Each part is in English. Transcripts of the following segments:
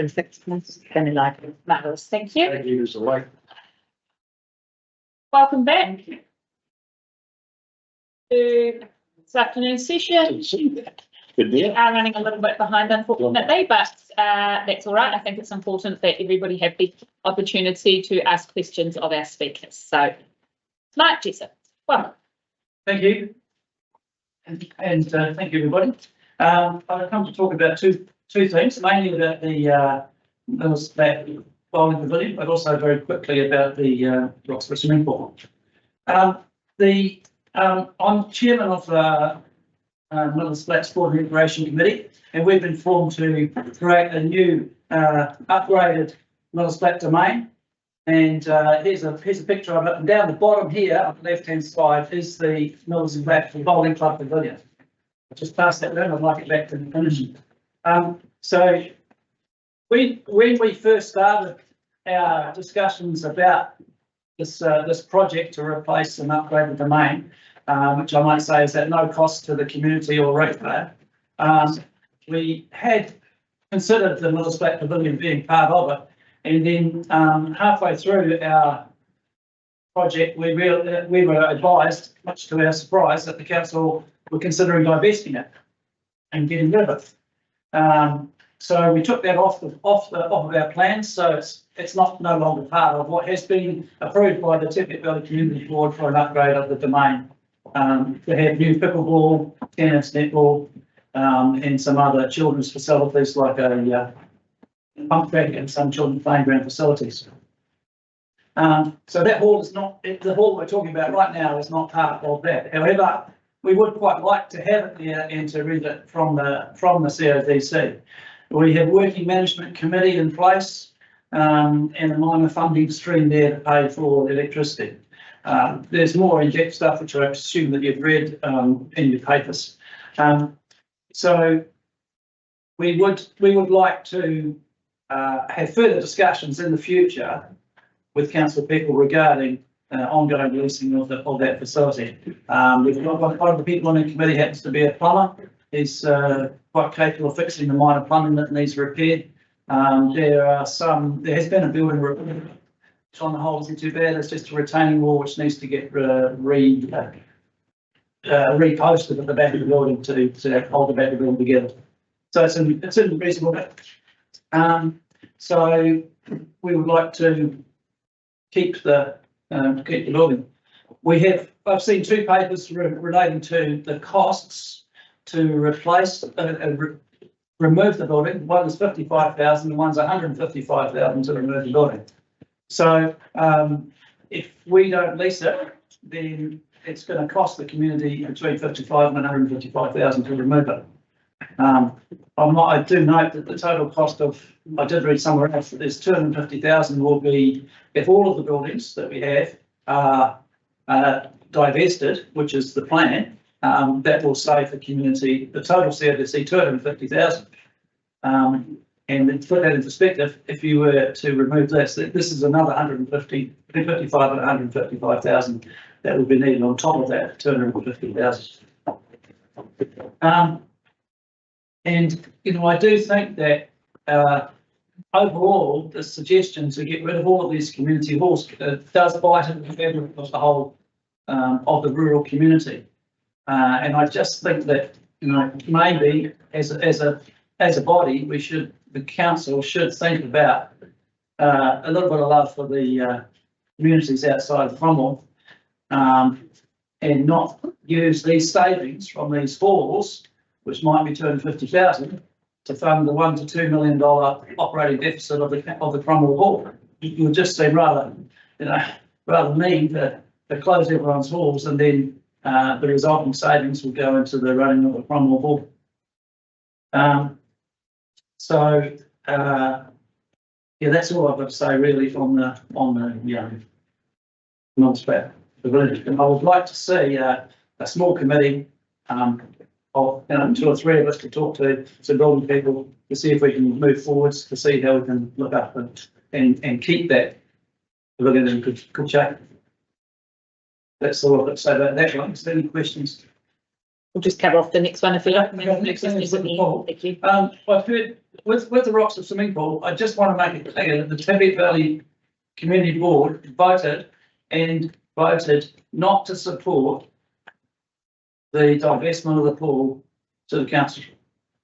Perfect. Very likely. Marvellous. Thank you. Thank you, Mr. White. Welcome back to this afternoon's session. Good We deal. are running a little bit behind, unfortunately, but that's all right. I think it's important that everybody have the opportunity to ask questions of our speakers. So, Mark Jessup, welcome. Thank you. And thank you, everybody. I've come to talk about two things, mainly about the bowling pavilion, but also very quickly about the Roxburgh swimming pool. I'm chairman of the Miller's Flat Sport and Recreation Committee, and we've been formed to create a new upgraded Miller's Flat domain. And here's a picture of it. And down the bottom here, on the left-hand side, is the Miller's Flat Bowling Club Pavilion. I'll just pass that around. I'd like it back to the finish. So when we first started our discussions about this project to replace and upgrade the domain, which I might say is at no cost to the community or ratepayer, we had considered the Miller's Flat Pavilion being part of it. And then halfway through our project, we were advised, much to our surprise, that the council were considering divesting it and getting rid of it. So we took that off of our plans. So it's no longer part of what has been approved by the Tippett Valley Community Board for an upgrade of the domain. To have new pickleball, tennis, netball, and some other children's facilities like a pump track and some children's playground facilities. So that hall is not, the hall we're talking about right now is not part of that. However, we would quite like to have it there and to rent it from the CODC. We have working management committee in place and a minor funding stream there to pay for electricity. There's more in-depth stuff which I assume that you've read in your papers. So we would like to have further discussions in the future with council people regarding ongoing leasing of that facility. We've got one of the people on the committee happens to be a plumber. He's quite capable of fixing the minor plumbing that needs repaired. There has been a building repair, which on the whole isn't too bad. It's just a retaining wall which needs to get reposted at the back of the building to hold the back of the building together. So it's in reasonable. So we would like to keep the building. I've seen two papers relating to the costs to replace remove the building. One is 55,000 and one's 155,000 to remove the building. So if we don't lease it, then it's going to cost the community between 55 and 155,000 to remove it. I do note that the total cost I did read somewhere else that there's 250,000 will be, if all of the buildings that we have are divested, which is the plan, that will save the community, the total CODC, 250,000. And to put that in perspective, if you were to remove this is another 55 and 155,000 that would be needed on top of that 250,000. And I do think that overall, the suggestion to get rid of all of these community halls does bite into the fabric of the whole of the rural community. And I just think that maybe as a body, the council should think about a little bit of love for the communities outside of Cromwell, and not use these savings from these halls, which might be 250,000, to fund the $1 to $2 million operating deficit of the Cromwell Hall. It would just seem rather mean to close everyone's halls, and then the resulting savings will go into the running of the Cromwell Hall. Yeah, that's all I've got to say really on the non-SPAT. I would like to see a small committee of 2 or 3 of us to talk to some building people to see if we can move forwards, to see how we can look up and keep that pavilion in good shape. That's all I've got to say about that one. Is there any questions? We'll just cover off the next one if you like. Thank you. Thank you. I've heard with the Roxton swimming pool, I just want to make it clear that the Tibet Valley Community Board voted not to support the divestment of the pool to the council.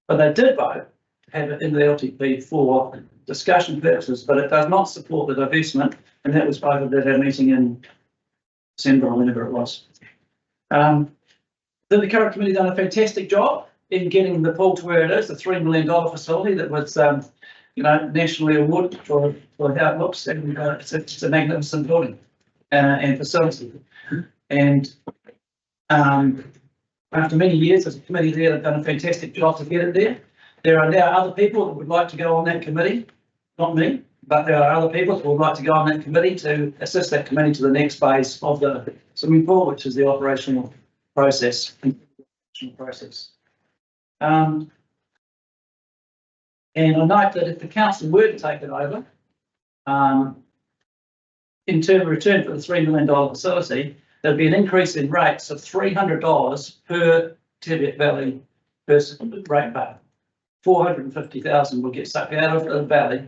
But they did vote to have it in the LTP for discussion purposes, but it does not support the divestment, and that was voted at our meeting in December or whenever it was. The current committee done a fantastic job in getting the pool to where it is, the $3 million facility that was, nationally awarded for how it looks, and it's a magnificent building and facility. And after many years as a committee there, they've done a fantastic job to get it there. There are now other people that would like to go on that committee, not me, but there are other people that would like to go on that committee to assist that committee to the next phase of the swimming pool, which is the operational process. And I note that if the council were to take it over, in return for the $3 million facility, there'd be an increase in rates of $300 per Tibet Valley person ratepayer. 450,000 will get sucked out of the valley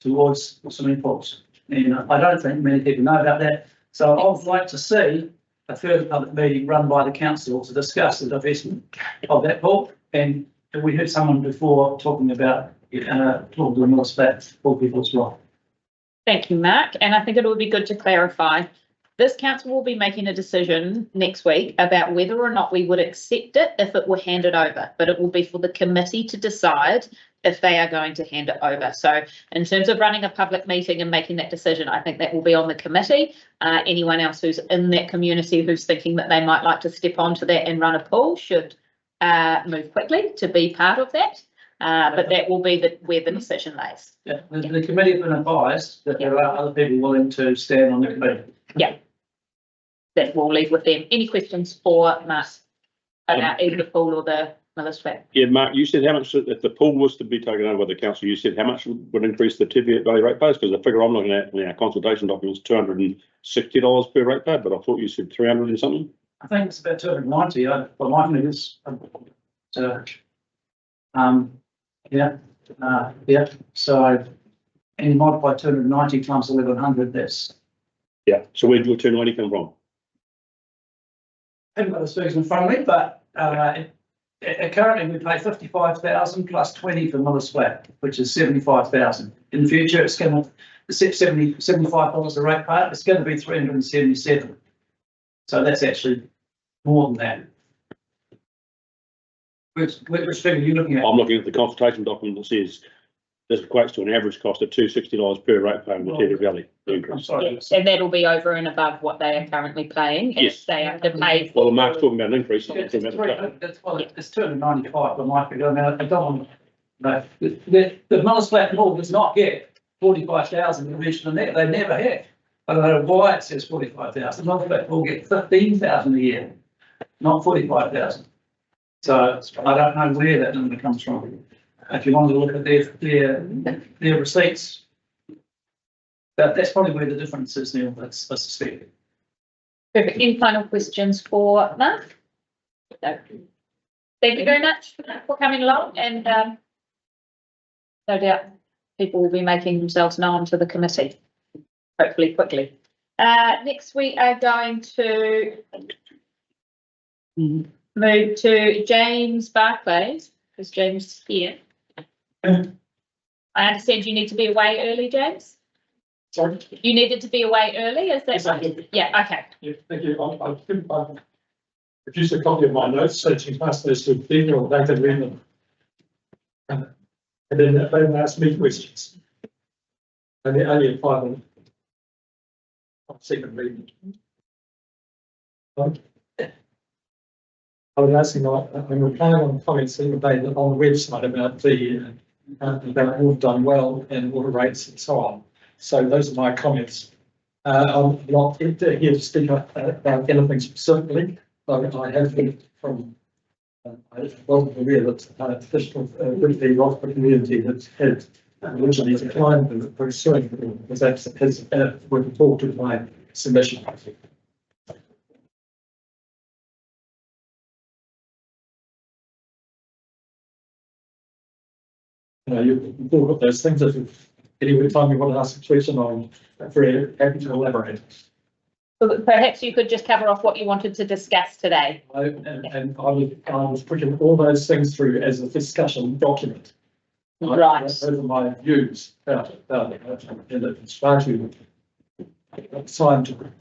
towards swimming pools. And I don't think many people know about that. So I would like to see a further public meeting run by the council to discuss the divestment of that pool. And we heard someone before talking about talking to the North Splat pool people as well. Thank you, Mark. And I think it would be good to clarify. This council will be making a decision next week about whether or not we would accept it if it were handed over, but it will be for the committee to decide if they are going to hand it over. So in terms of running a public meeting and making that decision, I think that will be on the committee. Anyone else who's in that community who's thinking that they might like to step onto that and run a pool should move quickly to be part of that. But that will be where the decision lays. Yeah, the committee have been advised that there are other people willing to stand on the committee. Yeah. That we'll leave with them. Any questions for Mark about either the pool or the Miller's Flat? Yeah, Mark, you said how much, if the pool was to be taken over by the council, you said how much would increase the Tibet Valley ratepayers? Because the figure I'm looking at in our consultation document is $260 per ratepayer, but I thought you said 300 and something. I think it's about 290. By my figures. Yeah. So, and you multiply 290 times 1100. That's. Yeah. So where did 290 come from? I haven't got the figures in front of me, but currently we pay 55,000 plus 20 for Miller's Flat, which is 75,000. In the future, it's going to $75 a ratepayer. It's going to be 377. So that's actually more than that. Which figure are you looking at? I'm looking at the consultation document that says this equates to an average cost of $260 per ratepayer in the Tibet Valley. I'm sorry. Yes, and that'll be over and above what they are currently paying. Yes. If they have to pay. Well, Mark's talking about an increase. It's 295 for my figure. I mean, I don't want the Miller's Flat pool does not get 45,000 mentioned in there. They never have. I don't know why it says 45,000. Miller's Flat pool get 15,000 a year, not 45,000. So I don't know where that number comes from. If you want to look at their receipts, that's probably where the difference is, Neil. I suspect. Perfect. Any final questions for Mark? No. Thank you very much for coming along, and no doubt people will be making themselves known to the committee, hopefully quickly. Next we are going to move to James Barclays, because James is here. I understand you need to be away early, James? Sorry? You needed to be away early, is that Yes, I right? did. Yeah, okay. Yeah, thank you. I've produced a copy of my notes, searching past those two people, they can read them. And then they will ask me questions. And they only have 5 minutes. Second reading. I was asking, I'm replying on comments that were made on the website about water done well and water rates and so on. So those are my comments. I'm not here to speak about anything specifically, but I have heard from I wasn't aware that official with the Rockford community that had originally declined pursuing because that's his when talked to my submission. you've all got those things. If any time you want to ask a question, I'm very happy to elaborate. But perhaps you could just cover off what you wanted to discuss today. I was putting all those things through as a discussion document. Right. Those are my views about it, and it's far too time to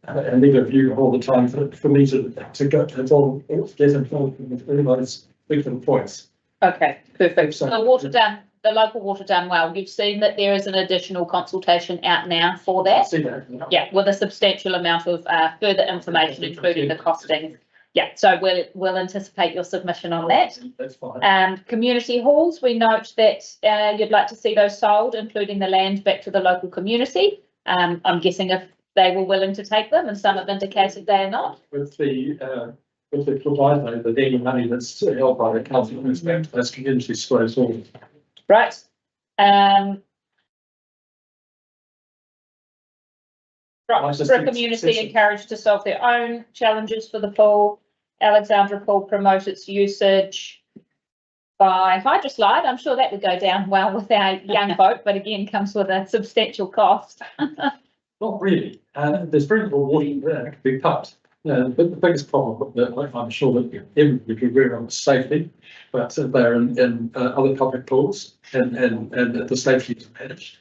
and need a view all the time for me to go to all get involved with everybody's different points. Okay, perfect. So- The water done, the local water done well. You've seen that there is an additional consultation out now for I that. see that. Yeah, with a substantial amount of further information, including the costing. Yeah, so we'll anticipate your submission on that. That's fine. Community halls, we note that you'd like to see those sold, including the land back to the local community. I'm guessing if they were willing to take them, and some have indicated they are not. With the proviso that any money that's held by the council in respect to those community schools or Right. Right, just for a think community it's- encouraged to solve their own challenges for the pool. Alexandra Pool promote its usage by hydroslide. I'm sure that would go down well with our young folk, but again, comes with a substantial cost. not really. There's very little water there to be pumped. But the biggest problem that I'm sure that everybody would be aware of is safety, but they're in other public pools and the safety is managed.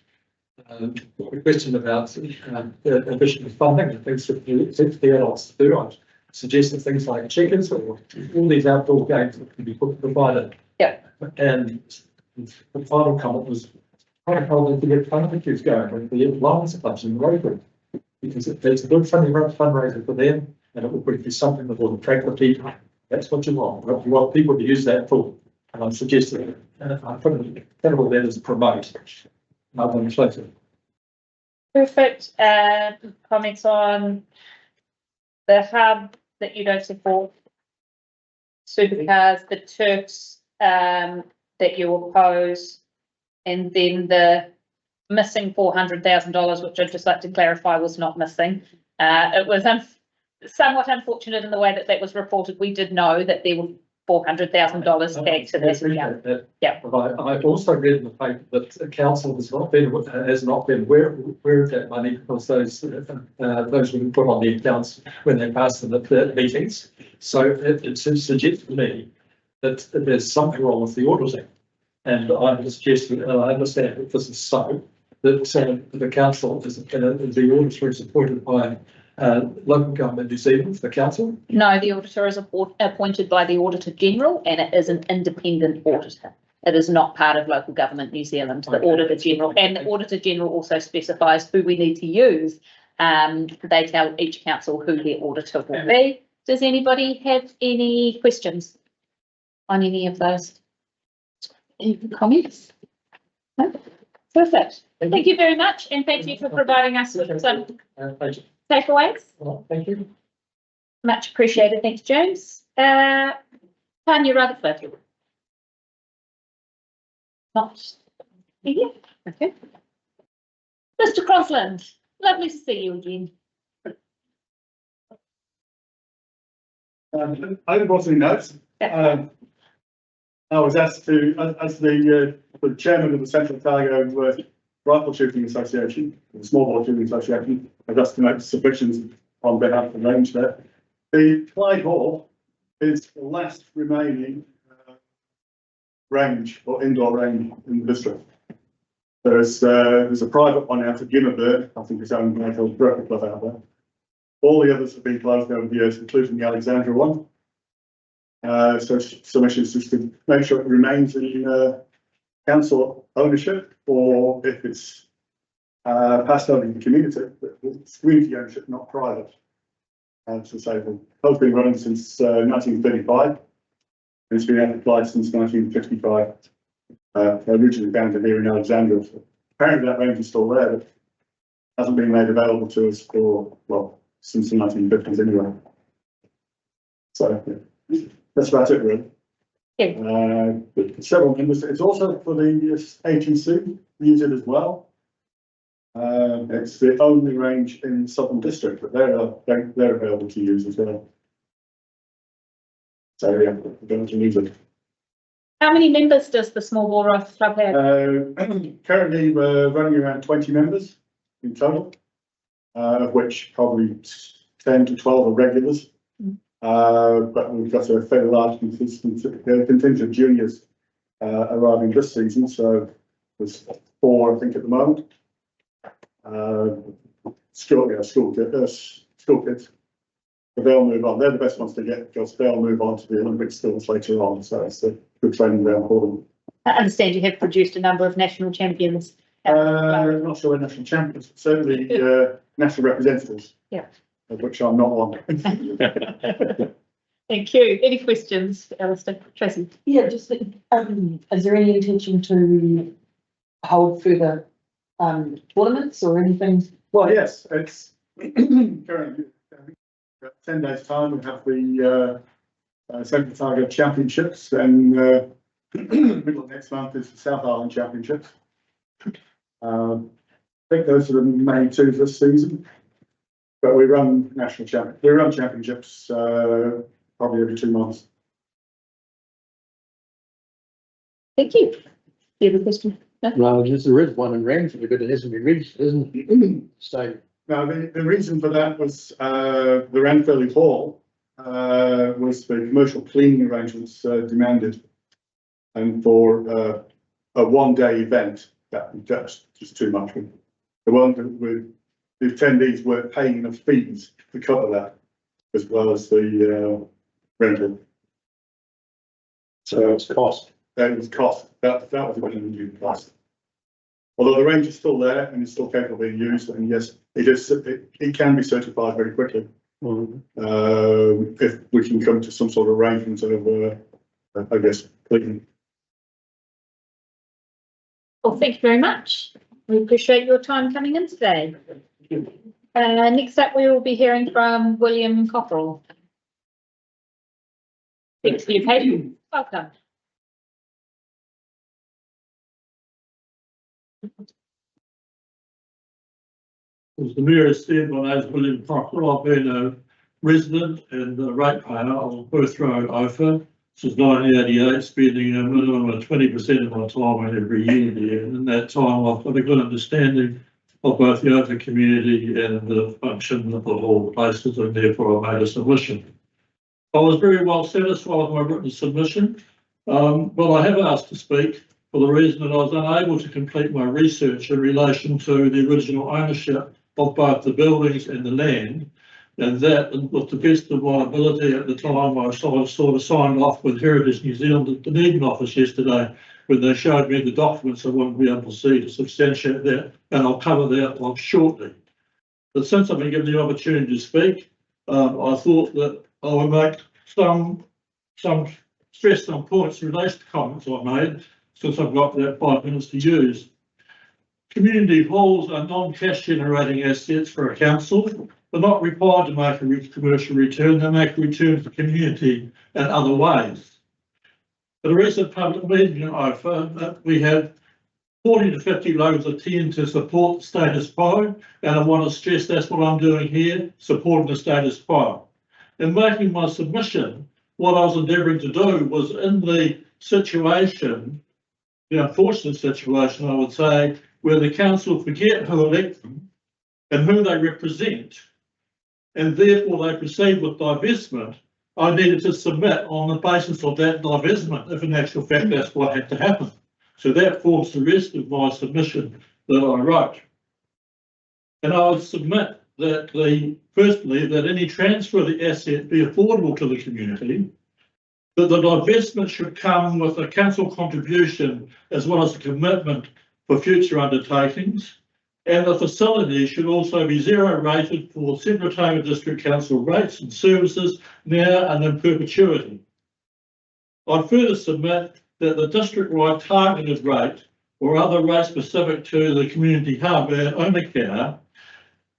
The question about additional funding and things that the adults do, I suggested things like checkers or all these outdoor games that can be provided. Yeah. And the final comment was trying to hold them to get barbecues going with the Lions clubs in the Rotary, because it's a good fundraiser for them, and it will be something that will attract the people. That's what you want. You want people to use that pool. And I'm suggesting, I put it that as promote. Rather than reflect it. Perfect. Comments on the hub that you don't support, supercars, the Turks that you oppose, and then the missing $400,000, which I'd just like to clarify was not missing. It was somewhat unfortunate in the way that was reported. We did know that there were $400,000 tagged to that account. Yeah. But I also read in the paper that the council has not been aware of that money, because those were put on the accounts when they passed in the meetings. So it suggests to me that there's something wrong with the auditing. And I'm suggesting, and I understand that this is so, that the council is, the auditor is appointed by local government New Zealand, the council. No, the auditor is appointed by the Auditor General, and it is an independent auditor. It is not part of local government New Zealand, the Auditor General, and the Auditor General also specifies who we need to use. They tell each council who their auditor will be. Does anybody have any questions on any of those? Any comments? No? Perfect. Thank you very much, and thank you for providing us with some Thank you. takeaways. Well, thank you. Much appreciated. Thanks, James. Tanya Rutherford. Not here. Okay. Mr. Crossland, lovely to see you again. I haven't brought any notes. I was asked to, as the chairman of the Central Cargo Rifle Shooting Association, the Small Bore Shooting Association, I was asked to make submissions on behalf of the range there. The Clyde Hall is the last remaining range or indoor range in the district. There's a private one out at Gimmerburn, I think it's owned by the Rotary Club out there. All the others have been closed over the years, including the Alexandra one. So submissions just to make sure it remains in council ownership, or if it's passed on in the community, it's community ownership, not private. So say the pole's been running since 1935, and it's been applied since 1955. Originally founded here in Alexandria. Apparently that range is still there, but hasn't been made available to us for, well, since the 1950s anyway. So yeah, that's about it really. But several members, it's also for the ATC, use it as well. It's the only range in the Southern District, but they're available to use as well. So yeah, we're going to use it. How many members does the Small Walrus Club have? Currently, we're running around 20 members in total, of which probably 10 to 12 are regulars. But we've got a fairly large contingent of juniors arriving this season, so there's 4, I think, at the moment. School kids. But they'll move on. They're the best ones to get because they'll move on to the Olympic skills later on. So it's a good training ground for them. I understand you have produced a number of national champions. I'm not sure we're national champions, but certainly national representatives. Yeah. Of which I'm not one. Thank you. Any questions, Alistair? Tracy? Yeah, just, is there any intention to hold further tournaments or anything? Well, yes, it's currently 10 days' time. We have the Central Target Championships, and middle of next month is the South Island Championships. I think those are the main 2 this season. But we run championships probably every 2 months. Thank you. Do you have a question? No, just there is one in Ramsey, but it hasn't been registered, isn't it? So. Now, the reason for that was the Ranfurly Hall was the commercial cleaning arrangements demanded, and for a 1-day event, that's just too much. The attendees weren't paying enough fees to cover that, as well as the rental. So it's cost. That was cost. That was a new cost. Although the range is still there and it's still capable of being used, and yes, it can be certified very quickly. If we can come to some sort of arrangement of, I guess, cleaning. Well, thank you very much. We appreciate your time coming in today. Next up, we will be hearing from William Cockerell. Thanks for your patience. Welcome. As the Mayor has said, my name is William Cockerell. I've been a resident and a ratepayer of Perth Road, Ophir, since 1988, spending a minimum of 20% of my time every year there. And in that time, I've got a good understanding of both the Ophir community and the function of all places, and therefore I made a submission. I was very well satisfied with my written submission, but I have asked to speak for the reason that I was unable to complete my research in relation to the original ownership of both the buildings and the land, and that, with the best of my ability at the time, I sort of signed off with Heritage New Zealand at the Dunedin office yesterday when they showed me the documents I wouldn't be able to see to substantiate that, and I'll cover that off shortly. But since I've been given the opportunity to speak, I thought that I would make some stress some points in relation to comments I've made, since I've got that 5 minutes to use. Community halls are non-cash generating assets for a council. They're not required to make a commercial return. They make a return to the community in other ways. At a recent public meeting in Ophir, we had 40 to 50 locals attend to support the status quo, and I want to stress that's what I'm doing here, supporting the status quo. In making my submission, what I was endeavouring to do was, in the situation, the unfortunate situation, I would say, where the council forget who elect them and who they represent, and therefore they proceed with divestment, I needed to submit on the basis of that divestment, if in actual fact that's what had to happen. So that forms the rest of my submission that I wrote. And I would submit that firstly, that any transfer of the asset be affordable to the community, that the divestment should come with a council contribution as well as a commitment for future undertakings, and the facility should also be zero rated for Central Otago District Council rates and services now and in perpetuity. I'd further submit that the district-wide targeted rate or other rate specific to the community hub at Onakau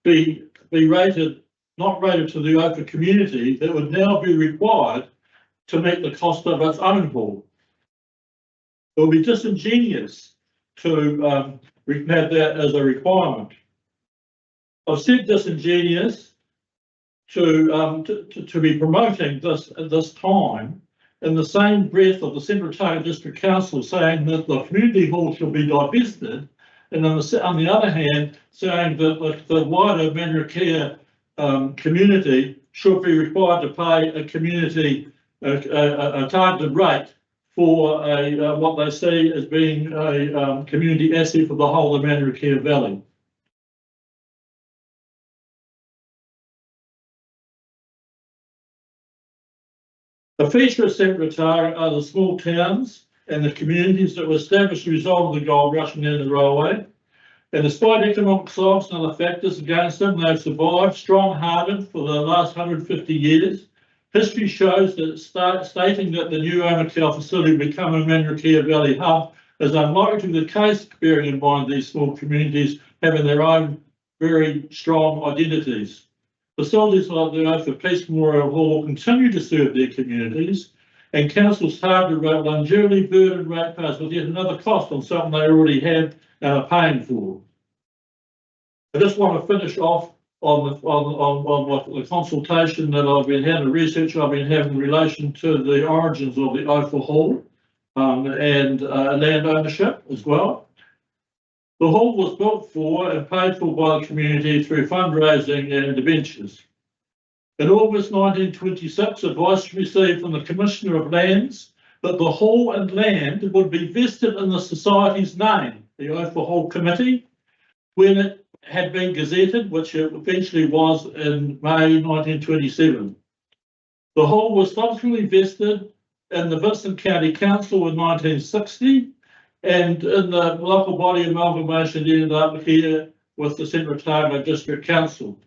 be rated, not rated to the Ophir community, that would now be required to meet the cost of its own hall. It would be disingenuous to have that as a requirement. I've said disingenuous to be promoting this at this time, in the same breath of the Central Otago District Council saying that the community hall shall be divested, and on the other hand, saying that the wider Manukea community should be required to pay a community a targeted rate for what they see as being a community asset for the whole of Manukea Valley. A feature of Central Otago are the small towns and the communities that were established as a result of the gold rush and the railway. And despite economic size and other factors against them, they've survived strong-hearted for the last 150 years. History shows that stating that the new Omakau facility will become a Manukea Valley hub is unlikely to be the case, bearing in mind these small communities having their own very strong identities. Facilities like the Ophir Peace Memorial Hall will continue to serve their communities, and councils target will unduly burden ratepayers with yet another cost on something they already have and are paying for. I just want to finish off on the consultation that I've been having, the research I've been having in relation to the origins of the Ophir Hall and land ownership as well. The hall was built for and paid for by the community through fundraising and debentures. In August 1926, advice received from the Commissioner of Lands that the hall and land would be vested in the Society's name, the Ophir Hall Committee, when it had been gazetted, which it eventually was in May 1927. The hall was subsequently vested in the Vincent County Council in 1960, and in the local body amalgamation ended up here with the Central Otago District Council.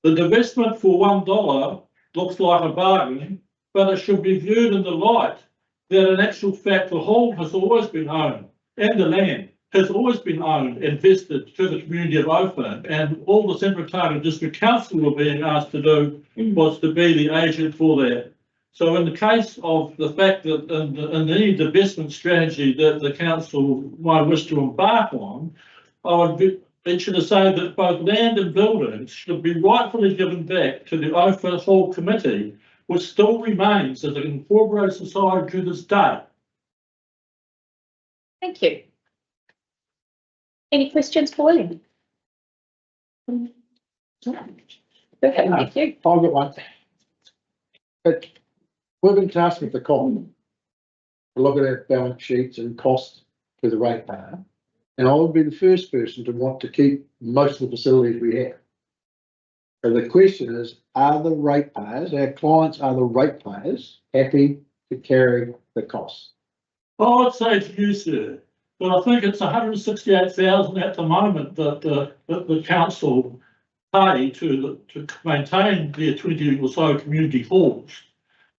The divestment for $1 looks like a bargain, but it should be viewed in the light that in actual fact the hall has always been owned, and the land has always been owned and vested to the community of Ophir, and all the Central Otago District Council were being asked to do was to be the agent for that. So in the case of the fact that in any divestment strategy that the council might wish to embark on, I would venture to say that both land and buildings should be rightfully given back to the Ophir Hall Committee, which still remains as an incorporated society to this day. Thank you. Any questions for William? Okay, thank you. I've got one. But we've been tasked with the column to look at our balance sheets and costs to the ratepayer, and I would be the first person to want to keep most of the facilities we have. So the question is, are the ratepayers, our clients, are the ratepayers happy to carry the costs? Well, I'd say to you, sir, but I think it's 168,000 at the moment that the council pay to maintain their 20 or so community halls.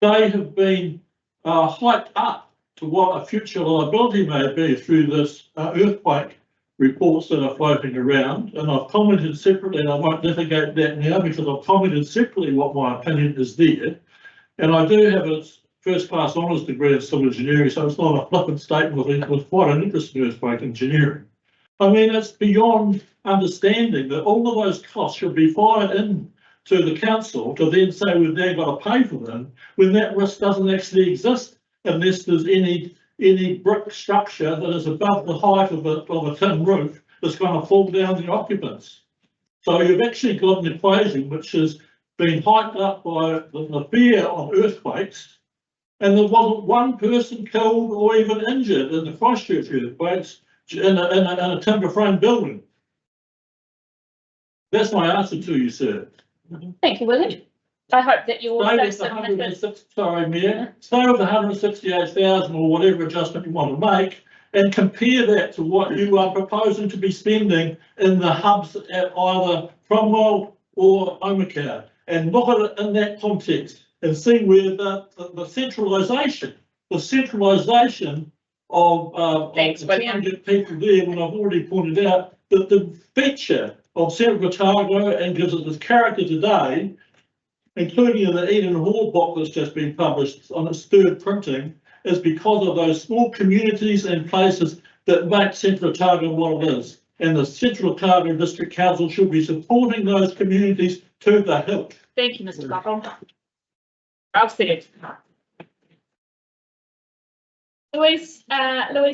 They have been hyped up to what a future liability may be through this earthquake reports that are floating around. And I've commented separately, and I won't litigate that now because I've commented separately what my opinion is there. And I do have a first-class honours degree in civil engineering, so it's not a flippant statement. It was quite an interest in earthquake engineering. I mean, it's beyond understanding that all of those costs should be fired in to the council to then say we've now got to pay for them when that risk doesn't actually exist unless there's any brick structure that is above the height of a tin roof that's going to fall down the occupants. So you've actually got an equation which has been hyped up by the fear of earthquakes, and there wasn't one person killed or even injured in the Christchurch earthquakes in a timber frame building. That's my answer to you, sir. Thank you, William. I hope that you Stay also with the submitted. sorry, Mayor. Stay with the 168,000 or whatever adjustment you want to make, and compare that to what you are proposing to be spending in the hubs at either Cromwell or Omakau, and look at it in that context and see where the centralisation of Thanks, William. people there, when I've already pointed out that the feature of Central Otago and gives it this character today, including in the Eden Hall book that's just been published on its third printing, is because of those small communities and places that make Central Otago what it is. And the Central Otago District Council should be supporting those communities to the hilt. Thank you, Mr. Buckle. I've said it. Louise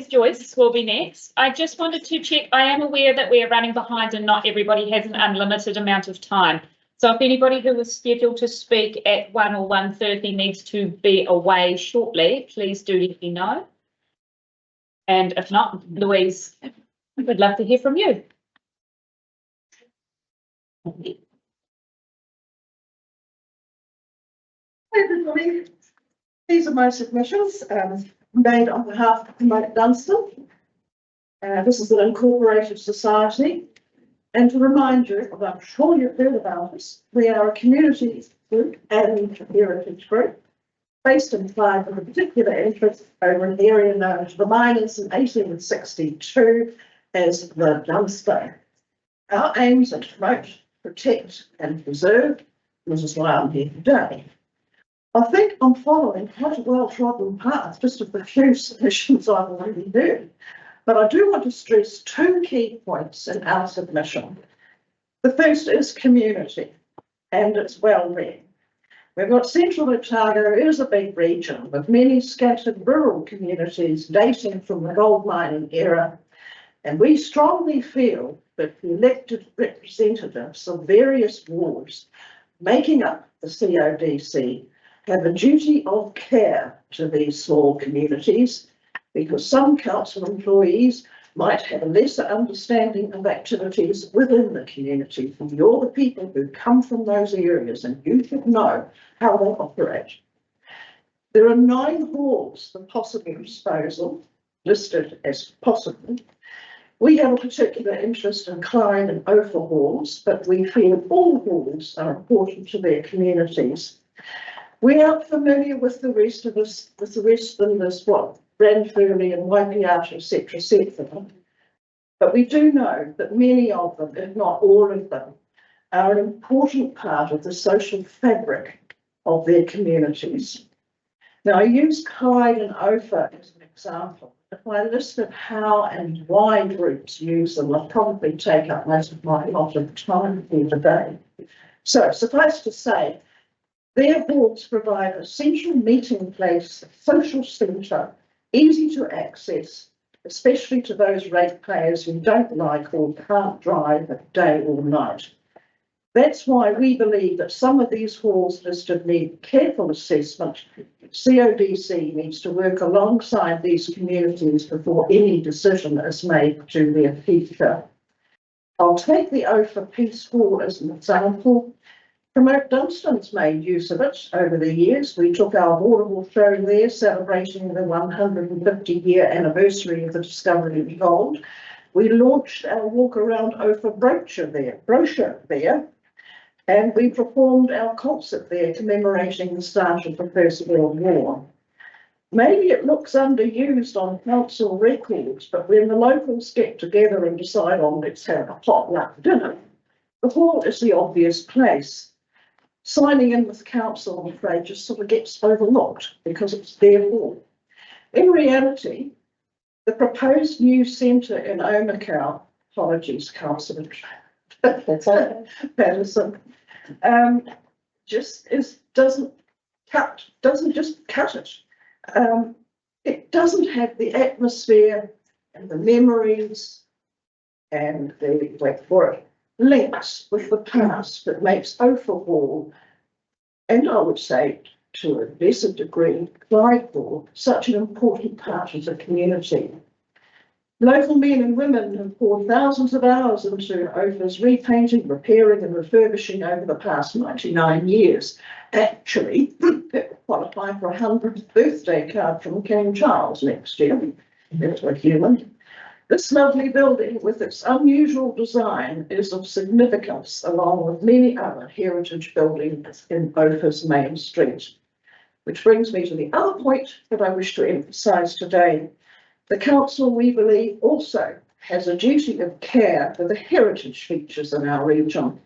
Joyce will be next. I just wanted to check, I am aware that we are running behind and not everybody has an unlimited amount of time. So if anybody who was scheduled to speak at 1 or 1:30 needs to be away shortly, please do let me know. And if not, Louise, we'd love to hear from you. Hi everybody, these are my submissions made on behalf of Promote Dunstan. This is an incorporated society, and to remind you, I'm sure you've heard about us, we are a community group and heritage group based in Clyde with a particular interest over an area known to the miners in 1862 as the Dunstan. Our aims are to promote, protect and preserve, and this is why I'm here today. I think I'm following quite a well-trodden path, just of the few submissions I've already heard. But I do want to stress two key points in our submission. The first is community, and it's well read. We've got Central Otago is a big region with many scattered rural communities dating from the gold mining era, and we strongly feel that the elected representatives of various wards making up the CODC have a duty of care to these small communities, because some council employees might have a lesser understanding of activities within the community. And you're the people who come from those areas and you should know how they operate. There are 9 halls for possible disposal listed as possible. We have a particular interest in Clyde and Ophir halls, but we feel all halls are important to their communities. We aren't familiar with the rest of us, with the rest of them as what Ranfurly and Waipiata, etc. But we do know that many of them, if not all of them, are an important part of the social fabric of their communities. Now, I use Clyde and Ophir as an example. If I listed how and why groups use them, I'll probably take up most of my lot of time here today. So, suffice to say, their halls provide a central meeting place, a social centre, easy to access, especially to those ratepayers who don't like or can't drive at day or night. That's why we believe that some of these halls listed need careful assessment. CODC needs to work alongside these communities before any decision is made to their future. I'll take the Ophir Peace Hall as an example. Promote Dunstan's made use of it over the years. We took our waterfall show there, celebrating the 150-year anniversary of the discovery of gold. We launched our walk around Ophir brochure there, and we performed our concert there commemorating the start of the First World War. Maybe it looks underused on council records, but when the locals get together and decide on let's have a potluck dinner, the hall is the obvious place. Signing in with council, I'm afraid, just sort of gets overlooked because it's their hall. In reality, the proposed new centre in Omakau, apologies, Councillor Patterson, doesn't just cut it. It doesn't have the atmosphere and the memories and the links with the past that makes Ophir Hall, and I would say to a lesser degree, Clyde Hall, such an important part of the community. Local men and women have poured thousands of hours into Ophir's repainting, repairing and refurbishing over the past 99 years. Actually, it will qualify for a 100th birthday card from King Charles next year, if we're human. This lovely building, with its unusual design, is of significance along with many other heritage buildings in Ophir's main street. Which brings me to the other point that I wish to emphasise today. The council, we believe, also has a duty of care for the heritage features in our region.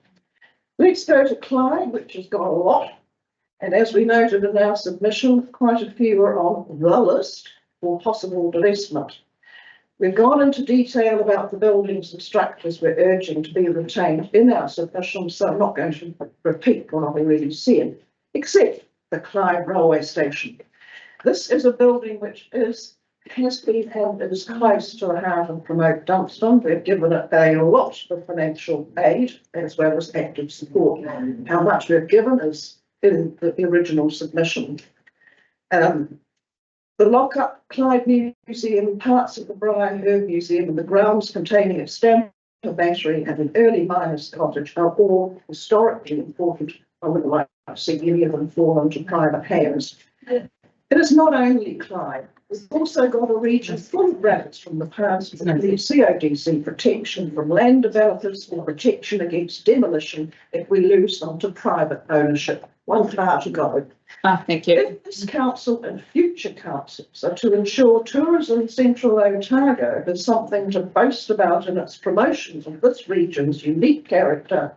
Let's go to Clyde, which has got a lot, and as we noted in our submission, quite a few are on the list for possible divestment. We've gone into detail about the buildings and structures we're urging to be retained in our submission, so I'm not going to repeat what I've already said, except the Clyde Railway Station. This is a building which has been held as close to the heart of Promote Dunstan. We've given it a lot of financial aid as well as active support. How much we've given is in the original submission. The lock-up Clyde Museum, parts of the Briar Herb Museum and the grounds containing a stamp, a battery and an early miners' cottage are all historically important. I would like to see any of them fall into private hands. It is not only Clyde. We've also got a region full of relics from the past that need CODC protection from land developers or protection against demolition if we lose them to private ownership. One far to go. Thank you. If this council and future councils are to ensure tourism Central Otago has something to boast about in its promotions of this region's unique character,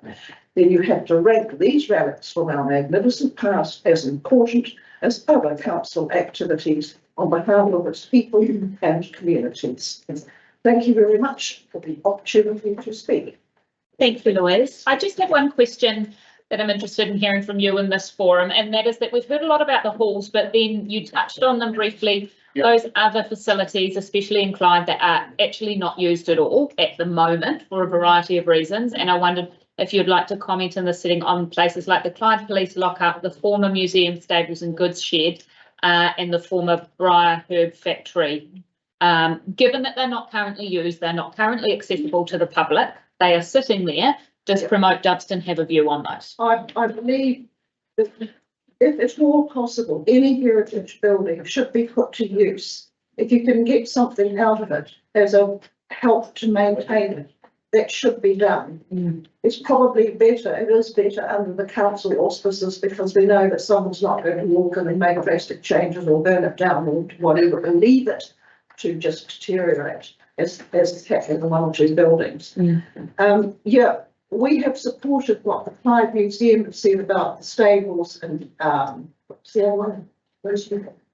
then you have to rank these relics from our magnificent past as important as other council activities on behalf of its people and communities. Thank you very much for the opportunity to speak. Thank you, Louise. I just have one question that I'm interested in hearing from you in this forum, and that is that we've heard a lot about the halls, but then you touched on them briefly. Yep. Those other facilities, especially in Clyde, that are actually not used at all at the moment for a variety of reasons. And I wondered if you'd like to comment in the sitting on places like the Clyde Police Lockup, the former Museum Stables and Goods Shed, and the former Briar Herb Factory. Given that they're not currently used, they're not currently accessible to the public, they are sitting there. Does Promote Dunstan have a view on those? I believe that if at all possible, any heritage building should be put to use. If you can get something out of it as a help to maintain it, that should be done. It's probably better, it is better under the council auspices because we know that someone's not going to walk in and make drastic changes or burn it down or whatever and leave it to just deteriorate as it's happening in one or two buildings. Yeah. We have supported what the Clyde Museum have said about the stables and what's the other one? The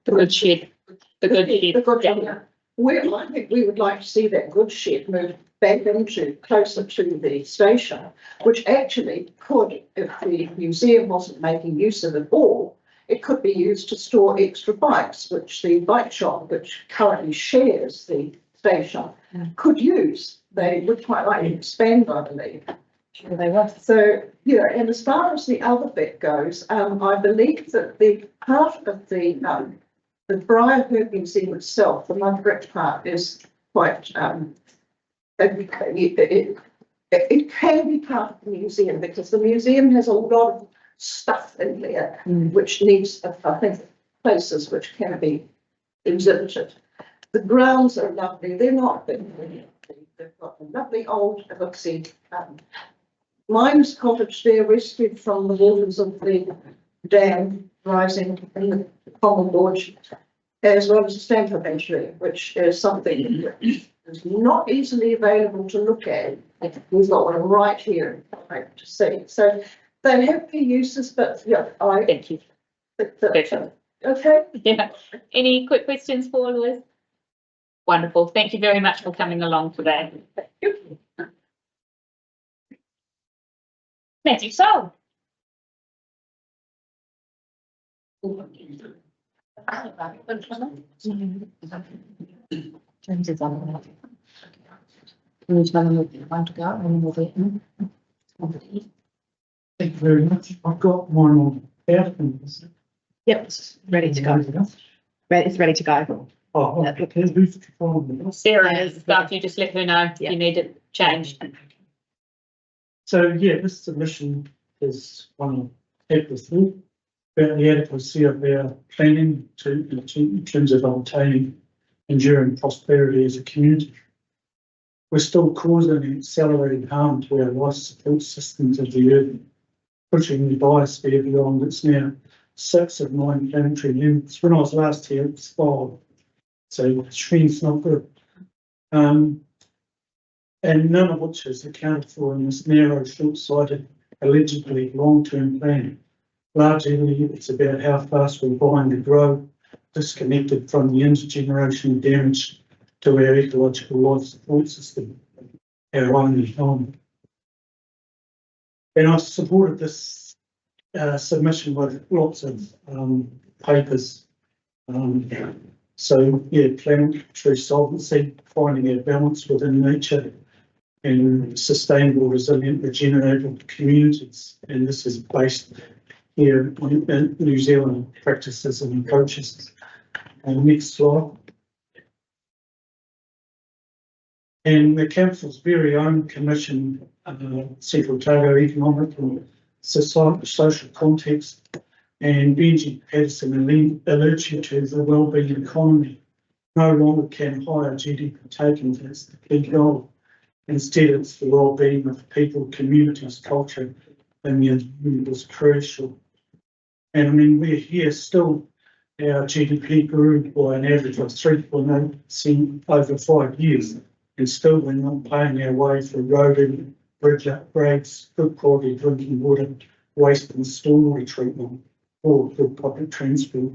Good Shed. The Good Shed. The Good Shed. I think we would like to see that Good Shed moved back into closer to the station, which actually could, if the museum wasn't making use of it all, it could be used to store extra bikes, which the bike shop, which currently shares the station, could use. They would quite like to expand, I believe. Sure they were. So, yeah, and as far as the other bit goes, I believe that the part of the Briar Herb Museum itself, the mud brick part, is quite, it can be part of the museum because the museum has a lot of stuff in there which needs, I think, places which can be exhibited. The grounds are lovely. They're not big. They've got a lovely old, let's see, Mine's cottage there rescued from the waters of the dam rising in the common gorge, as well as the Stamper Battery, which is something that is not easily available to look at. We've got one right here to see. So they have their uses, but yeah, thank you. Okay. Yeah. Any quick questions for Louise? Wonderful. Thank you very much for coming along today. Thank you. Matthew Soul. James is on. Can you tell them if you want to go and we'll be in? Thank you very much. I've got one on outcomes. Yep, it's ready to go. It's ready to go. Oh, okay. Who's the phone? Sarah's stuff, you just let her know if you need it changed. So, yeah, this submission is one of April 3, about the adequacy of our planning in terms of obtaining enduring prosperity as a community. We're still causing accelerating harm to our life support systems of the earth, pushing the biosphere beyond its now 6 of 9 planetary limits. When I was last here, it was 5. So the trend's not good. And none of which is accounted for in this narrow, short-sighted, allegedly long-term plan. Largely, it's about how fast we're buying to grow, disconnected from the intergenerational damage to our ecological life support system, our own economy. And I supported this submission with lots of papers. So yeah, planetary solvency, finding our balance within nature, and sustainable, resilient, regenerative communities. And this is based here in New Zealand practices and approaches. Next slide. And the council's very own commission, Central Otago Economic and Social Context, and Benji Patterson alert you to the wellbeing economy. No longer can higher GDP taken as the key goal. Instead, it's the well-being of people, communities, culture, and the environment is crucial. And I mean, we're here still, our GDP grew by an average of 3.8% over 5 years, and still we're not paying our way for roading, bridge upgrades, good quality drinking water, waste and stormwater treatment, or good public transport.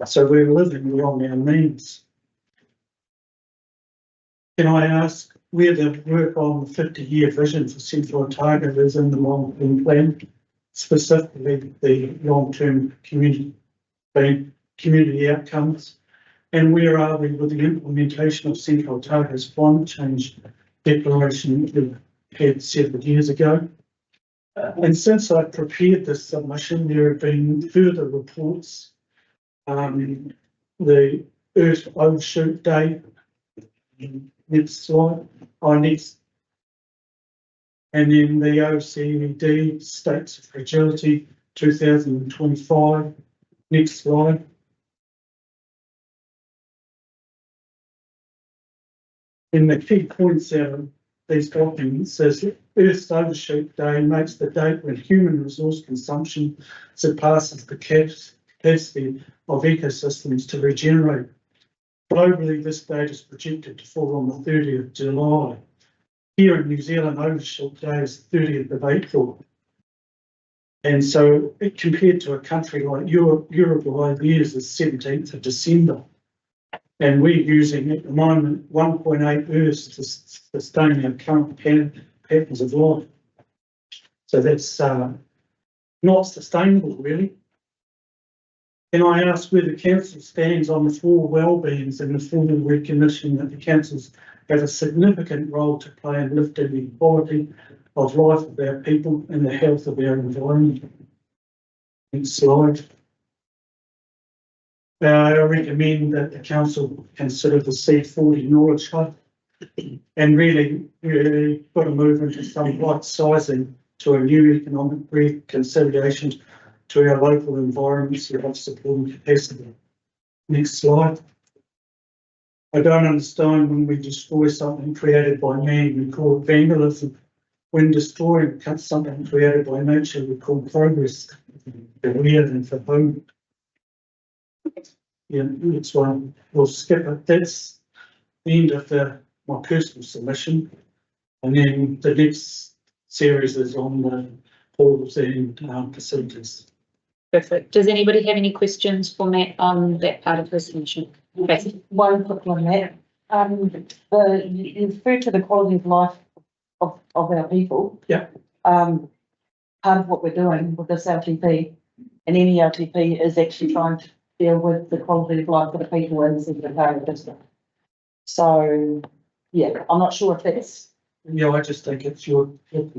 So we're living along our means. Can I ask where the work on the 50-year vision for Central Otago is in the long-term plan, specifically the long-term community outcomes, and where are we with the implementation of Central Otago's climate change declaration that we had several years ago? And since I prepared this submission, there have been further reports. The Earth Overshoot Day. Next slide. Next. And then the OECD States of Fragility 2025. Next slide. And the key points out of these documents is Earth's Overshoot Day makes the date when human resource consumption surpasses the capacity of ecosystems to regenerate. Globally, this date is projected to fall on the 30th of July. Here in New Zealand, Overshoot Day is the 30th of April. And so compared to a country like Uruguay, theirs is 17th of December. And we're using at the moment 1.8 Earths to sustain our current patterns of life. So that's not sustainable, really. Can I ask where the council stands on the 4 wellbeings and the full recognition that the councils have a significant role to play in lifting the quality of life of our people and the health of our environment? Next slide. I recommend that the council consider the C40 knowledge hub and really got to move into some right sizing to a new economic reconciliation to our local environments that have supporting capacity. Next slide. I don't understand when we destroy something created by man, we call it vandalism. When destroying something created by nature, we call progress. For where and for whom. Yeah, next one. We'll skip it. That's the end of my personal submission. And then the next series is on the portals and facilities. Perfect. Does anybody have any questions for Matt on that part of the submission? Okay. One quick one, Matt. You referred to the quality of life of our people. Yeah. Part of what we're doing with this LTP and any LTP is actually trying to deal with the quality of life of the people in the Central Otago district. So, yeah, I'm not sure if that's. Yeah, I just think it's your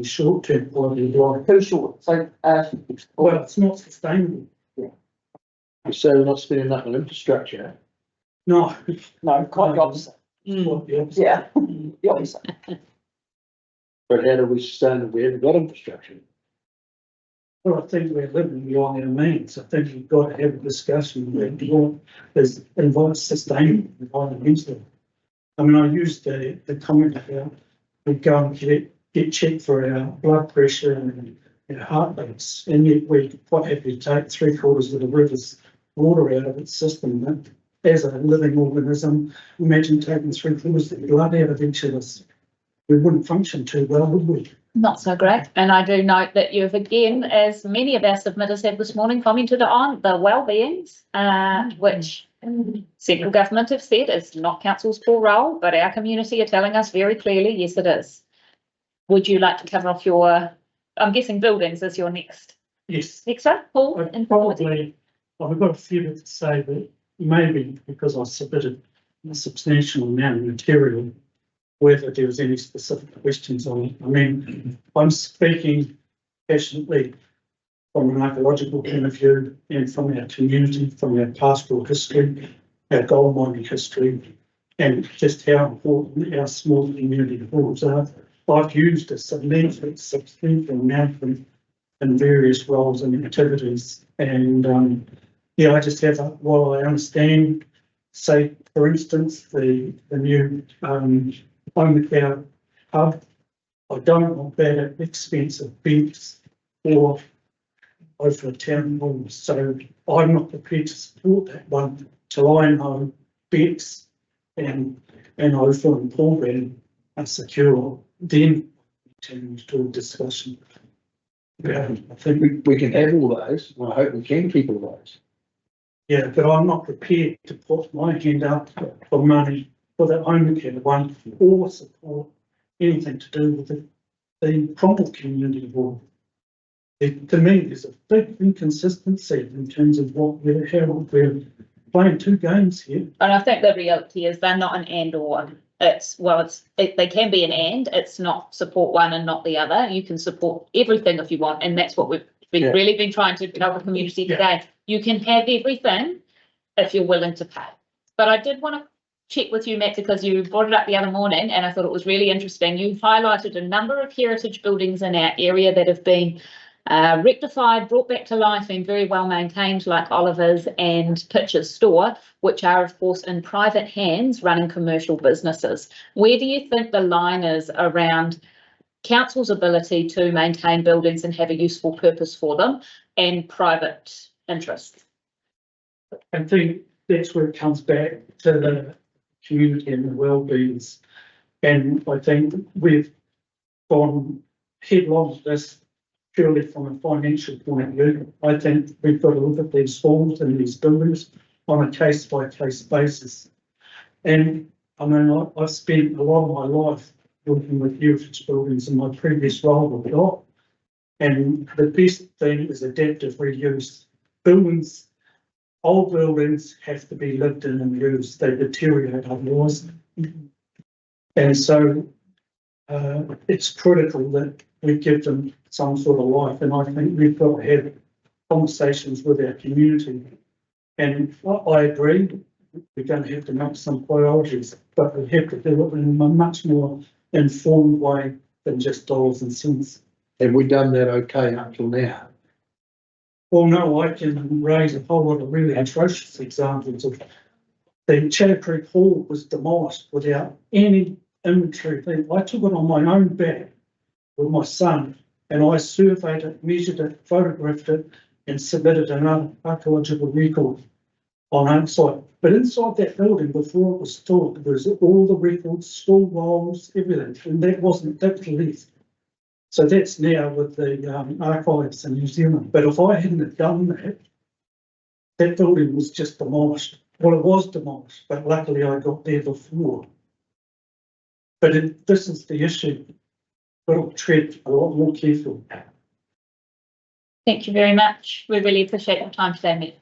short-term quality of life. Too short. So, well, it's not sustainable. So we're not spending enough on infrastructure. No. no, quite the opposite. Quite the opposite. Yeah, the opposite. But how do we sustain it? We haven't got infrastructure. Well, I think we're living beyond our means. I think you've got to have a discussion with beyond as involves sustainable environmentally. I mean, I used the comment about we go and get checked for our blood pressure and our heart rates, and yet we're quite happy to take 3/4 of the river's water out of its system. But as a living organism, imagine taking 3/4 of the blood out of each of us. We wouldn't function too well, would we? Not so great. And I do note that you've again, as many of our submitters have this morning, commented on the wellbeings, which central government have said is not council's full role, but our community are telling us very clearly, yes, it is. Would you like to cover off I'm guessing buildings is your next Yes. Next one, Paul I'd and Paul. probably, I've got a few bits to say, but maybe because I submitted a substantial amount of material, whether there was any specific questions on it. I mean, I'm speaking passionately from an archaeological point of view and from our community, from our pastoral history, our gold mining history, and just how important our small community halls are. I've used a substantial amount of them in various roles and activities. And yeah, I just have, while I understand, say, for instance, the new home care hub, I don't want that at the expense of banks or over town halls. So I'm not prepared to support that one till I know banks and over and Paul are secure. Then continue to a discussion. Yeah, I think We can have all those, and I hope we can keep all those. yeah, but I'm not prepared to put my hand up for money for the home care one or support anything to do with the Cromwell community hall. To me, there's a big inconsistency in terms of what we're, how we're playing two games here. And I think the reality is they're not an and or. They can be an and, it's not support one and not the other. You can support everything if you want, and that's what we've really been trying to tell the community today. You can have everything if you're willing to pay. But I did want to check with you, Matt, because you brought it up the other morning and I thought it was really interesting. You highlighted a number of heritage buildings in our area that have been rectified, brought back to life and very well maintained, like Oliver's and Pitcher's store, which are of course in private hands running commercial businesses. Where do you think the line is around council's ability to maintain buildings and have a useful purpose for them and private interests? I think that's where it comes back to the community and the well-beings. And I think we've gone headlong with this purely from a financial point of view. I think we've got to look at these homes and these buildings on a case-by-case basis. And I mean, I've spent a lot of my life working with heritage buildings in my previous role with DOC. And the best thing is adaptive reuse. Buildings, old buildings have to be lived in and used. They deteriorate otherwise. And so it's critical that we give them some sort of life. And I think we've got to have conversations with our community. And I agree, we're going to have to make some priorities, but we have to do it in a much more informed way than just dollars and cents. Have we done that okay until now? Well, no, I can raise a whole lot of really atrocious examples of the Chatter Creek Hall was demolished without any inventory thing. I took it on my own back with my son and I surveyed it, measured it, photographed it and submitted an archaeological record on outside. But inside that building before it was stored, there was all the records, school rolls, everything, and that wasn't left. So that's now with the archives in New Zealand. But if I hadn't have done that, that building was just demolished. Well, it was demolished, but luckily I got there before. But this is the issue. We'll tread a lot more carefully. Thank you very much. We really appreciate your time today,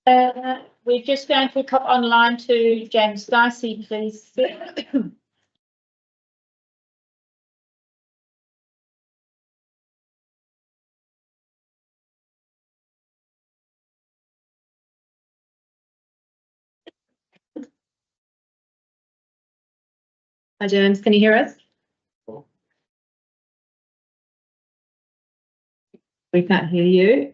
Matt. We're just going to pop online to James Dicey, please. Hi, James, can you hear us? We can't hear you.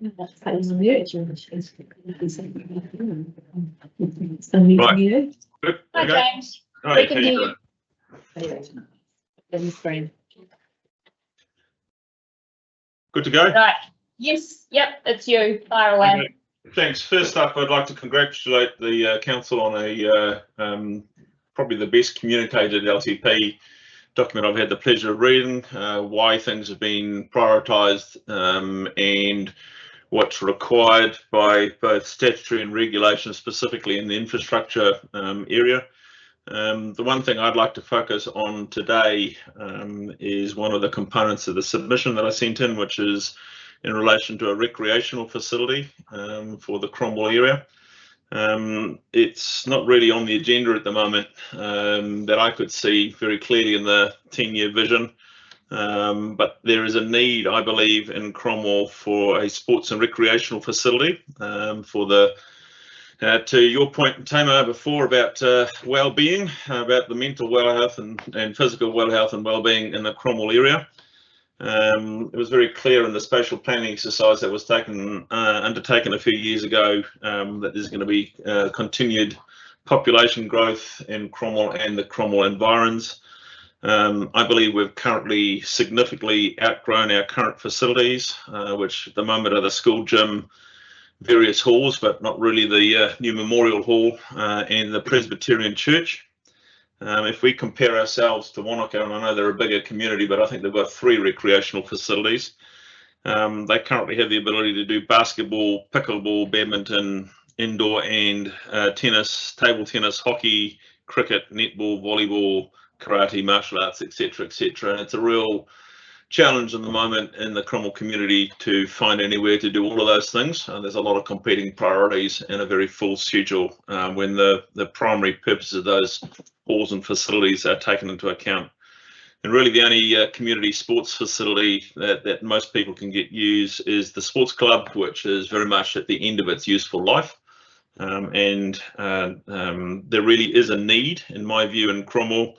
Right. You. Good. Hi, Okay. James. Right, We can how you hear doing? you. In the screen. Good to go? Right. Yes. Yep. It's you. Fire away. Okay. Thanks. First up, I'd like to congratulate the council on a probably the best communicated LTP document I've had the pleasure of reading, why things have been prioritised and what's required by both statutory and regulation, specifically in the infrastructure area. The one thing I'd like to focus on today is one of the components of the submission that I sent in, which is in relation to a recreational facility for the Cromwell area. It's not really on the agenda at the moment that I could see very clearly in the 10-year vision, but there is a need, I believe, in Cromwell for a sports and recreational facility for the to your point, Tamo, before about well-being, about the mental well health and physical well health and well-being in the Cromwell area. It was very clear in the spatial planning exercise that was undertaken a few years ago that there's going to be continued population growth in Cromwell and the Cromwell environs. I believe we've currently significantly outgrown our current facilities, which at the moment are the school gym, various halls, but not really the new Memorial Hall and the Presbyterian Church. If we compare ourselves to Wanaka, and I know they're a bigger community, but I think they've got 3 recreational facilities. They currently have the ability to do basketball, pickleball, badminton, indoor and tennis, table tennis, hockey, cricket, netball, volleyball, karate, martial arts, etc., etc. And it's a real challenge in the moment in the Cromwell community to find anywhere to do all of those things. There's a lot of competing priorities and a very full schedule when the primary purpose of those halls and facilities are taken into account. And really the only community sports facility that most people can get use is the sports club, which is very much at the end of its useful life. There really is a need, in my view, in Cromwell.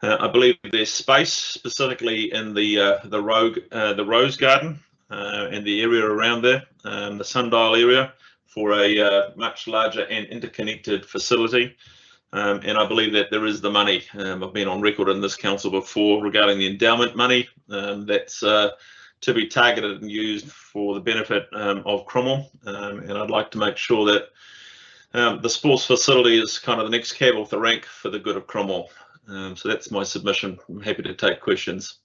I believe there's space specifically in the Rose Garden and the area around there, the Sundial area, for a much larger and interconnected facility. And I believe that there is the money. I've been on record in this council before regarding the endowment money that's to be targeted and used for the benefit of Cromwell. And I'd like to make sure that the sports facility is kind of the next cab off the rank for the good of Cromwell. So that's my submission. I'm happy to take questions.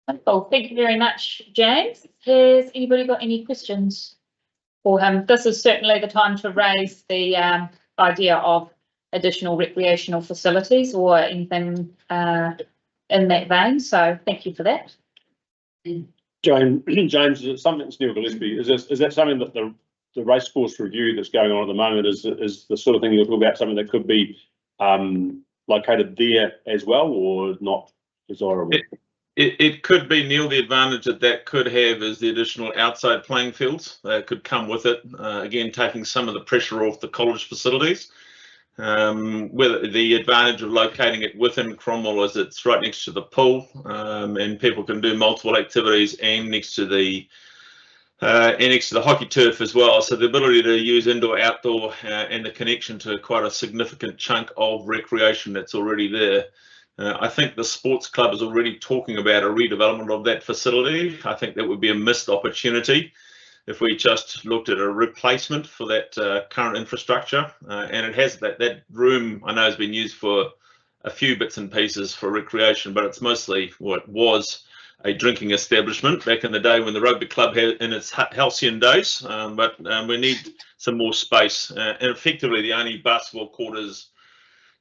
Wonderful. Thank you very much, James. Has anybody got any questions for him? This is certainly the time to raise the idea of additional recreational facilities or anything in that vein. So thank you for that. James, is it something that's Neil Gillespie? Is that something that the race course review that's going on at the moment is the sort of thing you're talking about, something that could be located there as well, or not desirable? It could be, Neil. The advantage that could have is the additional outside playing fields that could come with it. Again, taking some of the pressure off the college facilities. With the advantage of locating it within Cromwell is it's right next to the pool, and people can do multiple activities, and next to the hockey turf as well. So the ability to use indoor, outdoor, and the connection to quite a significant chunk of recreation that's already there. I think the sports club is already talking about a redevelopment of that facility. I think that would be a missed opportunity if we just looked at a replacement for that current infrastructure. And it has that room, I know, has been used for a few bits and pieces for recreation, but it's mostly what was a drinking establishment back in the day when the rugby club had in its halcyon days. But we need some more space. And effectively, the only basketball court is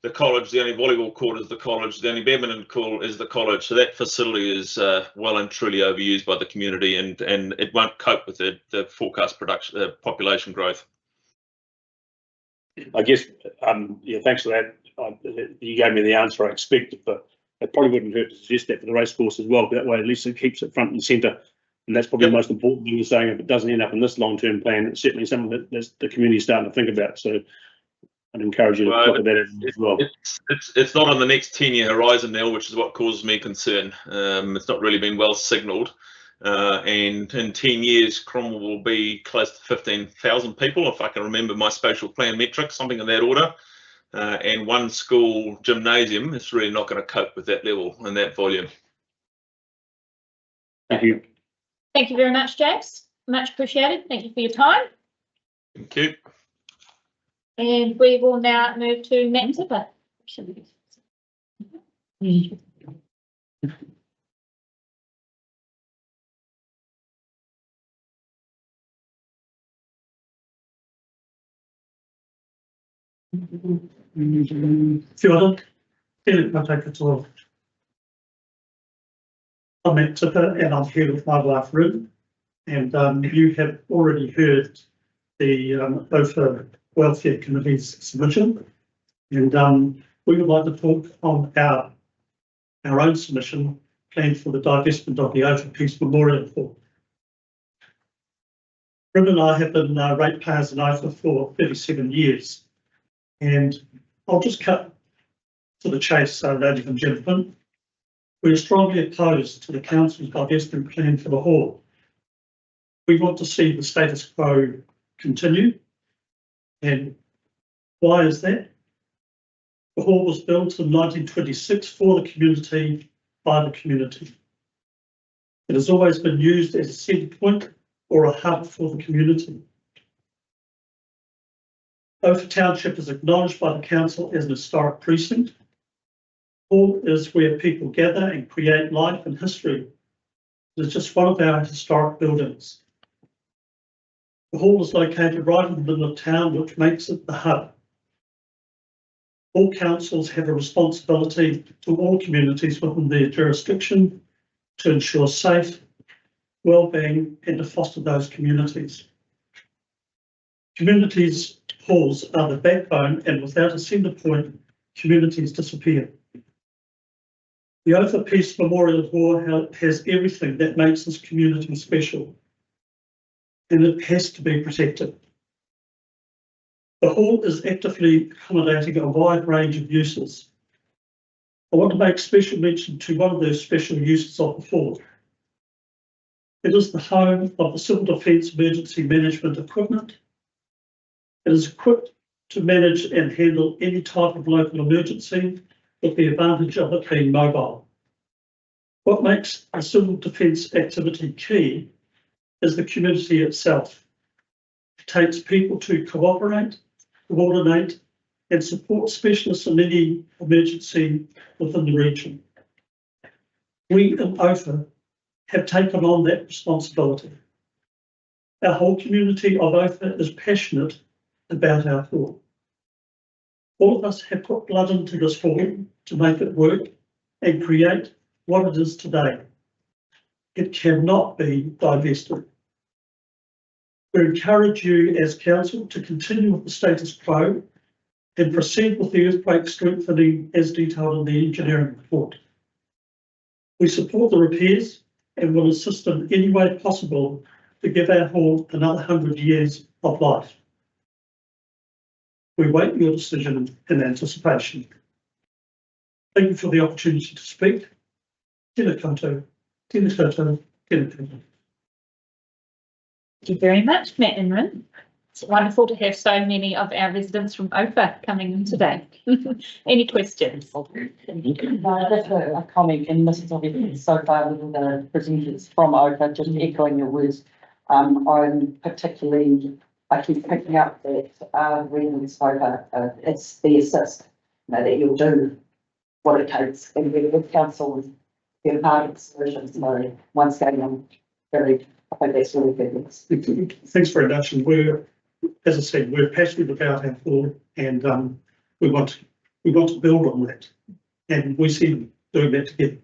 the college, the only volleyball court is the college, the only badminton court is the college. So that facility is well and truly overused by the community, and it won't cope with the forecast population growth. I guess, yeah, thanks for that. You gave me the answer I expected, but it probably wouldn't hurt to suggest that for the race course as well. That way, at least it keeps it front and centre. And that's probably the most important thing you're saying. If it doesn't end up in this long-term plan, it's certainly something that the community is starting to think about. So I'd encourage you to look at that as well. It's not on the next 10-year horizon, Neil, which is what causes me concern. It's not really been well signalled. And in 10 years, Cromwell will be close to 15,000 people, if I can remember my spatial plan metrics, something of that order. And one school gymnasium is really not going to cope with that level and that volume. Thank you. Thank you very much, James. Much appreciated. Thank you for your time. Thank you. And we will now move to Matt Zipper. Kia ora, tēnā koutou katoa. I'm Matt Tipper and I'm here with my wife Ruth. And you have already heard the OFA Welfare Committee's submission. And we would like to talk on our own submission planned for the divestment of the OFA Peace Memorial Hall. Ruth and I have been ratepayers in OFA for 37 years. And I'll just cut to the chase, ladies and gentlemen. We are strongly opposed to the council's divestment plan for the hall. We want to see the status quo continue. And why is that? The hall was built in 1926 for the community, by the community. It has always been used as a centre point or a hub for the community. OFA Township is acknowledged by the council as an historic precinct. Hall is where people gather and create life and history. It is just one of our historic buildings. The hall is located right in the middle of town, which makes it the hub. All councils have a responsibility to all communities within their jurisdiction to ensure safe, well-being and to foster those communities. Communities' halls are the backbone, and without a centre point, communities disappear. The OFA Peace Memorial Hall has everything that makes this community special, and it has to be protected. The hall is actively accommodating a wide range of uses. I want to make special mention to one of those special uses of the hall. It is the home of the Civil Defence Emergency Management Equipment. It is equipped to manage and handle any type of local emergency with the advantage of it being mobile. What makes a civil defence activity key is the community itself. It takes people to cooperate, coordinate and support specialists in any emergency within the region. We in OFA have taken on that responsibility. Our whole community of OFA is passionate about our hall. All of us have put blood into this hall to make it work and create what it is today. It cannot be divested. We encourage you as council to continue with the status quo and proceed with the earthquake strengthening as detailed in the engineering report. We support the repairs and will assist in any way possible to give our hall another 100 years of life. We wait your decision in anticipation. Thank you for the opportunity to speak. Tēnā koutou, tēnā koutou, tēnā koutou. Thank you very much, Matt and Rin. It's wonderful to have so many of our residents from OFA coming in today. Any questions? No, just a comment, and this is obviously so far with the presenters from OFA, just echoing your words. I'm particularly, I keep picking up that when we spoke, it's the assist, that you'll do what it takes, and with council, be a part of the solution. So once again, I'm very, I think that's really good. Thanks very much. And we're, as I said, we're passionate about our hall, and we want to build on that, and we see doing that together.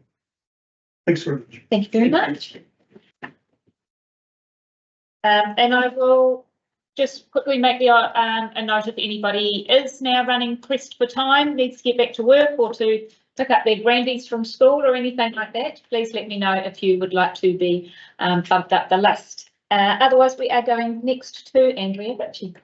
Thanks very much. Thank you very much. And I will just quickly make a note if anybody is now running pressed for time, needs to get back to work or to pick up their grandies from school or anything like that. Please let me know if you would like to be bumped up the list. Otherwise, we are going next to Andrea Ritchie.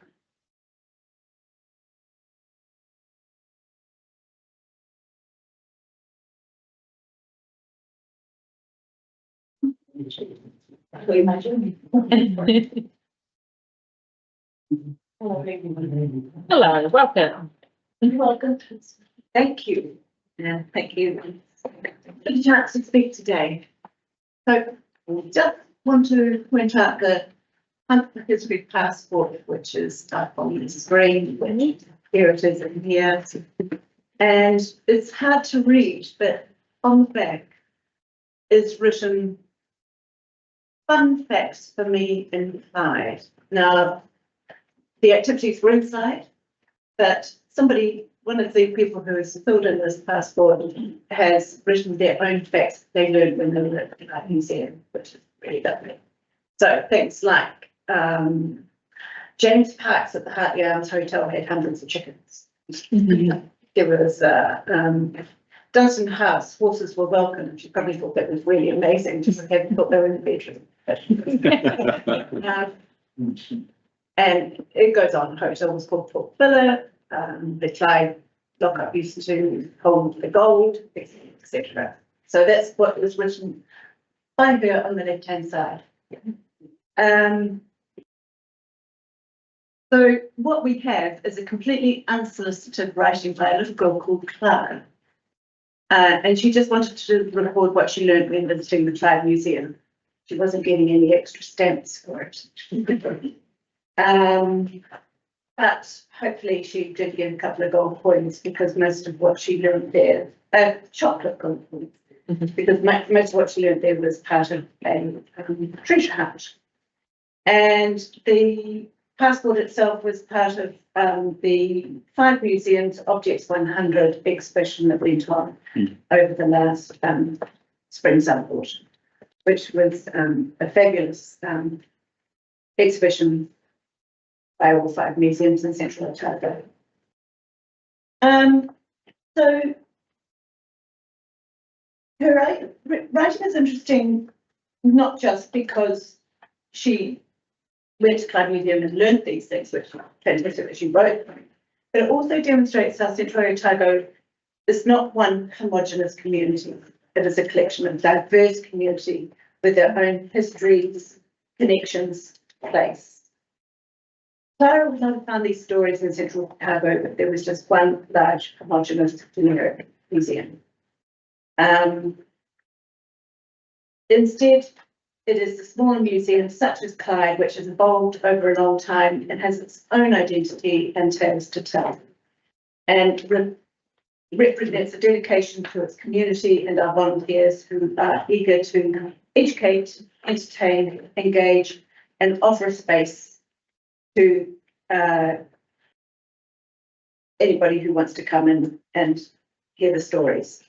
Hello, welcome. Welcome. Thank you. Thank you for the chance to speak today. So just want to point out the Huntford History Passport, which is up on the screen, which here it is in here. And it's hard to read, but on the back is written fun facts for me inside. Now, the activities were inside, but somebody one of the people who has filled in this passport has written their own facts they learned when they were at New Zealand, which is really lovely. So things like James Parks at the Hartley Arms Hotel had hundreds of chickens. There was Dunstan House, horses were welcome, and she probably thought that was really amazing, just hadn't thought they were in the bedroom. And it goes on. The hotel was called Port Villa. The Clyde lockup used to hold the gold, etc. So that's what was written by her on the left-hand side. So what we have is a completely unsolicited writing by a little girl called Clara. And she just wanted to record what she learned when visiting the Clyde Museum. She wasn't getting any extra stamps for it. But hopefully she did get a couple of gold coins, because most of what she learned there, chocolate gold coins, because most of what she learned there was part of a treasure hunt. And the passport itself was part of the 5 Museums Objects 100 exhibition that went on over the last spring, summer, autumn, which was a fabulous exhibition by all 5 museums in Central Otago. So her writing is interesting, not just because she went to Clyde Museum and learned these things, which is fantastic that she wrote, but it also demonstrates how Central Otago is not one homogenous community. It is a collection of diverse community with their own histories, connections, place. Clara would not have found these stories in Central Otago if there was just one large homogenous generic museum. Instead, it is a smaller museum such as Clyde, which has evolved over a long time and has its own identity and tales to tell, and represents a dedication to its community and our volunteers who are eager to educate, entertain, engage, and offer a space to anybody who wants to come in and hear the stories.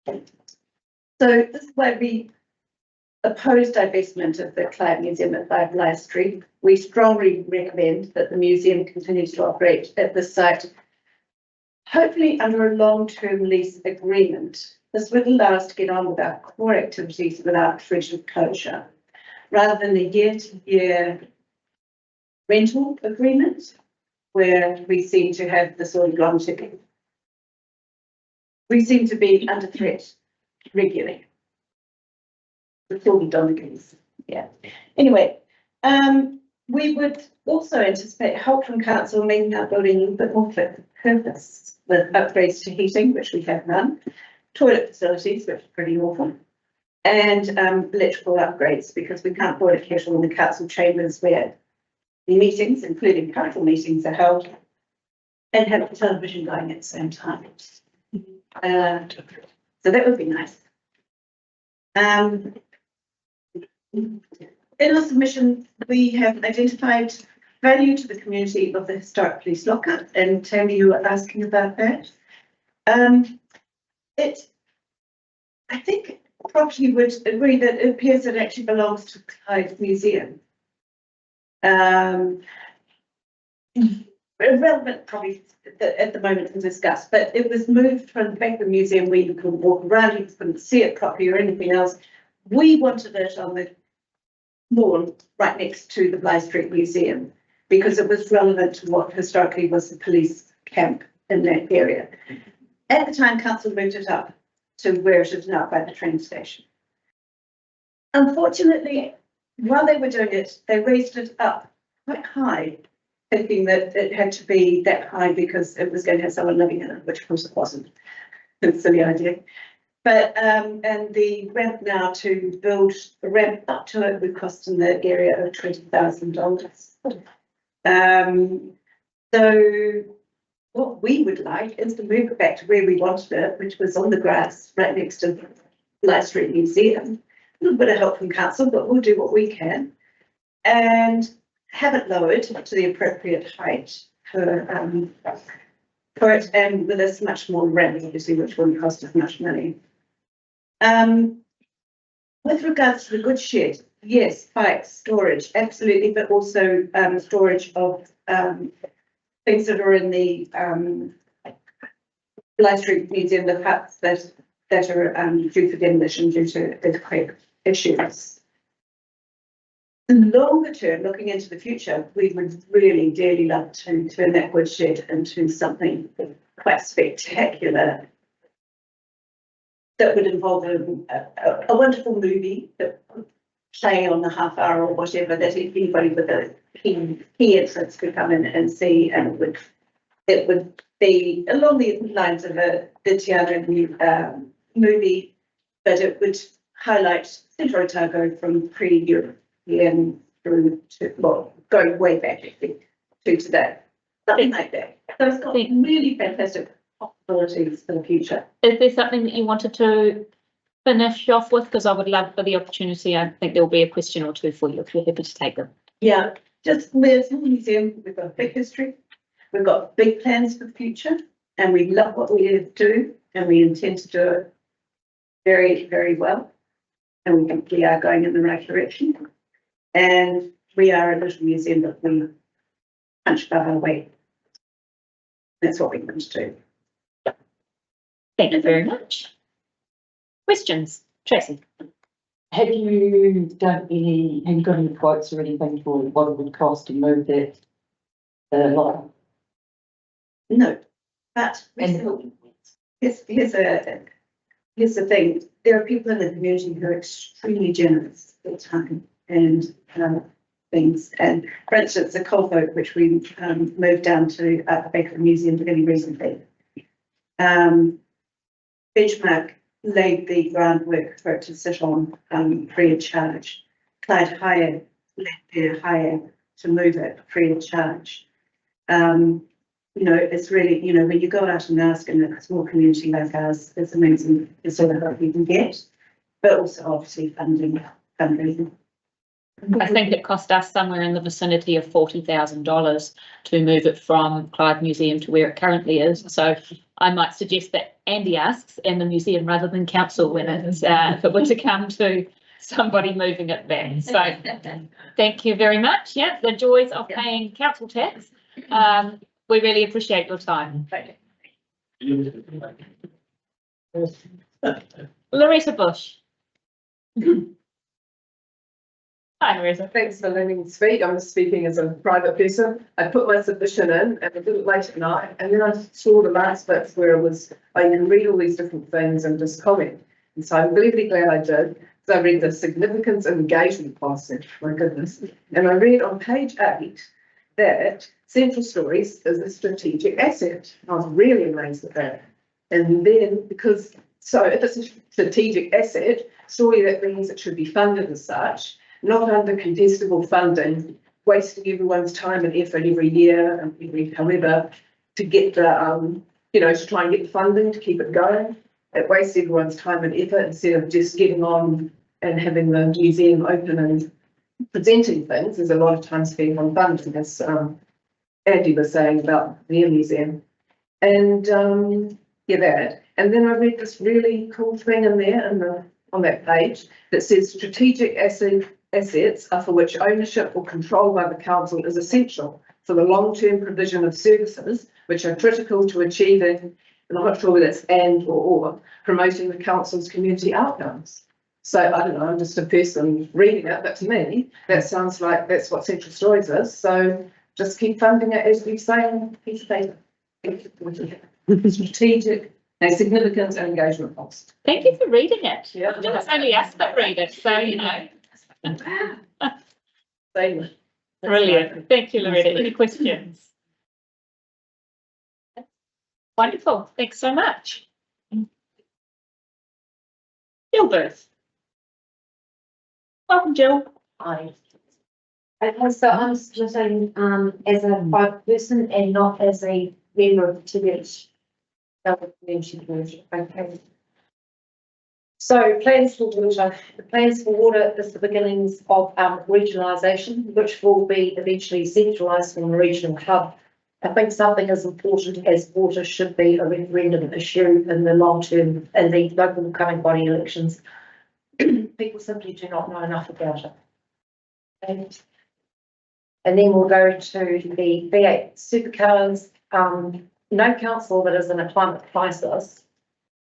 So this is why we oppose divestment of the Clyde Museum at 5 Lye Street. We strongly recommend that the museum continues to operate at this site, hopefully under a long-term lease agreement. This would allow us to get on with our core activities without threat of closure, rather than the year-to-year rental agreement, where we seem to have the sort of long term. We seem to be under threat regularly. With all the Donaghy's, yeah. Anyway, we would also anticipate help from council making our building a little bit more fit for purpose, with upgrades to heating, which we have none, toilet facilities, which are pretty awful, and electrical upgrades, because we can't boil a kettle in the council chambers where the meetings, including council meetings, are held, and have the television going at the same time. So that would be nice. In our submission, we have identified value to the community of the historic police lockup, and Tammy, you were asking about that. I think probably would agree that it appears it actually belongs to Clyde Museum. Irrelevant probably at the moment to discuss, but it was moved from the back of the museum where you couldn't walk around, you couldn't see it properly or anything else. We wanted it on the lawn right next to the Bligh Street Museum, because it was relevant to what historically was the police camp in that area. At the time, council moved it up to where it is now by the train station. Unfortunately, while they were doing it, they raised it up quite high, thinking that it had to be that high because it was going to have someone living in it, which of course it wasn't. It's a silly idea. But and the ramp now, to build a ramp up to it, would cost in the area of $20,000. So what we would like is to move it back to where we wanted it, which was on the grass right next to the Bligh Street Museum. A little bit of help from council, but we'll do what we can, and have it lowered to the appropriate height for for it, and with this much more rent, obviously, which wouldn't cost as much money. With regards to the goods shed, yes, bikes, storage, absolutely, but also storage of things that are in the Bly Street Museum, the huts that are due for demolition due to earthquake issues. In the longer term, looking into the future, we would really dearly love to turn that goods shed into something quite spectacular that would involve a wonderful movie that would play on the half hour or whatever, that anybody with a key entrance could come in and see, and it would be along the lines of the Tiana movie, but it would highlight Central Otago from pre-European through to, well, going way back, I think, to today, something like that. So it's got really fantastic possibilities for the future. Is there something that you wanted to finish off with? Because I would love for the opportunity. I think there will be a question or two for you if you're happy to take them. Yeah, just we're a small museum, we've got a big history, we've got big plans for the future, and we love what we do, and we intend to do it very, very well. And we think we are going in the right direction. And we are a little museum that we punch above our weight. That's what we want to do. Thank you very much. Questions? Tracy? Have you got any quotes or anything for what it would cost to move that lot? No, but here's the thing. There are people in the community who are extremely generous with time and things. And for instance, the coal boat, which we moved down to the back of the museum really recently, Benchmark laid the groundwork for it to sit on free of charge. Clyde Hire led their hire to move it free of charge. You know, it's really, you know, when you go out and ask in a small community like ours, it's amazing the sort of help you can get, but also obviously fundraising. I think it cost us somewhere in the vicinity of $40,000 to move it from Clyde Museum to where it currently is. So I might suggest that Andy asks in the museum rather than council when it's if it were to come to somebody moving it back. So thank you very much. Yeah, the joys of paying council tax. We really appreciate your time. Larissa Bush. Hi, Marisa. Thanks for letting me speak. I'm speaking as a private person. I put my submission in and I did it late at night, and then I saw the last bits where it was, you can read all these different things and just comment. And so I'm really glad I did, because I read the significance and engagement policy, my goodness. And I read on page 8 that Central Stories is a strategic asset. I was really amazed at that. And then because, so if it's a strategic asset, surely that means it should be funded as such, not under contestable funding, wasting everyone's time and effort every year and every however to get the, you know, to try and get the funding to keep it going. It wastes everyone's time and effort instead of just getting on and having the museum open and presenting things. There's a lot of time spent on funding, as Andy was saying about the museum. And yeah, that. And then I read this really cool thing in there on that page that says strategic assets are for which ownership or control by the council is essential for the long-term provision of services which are critical to achieving, and I'm not sure whether it's and or promoting the council's community outcomes. So I don't know, I'm just a person reading it, but to me, that sounds like that's what Central Stories is. So just keep funding it as we say on a piece of paper. Strategic, significance and engagement cost. Thank you for reading it. Yeah. It's only us that read it, so you know. Brilliant. Thank you, Loretta. Any questions? Wonderful. Thanks so much. Gilbert. Welcome, Jill. Hi. Okay, so I'm splitting as a private person and not as a member of the TBH. Okay. So plans for water. The plans for water is the beginnings of regionalisation, which will be eventually centralised from a regional hub I think something as important as water should be a referendum issue in the long term, in the local coming body elections. People simply do not know enough about it. And then we'll go to the V8 supercars. No council that is in a climate crisis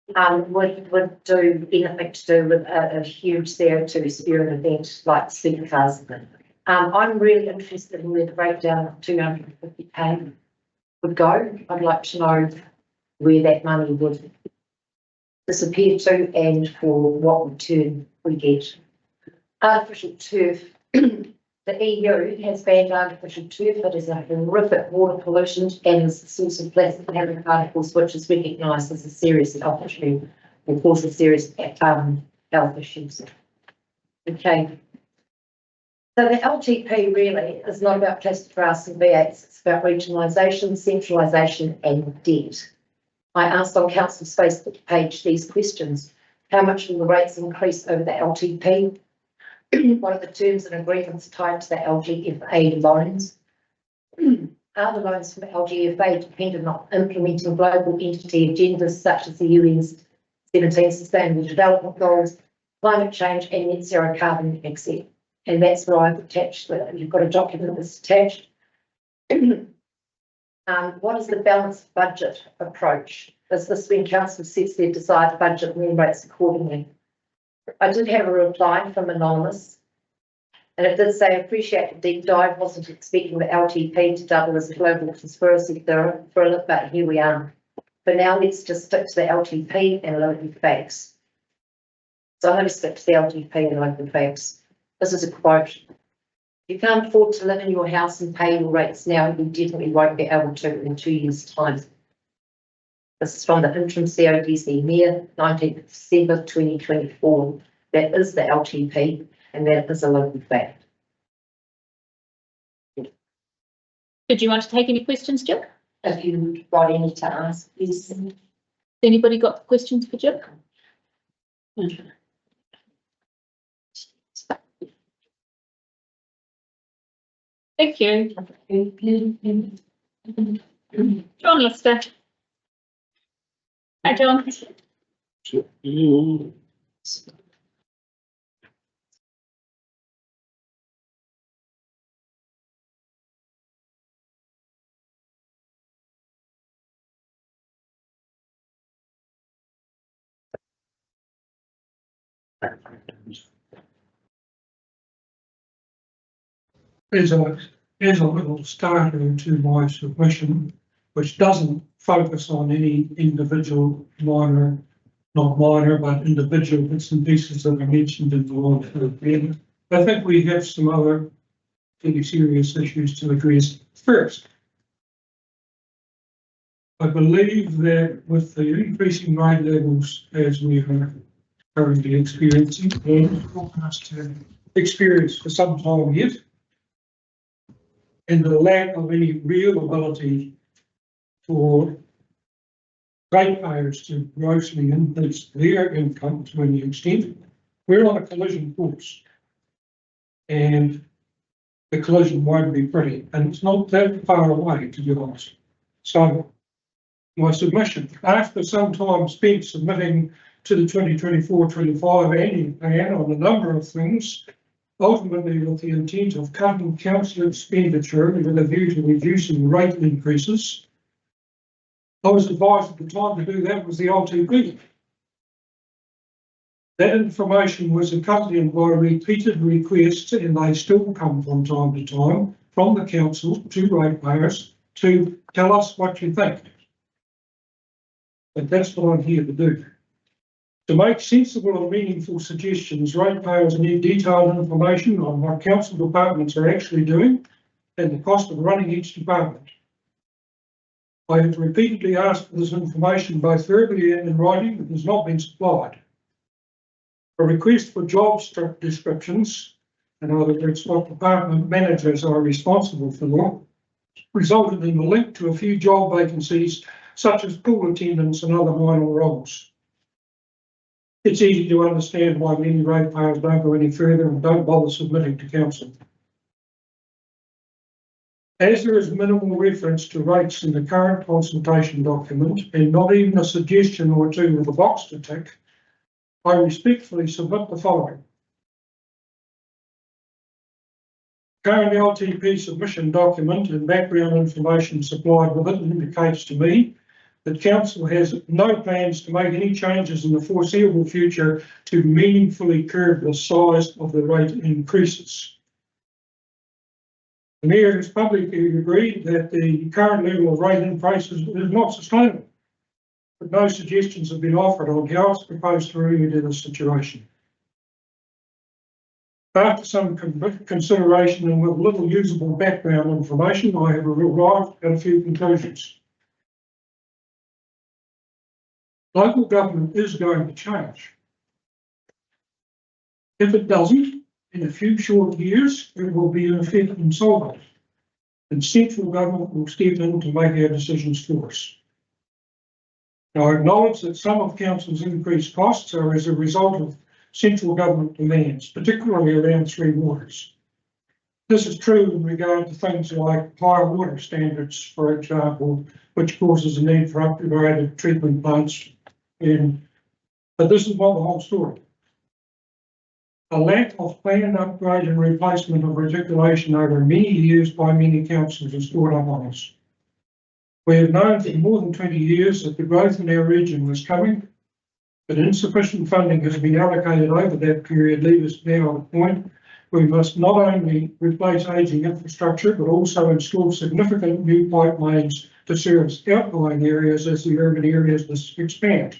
would do anything to do with a huge CO2 spewing event like supercars. I'm really interested in where the breakdown of 250k would go. I'd like to know where that money would disappear to and for what return we get. Artificial turf. The EU has banned artificial turf. It is a horrific water pollutant and is the source of plastic nanoparticles, which is recognised as a serious health issue and causes serious health issues. Okay. So the LTP really is not about plastic grass and V8s, it's about regionalisation, centralisation and debt. I asked on Council's Facebook page these questions. How much will the rates increase over the LTP? What are the terms and agreements tied to the LGFA loans? Are the loans from LGFA dependent on implementing global entity agendas such as the UN's 17 Sustainable Development Goals, climate change and net zero carbon exit? And that's where I've attached, you've got a document that's attached. What is the balanced budget approach? Is this when council sets their desired budget and rates accordingly? I did have a reply from Anonymous, and it did say, appreciate the deep dive, wasn't expecting the LTP to double as a global conspiracy theory, but here we are. For now, let's just stick to the LTP and local facts. So I'm going to stick to the LTP and local facts. This is a quote. You can't afford to live in your house and pay your rates now, you definitely won't be able to in 2 years' time. This is from the interim CODC Mayor, 19th December 2024. That is the LTP, and that is a local fact. Did you want to take any questions, Jill? If you've got any to ask, please. Anybody got questions for Jill? Thank you. John Lister. Hi, John. There's a little starter to my submission, which doesn't focus on any individual minor, not minor, but individual bits and pieces that are mentioned in the law. I think we have some other fairly serious issues to address. First, I believe that with the increasing rate levels as we are currently experiencing and forecast to experience for some time yet, and the lack of any real ability for ratepayers to grossly increase their income to any extent, we're on a collision course. And the collision won't be pretty, and it's not that far away, to be honest. So my submission, after some time spent submitting to the 2024-25 annual plan on a number of things, ultimately with the intent of cutting council expenditure with a view to reducing rate increases, I was advised at the time to do that was the LTP. That information was accompanied by repeated requests, and they still come from time to time, from the council to ratepayers to tell us what you think. And that's what I'm here to do. To make sensible and meaningful suggestions, ratepayers need detailed information on what council departments are actually doing and the cost of running each department. I have repeatedly asked for this information both verbally and in writing, but has not been supplied. A request for job descriptions, in other words, what department managers are responsible for, resulted in a link to a few job vacancies, such as pool attendants and other minor roles. It's easy to understand why many ratepayers don't go any further and don't bother submitting to council. As there is minimal reference to rates in the current consultation document and not even a suggestion or two with a box to tick, I respectfully submit the following. Current LTP submission document and background information supplied with it indicates to me that council has no plans to make any changes in the foreseeable future to meaningfully curb the size of the rate increases. The Mayor has publicly agreed that the current level of rate increases is not sustainable, but no suggestions have been offered on how it's proposed to remedy the situation. After some consideration and with little usable background information, I have arrived at a few conclusions. Local government is going to change. If it doesn't, in a few short years, it will be in effect insolvent, and central government will step in to make our decisions for us. Now, I acknowledge that some of council's increased costs are as a result of central government demands, particularly around Three Waters. This is true in regard to things like higher water standards, for example, which causes a need for upgraded treatment plants. But this is not the whole story. A lack of planned upgrade and replacement of reticulation over many years by many councils has brought up on us. We have known for more than 20 years that the growth in our region was coming, but insufficient funding has been allocated over that period, leaving us now at a point where we must not only replace ageing infrastructure, but also install significant new pipelines to service outlying areas as the urban areas expand.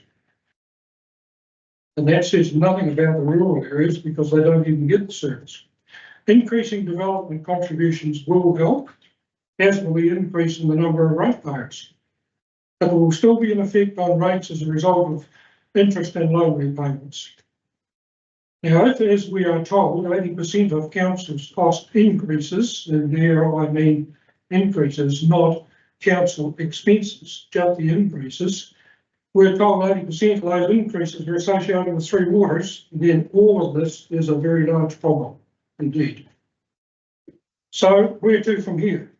And that says nothing about the rural areas because they don't even get the service. Increasing development contributions will help, as will the increase in the number of ratepayers. But there will still be an effect on rates as a result of interest and loan repayments. Now, if, as we are told, 80% of council's cost increases, and there I mean increases, not council expenses, just the increases, we're told 80% of those increases are associated with Three Waters, then all of this is a very large problem indeed. So where to from here?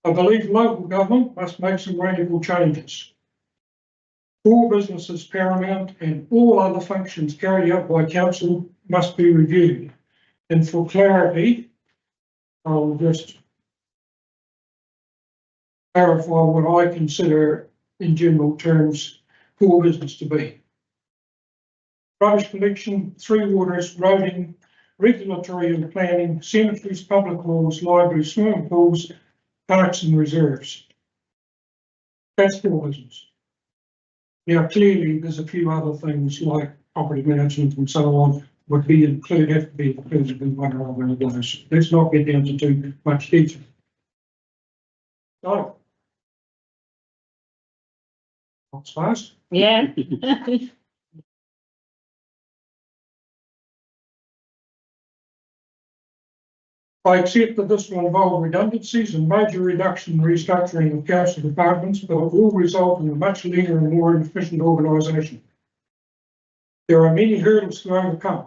I believe local government must make some radical changes. All business is paramount and all other functions carried out by council must be reviewed. And for clarity, I'll just clarify what I consider in general terms core business to be. Rubbish collection, Three Waters, roading, regulatory and planning, cemeteries, public halls, libraries, swimming pools, parks and reserves. That's core business. Now, clearly, there's a few other things like property management and so on have to be included in one or other of those. Let's not get down to too much detail. So, what's fast? Yeah. I accept that this will involve redundancies and major reduction and restructuring of council departments, but it will result in a much leaner and more efficient organisation. There are many hurdles to overcome.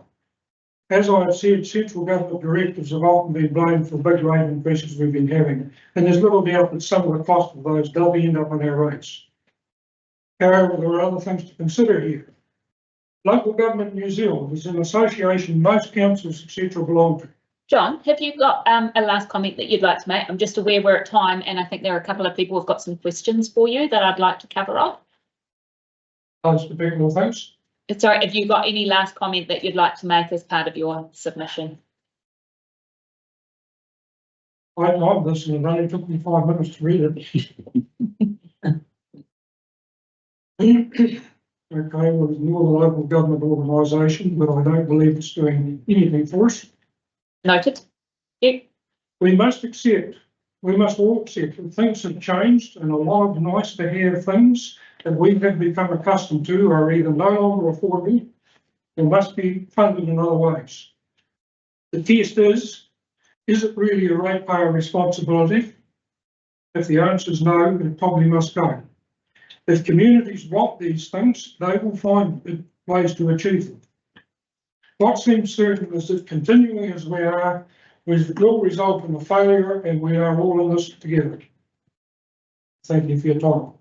As I have said, central government directives have often been blamed for big rate increases we've been having, and there's little doubt that some of the cost of those does end up on our rates. However, there are other things to consider here. Local Government New Zealand is an association most councils, etc. belong to. John, have you got a last comment that you'd like to make? I'm just aware we're at time and I think there are a couple of people who've got some questions for you that I'd like to cover off. Those particular things. Sorry, have you got any last comment that you'd like to make as part of your submission? I'm listening, it only took me 5 minutes to read it. Okay, well, it's more the local government organisation, but I don't believe it's doing anything for us. Noted. Yeah. We must all accept that things have changed and a lot of nice to have things that we have become accustomed to are either no longer affordable or must be funded in other ways. The test is it really a ratepayer responsibility? If the answer is no, it probably must go. If communities want these things, they will find ways to achieve them. What seems certain is that continuing as we are will result in a failure, and we are all in this together. Thank you for your time.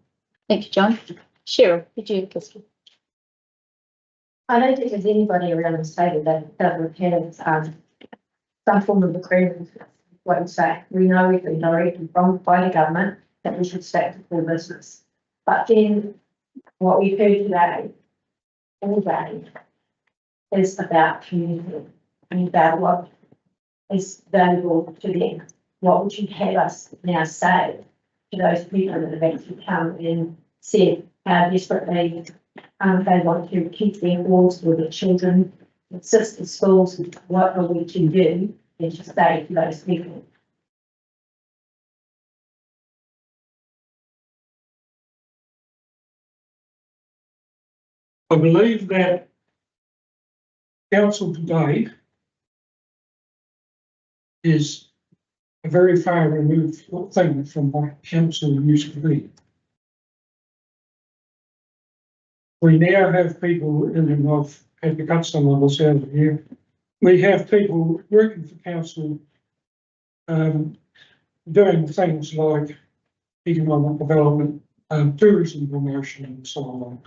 Thank you, John. Cheryl, did you have a question? I don't think there's anybody around the table that would have, some form of agreement with what you say. We know we've been directed by the government that we should stay to full business. But then what we've heard today, all day, is about community and about what is valuable to them. What would you have us now say to those people that have actually come and said how desperately they want to keep their walls for their children, assist the schools, what are we to do and to say to those people? I believe that council today is a very far removed thing from what council used to be. We now have people, and I've had to cut some of this out of here. We have people working for council, doing things like economic development, tourism promotion and so on.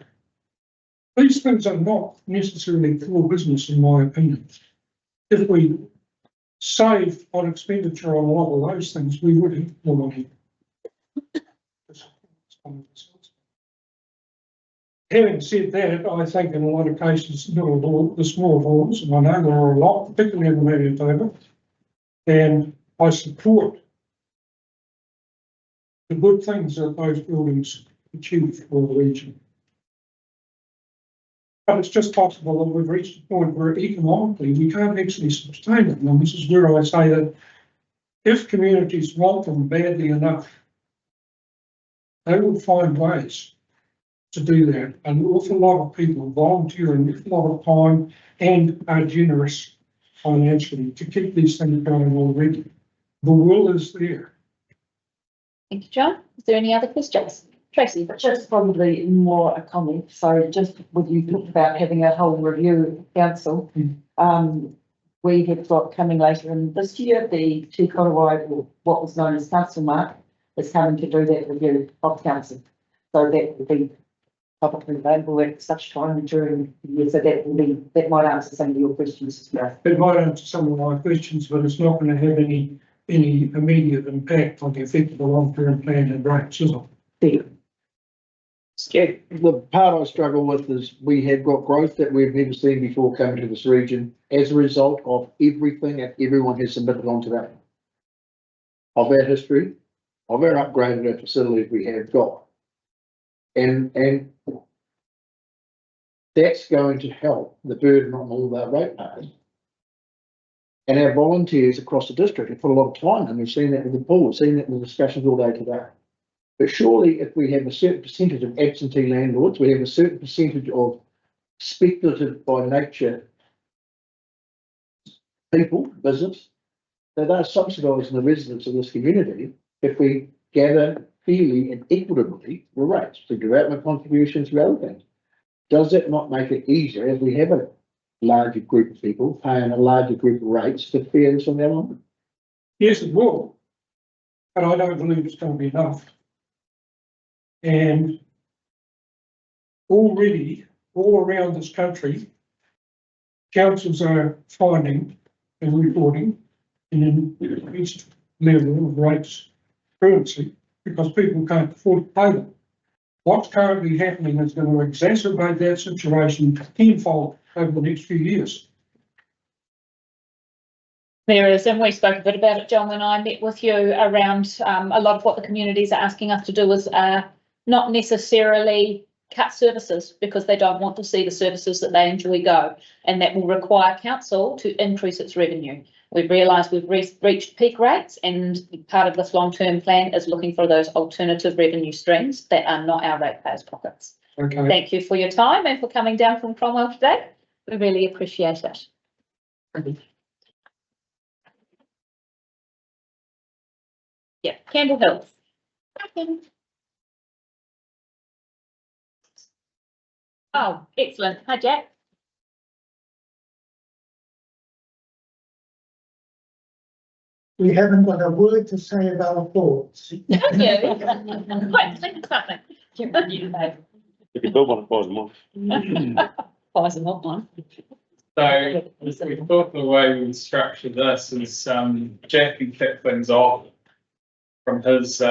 These things are not necessarily core business, in my opinion. If we saved on expenditure on a lot of those things, we would have more money. Having said that, I think in a lot of cases, the small towns, and I know there are a lot, particularly in the media table, and I support the good things that those buildings achieve for the region. But it's just possible that we've reached a point where economically we can't actually sustain it. And this is where I say that if communities want them badly enough, they will find ways to do that. An awful lot of people volunteer an awful lot of time and are generous financially to keep these things going already. The will is there. Thank you, John. Is there any other questions? Tracy? Just probably more a comment. So just with you talked about having a whole review of council, we have got coming later in this year, the Te Korowai, or what was known as Council Mark, is coming to do that review of council. So that will be publicly available at such time during the year. So that might answer some of your questions as well. It might answer some of my questions, but it's not going to have any immediate impact on the effect of the long-term plan and rates, is it? Yeah. Stu? The part I struggle with is we have got growth that we've never seen before coming to this region as a result of everything and everyone has submitted onto that. Of our history, of our upgraded our facilities we have got. And that's going to help the burden on all our ratepayers. And our volunteers across the district have put a lot of time, and we've seen that with the pool, we've seen that in the discussions all day today. But surely if we have a certain percentage of absentee landlords, we have a certain percentage of speculative by nature people, business, that are subsidising the residents of this community if we gather fairly and equitably the rates, the development contributions, relevant. Does that not make it easier as we have a larger group of people paying a larger group of rates to fare this on their own? Yes, it will. But I don't believe it's going to be enough. And already, all around this country, councils are finding and reporting an increased level of rates currency because people can't afford to pay them. What's currently happening is going to exacerbate that situation tenfold over the next few years. There is, and we spoke a bit about it, John, when I met with you around a lot of what the communities are asking us to do is not necessarily cut services because they don't want to see the services that they enjoy go, and that will require council to increase its revenue. We've realised we've reached peak rates, and part of this long-term plan is looking for those alternative revenue streams that are not our ratepayers' pockets. Okay. Thank you for your time and for coming down from Cromwell today. We really appreciate it. Yeah, Campbell Hills. Oh, excellent. Hi, Jack. we haven't got a word to say about ports. Yeah. Quite think something. If you build one, it buys them off. Buys a lot one. So we thought the way we structured this is Jack can kick things off from his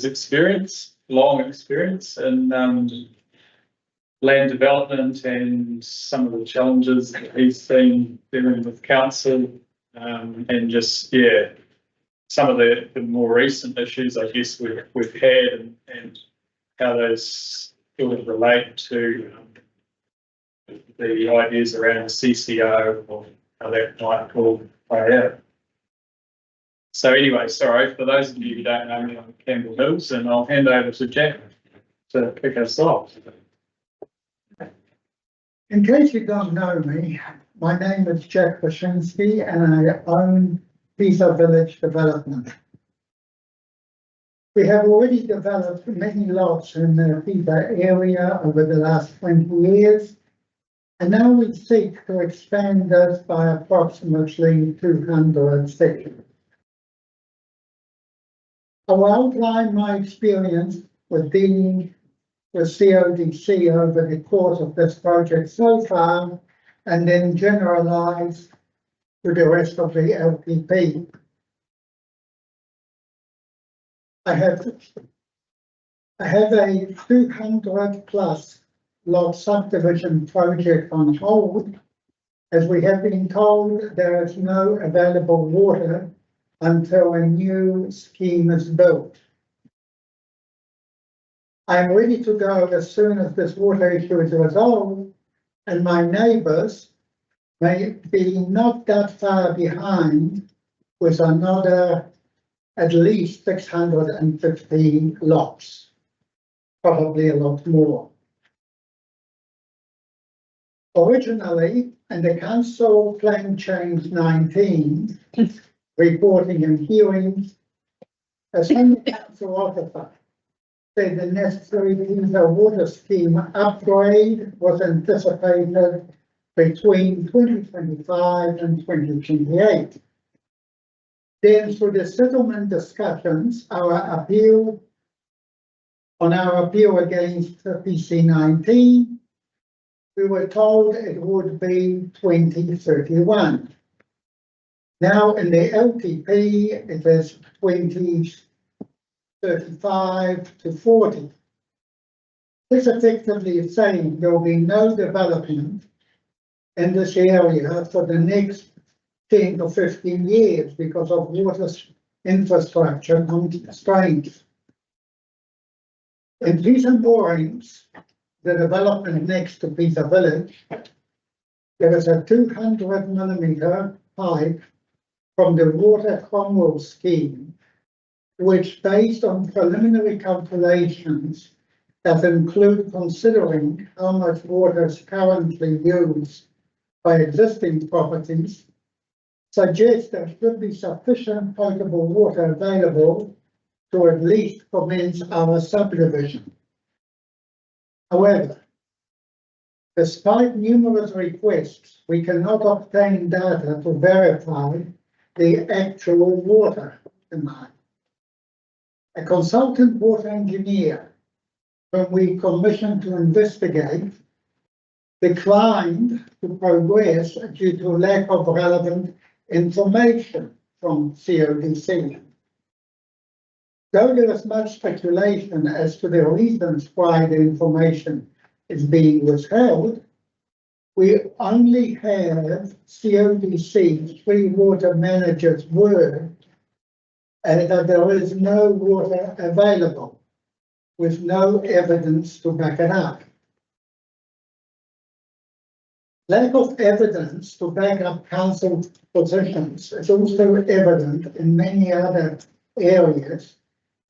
experience, long experience in land development and some of the challenges that he's seen dealing with council, and just some of the more recent issues I guess we've had and how those sort of relate to the ideas around CCO or how that might all play out. So anyway, sorry, for those of you who don't know me, I'm Campbell Hills, and I'll hand over to Jack to kick us off. In case you don't know me, my name is Jack Wyszynski and I own Pisa Village Development. We have already developed many lots in the Pisa area over the last 20 years. And now we seek to expand this by approximately 200 sections. I will outline my experience with dealing with CODC over the course of this project so far, and then generalize to the rest of the LPP. I have a 200 plus lot subdivision project on hold, as we have been told there is no available water until a new scheme is built. I am ready to go as soon as this water issue is resolved, and my neighbours may be not that far behind with another at least 615 lots, probably a lot more. Originally, in the Council Plan Change 19, reporting and hearings, a senior council officer said the necessary Pisa water scheme upgrade was anticipated between 2025 and 2028. Then through the settlement discussions, our appeal against the PC 19, we were told it would be 2031. Now in the LTP, it is 2035 to 40. This effectively is saying there will be no development in this area for the next 10 to 15 years because of water infrastructure constraints. In Pisa Moorings, the development next to Pisa Village, there is a 200mm pipe from the Water Cromwell scheme, which based on preliminary calculations that include considering how much water is currently used by existing properties, suggests there should be sufficient potable water available to at least commence our subdivision. However, despite numerous requests, we cannot obtain data to verify the actual water demand. A consultant water engineer, whom we commissioned to investigate, declined to progress due to lack of relevant information from CODC. Though there is much speculation as to the reasons why the information is being withheld, we only have CODC's three water managers' word that there is no water available, with no evidence to back it up. Lack of evidence to back up council positions is also evident in many other areas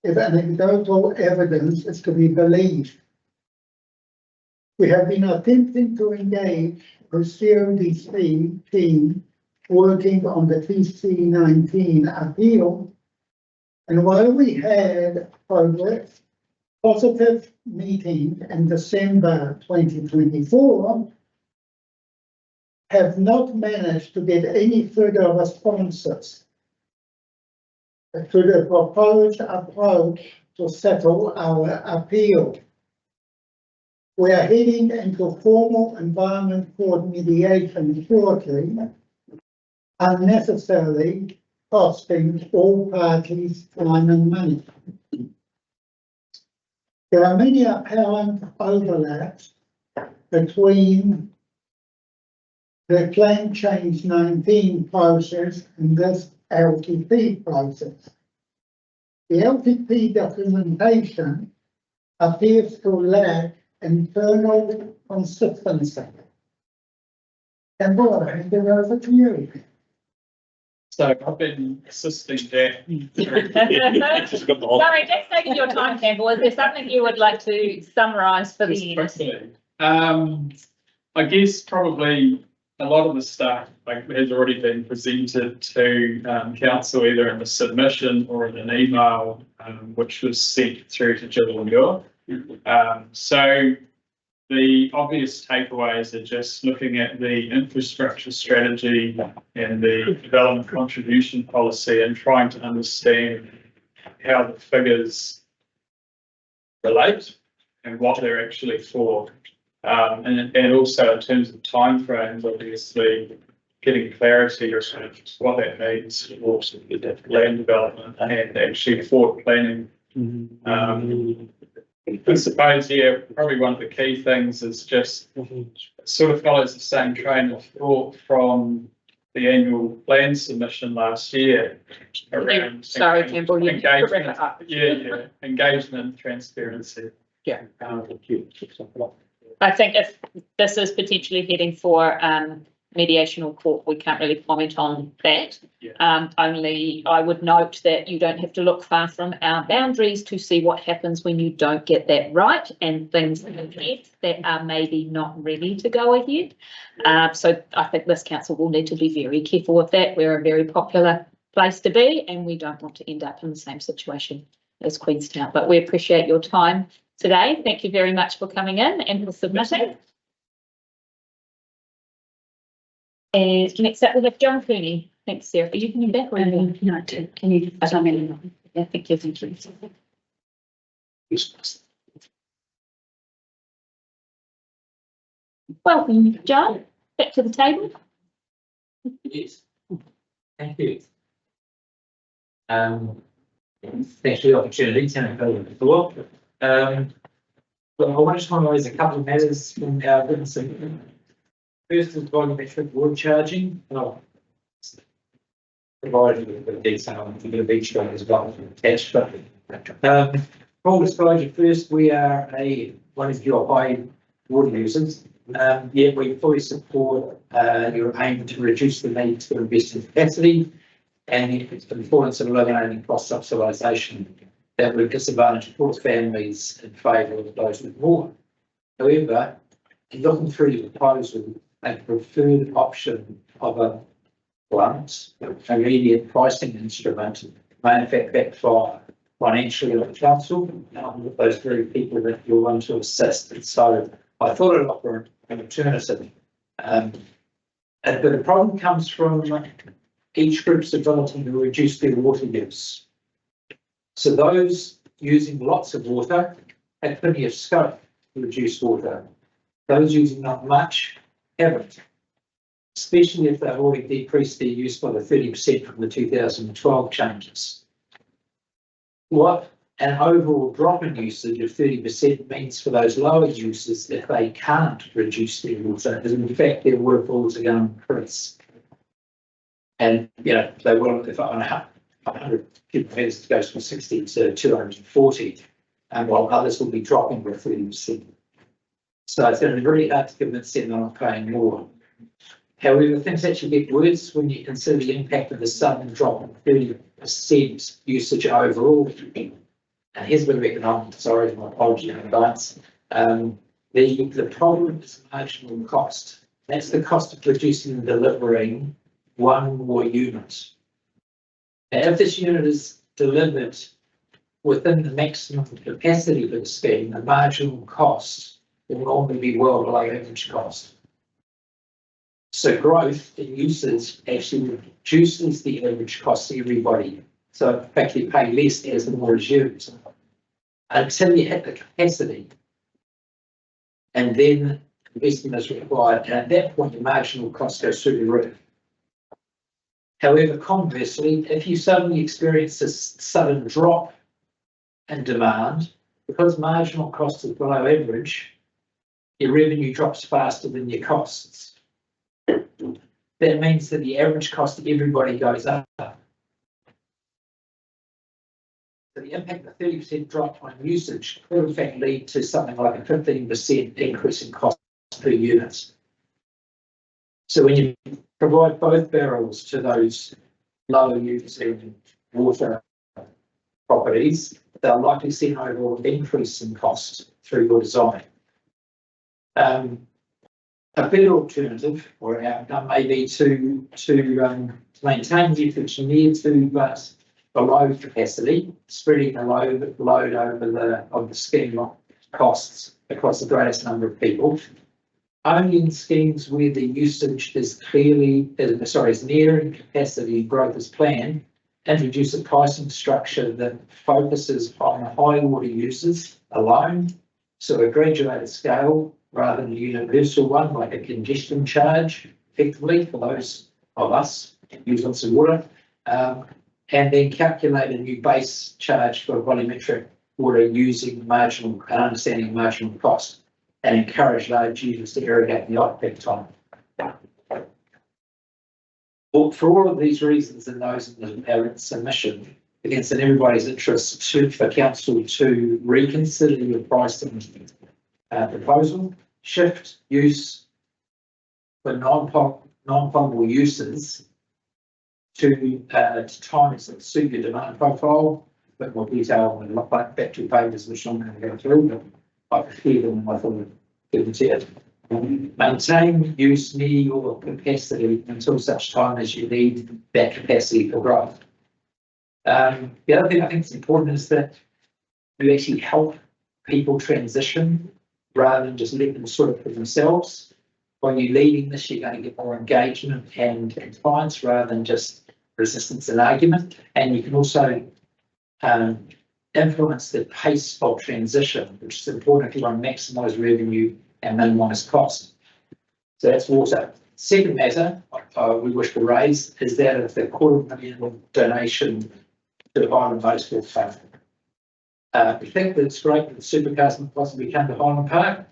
if anecdotal evidence is to be believed. We have been attempting to engage with CODC team working on the TC19 appeal, and while we had progress, positive meeting in December 2024, have not managed to get any further responses to the proposed approach to settle our appeal. We are heading into formal environment court mediation shortly, unnecessarily costing all parties time and money. There are many apparent overlaps between the Plan Change 19 process and this LTP process. The LTP documentation appears to lack internal consistency. And what, I hand it over to you. So I've been assisting that. Sorry, just taking your time, Campbell. Is there something you would like to summarise for the end? I guess probably a lot of the stuff has already been presented to council either in the submission or in an email, which was sent through to Jill and Muir. So the obvious takeaways are just looking at the infrastructure strategy and the development contribution policy and trying to understand how the figures relate and what they're actually for. And also in terms of timeframes, obviously getting clarity as to what that means for land development and actually forward planning. I suppose, yeah, probably one of the key things is just sort of follows the same train of thought from the annual plan submission last year around Campbell, engagement, engagement, transparency. Yeah. I think if this is potentially heading for mediation or court, we can't really comment on that. Only I would note that you don't have to look far from our boundaries to see what happens when you don't get that right and things ahead that are maybe not ready to go ahead. So I think this council will need to be very careful with that. We're a very popular place to be and we don't want to end up in the same situation as Queenstown, but we appreciate your time today. Thank you very much for coming in and for submitting. And next up we have John Cooney. Thanks, Sarah. Are you coming back? Or no, can you tell me? Yeah, thank you. Welcome, John. Back to the table. Yes. Thank you. Thanks for the opportunity to before. But I just want to raise a couple of matters from our witnessing. First is volumetric water charging. I'll provide you with the detail for the beach one as well attached. But full disclosure first, we are one of your high water users. Yet we fully support your aim to reduce the need to invest in capacity and the importance of eliminating cross subsidisation that would disadvantage poor families in favour of those with more. However, looking through your proposal, a preferred option of a blunt, immediate pricing instrument may in fact backfire financially on the council with those very people that you'll want to assist. And so I thought I'd offer an alternative. But the problem comes from each group's ability to reduce their water use. So those using lots of water have plenty of scope to reduce water. Those using not much haven't, especially if they've already decreased their use by the 30% from the 2012 changes. What an overall drop in usage of 30% means for those lower users if they can't reduce their water is in fact their water bills are going to increase. And they will, if on 100 cubic metres goes from 60 to 240, and while others will be dropping by 30%. So it's going to be really hard to convince them they're not paying more. However, things actually get worse when you consider the impact of the sudden drop of 30% usage overall. And here's a bit of economics, sorry, my apology in advance. The problem is marginal cost. That's the cost of producing and delivering one more unit. Now, if this unit is delivered within the maximum capacity of the scheme, the marginal cost will normally be well below average cost. So growth in usage actually reduces the average cost to everybody So in fact, you pay less as the water is used. Until you hit the capacity. And then investment is required, and at that point, your marginal cost goes through the roof. However, conversely, if you suddenly experience a sudden drop in demand, because marginal cost is below average, your revenue drops faster than your costs. That means that the average cost of everybody goes up. So the impact of 30% drop on usage could in fact lead to something like a 15% increase in cost per unit. So when you provide both barrels to those lower using water properties, they'll likely see an overall increase in cost through your design. A better alternative or outcome may be to maintain the efficiency near to but below capacity, spreading the load over the scheme of costs across the greatest number of people. Only in schemes where the usage is nearing capacity growth is planned, introduce a pricing structure that focuses on the high water users alone, so a graduated scale rather than a universal one, like a congestion charge, effectively for those of us who use lots of water, and then calculate a new base charge for volumetric water using understanding marginal cost, and encourage large users to irrigate the outback time. Well, for all of these reasons and those in our submission, it's in everybody's interest for council to reconsider your pricing proposal, shift use for non-potable uses to times that suit your demand profile. A bit more detail and look back 2 pages, which I'm going to go through, but I prefer them. I thought I'd give them to you. Maintain use near your capacity until such time as you need that capacity for growth. The other thing I think is important is that you actually help people transition rather than just let them sort it for themselves. When you're leading this, you're going to get more engagement and compliance rather than just resistance and argument. And you can also influence the pace of transition, which is important if you want to maximise revenue and minimise cost. So that's water. Second matter we wish to raise is that of the $250,000 donation to the Highland Motorsport Fund. We think that it's great that the supercars can possibly come to Highland Park.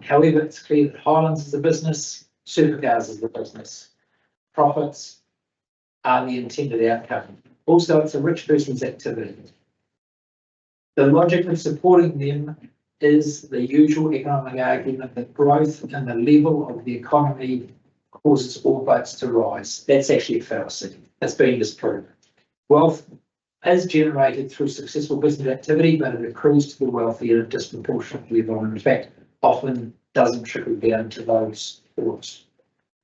However, it's clear that Highlands is a business, supercars is the business. Profits are the intended outcome. Also, it's a rich person's activity. The logic of supporting them is the usual economic argument that growth and the level of the economy causes all boats to rise. That's actually a fallacy. That's been disproved. Wealth is generated through successful business activity, but it accrues to the wealthy at a disproportionate level, and in fact, often doesn't trickle down to those poorest.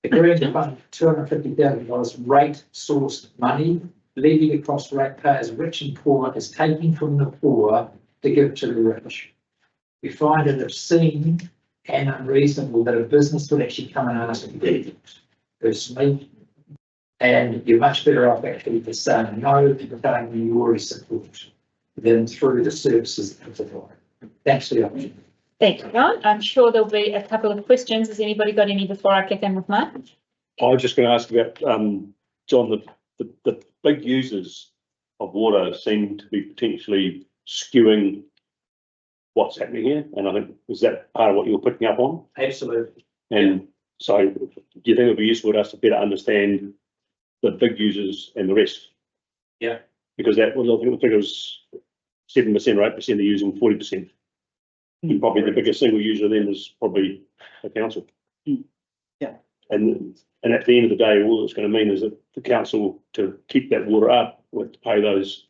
Agreeing to fund $250,000 rate-sourced money, leaving across ratepayers rich and poor, is taking from the poor to give to the rich. We find it obscene and unreasonable that a business would actually come and ask for it personally, and you're much better off actually for saying no to the thing you already support than through the services that provide. Thanks for the opportunity. Thank you, John. I'm sure there'll be a couple of questions. Has anybody got any before I kick in with mine? I was just going to ask about, John, the big users of water seem to be potentially skewing what's happening here. And I think, is that part of what you're picking up on? Absolutely. And so do you think it would be useful to us to better understand the big users and the rest? Yeah. Because that, well, I think the figure was 7% or 8% are using 40%. And probably the biggest single user then is probably the council. Yeah. And at the end of the day, all it's going to mean is that the council, to keep that water up, will have to pay those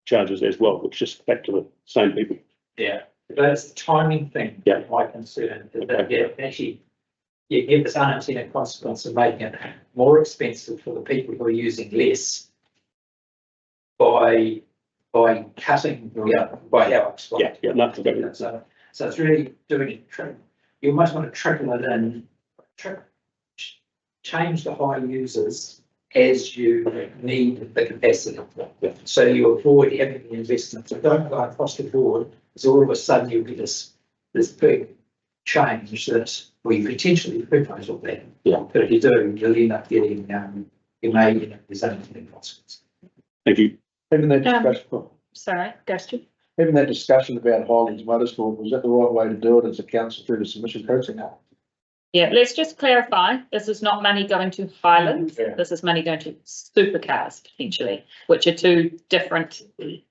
charges as well, which just back to the same people. Yeah, but it's the timing thing. Yeah. My concern is that actually you get this unintended consequence of making it more expensive for the people who are using less by cutting by how it's Yeah, nothing. So it's really doing it. You almost want to trickle it in, change the high users as you need the capacity. So you avoid having the investment. So don't go across the board, because all of a sudden you'll get this big change that we potentially could pose all that. Yeah. But if you do, you'll end up getting, you may end up resenting consequences. Thank you. Having that discussion, Sorry, Gusty. having that discussion about Highlands Motorsport, was that the right way to do it as a council through the submission process? Yeah, let's just clarify, this is not money going to Highlands, Yeah. this is money going to supercars potentially, which are two different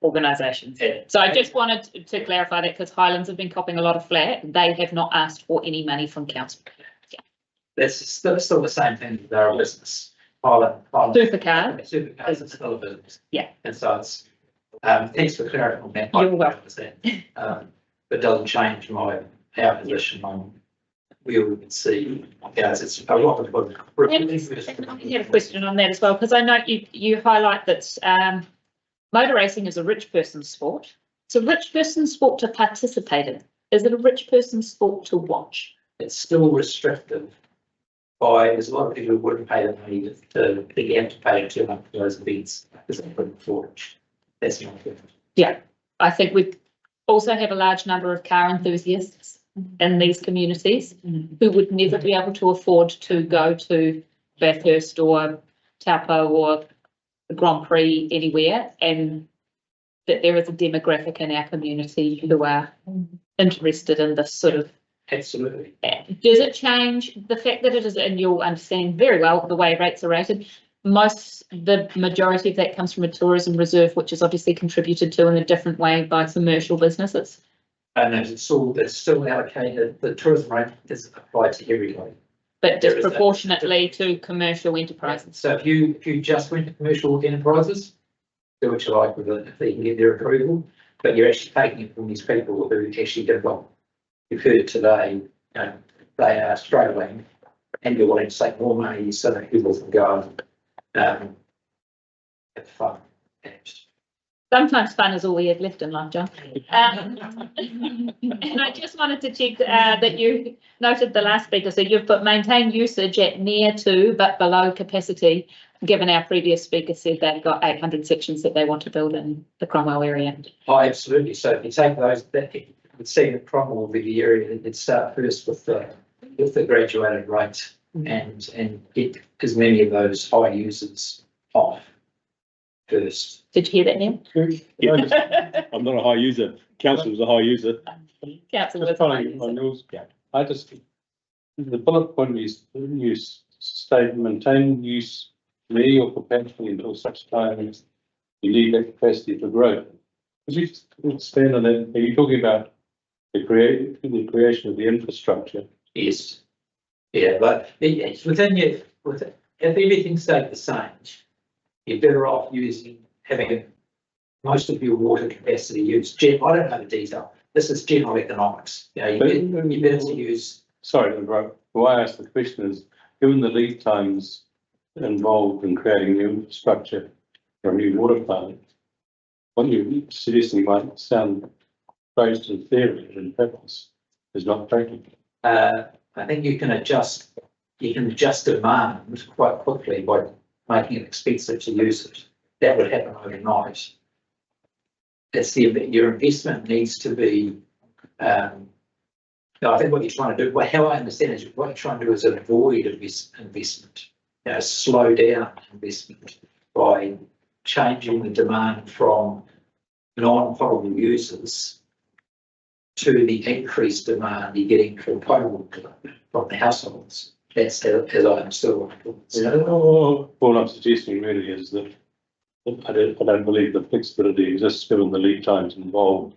organisations. Yeah. So I just wanted to clarify that because Highlands have been copping a lot of flack, they have not asked for any money from council. That's still the same thing, they're a business. Supercars is still a business. Yeah. And so it's, thanks for clarifying on that. You're welcome. But doesn't change our position on where we can see, guys, it's a lot of. I have a question on that as well, because I know you highlight that motor racing is a rich person's sport. It's a rich person's sport to participate in. Is it a rich person's sport to watch? It's still restrictive by, there's a lot of people who wouldn't pay the money to have to pay to turn up for those events because they couldn't afford it. That's not good. Yeah, I think we also have a large number of car enthusiasts in these communities who would never be able to afford to go to Bathurst or Taupo or the Grand Prix anywhere, and that there is a demographic in our community who are interested in this sort of. Absolutely. Does it change the fact that it is, and you'll understand very well the way rates are rated, the majority of that comes from a tourism reserve, which is obviously contributed to in a different way by commercial businesses? And it's still allocated, the tourism rate is applied to everybody. But disproportionately to commercial enterprises. So if you just went to commercial enterprises, do what you like with it if they can get their approval, but you're actually taking it from these people who actually did well. You've heard today, they are struggling and you're wanting to save more money so that people can go and have fun. Sometimes fun is all we have left in life, John. And I just wanted to check that you noted the last speaker. So you've put maintain usage at near to but below capacity, given our previous speaker said they've got 800 sections that they want to build in the Cromwell area. Oh, absolutely. So if you take those, you would see that Cromwell will be the area that would start first with the graduated rate and get as many of those high users off first. Did you hear that, Neil? Yeah, I'm not a high user. Council was a high user. Council was Just a high following on user. yours, I just, the bullet point is use state maintain use me or capacity until such time as you need that capacity for growth. Could you expand on that? Are you talking about the creation of the infrastructure? Yes. Yeah, but it's if everything stayed the same, you're better off having most of your water capacity used. I don't know the detail. This is general economics. You better to use. Sorry, why I asked the question is, given the lead times involved in creating new infrastructure for a new water plant, what you're suggesting might sound based in theory and in practice is not practical. I think you can adjust demand quite quickly by making it expensive to use it. That would happen overnight. Your investment needs to be, I think what you're trying to do, how I understand it, what you're trying to do is avoid investment, slow down investment by changing the demand from non-potable users to the increased demand you're getting from potable from the households. That's as I understood. All I'm suggesting really is that I don't believe the flexibility exists given the lead times involved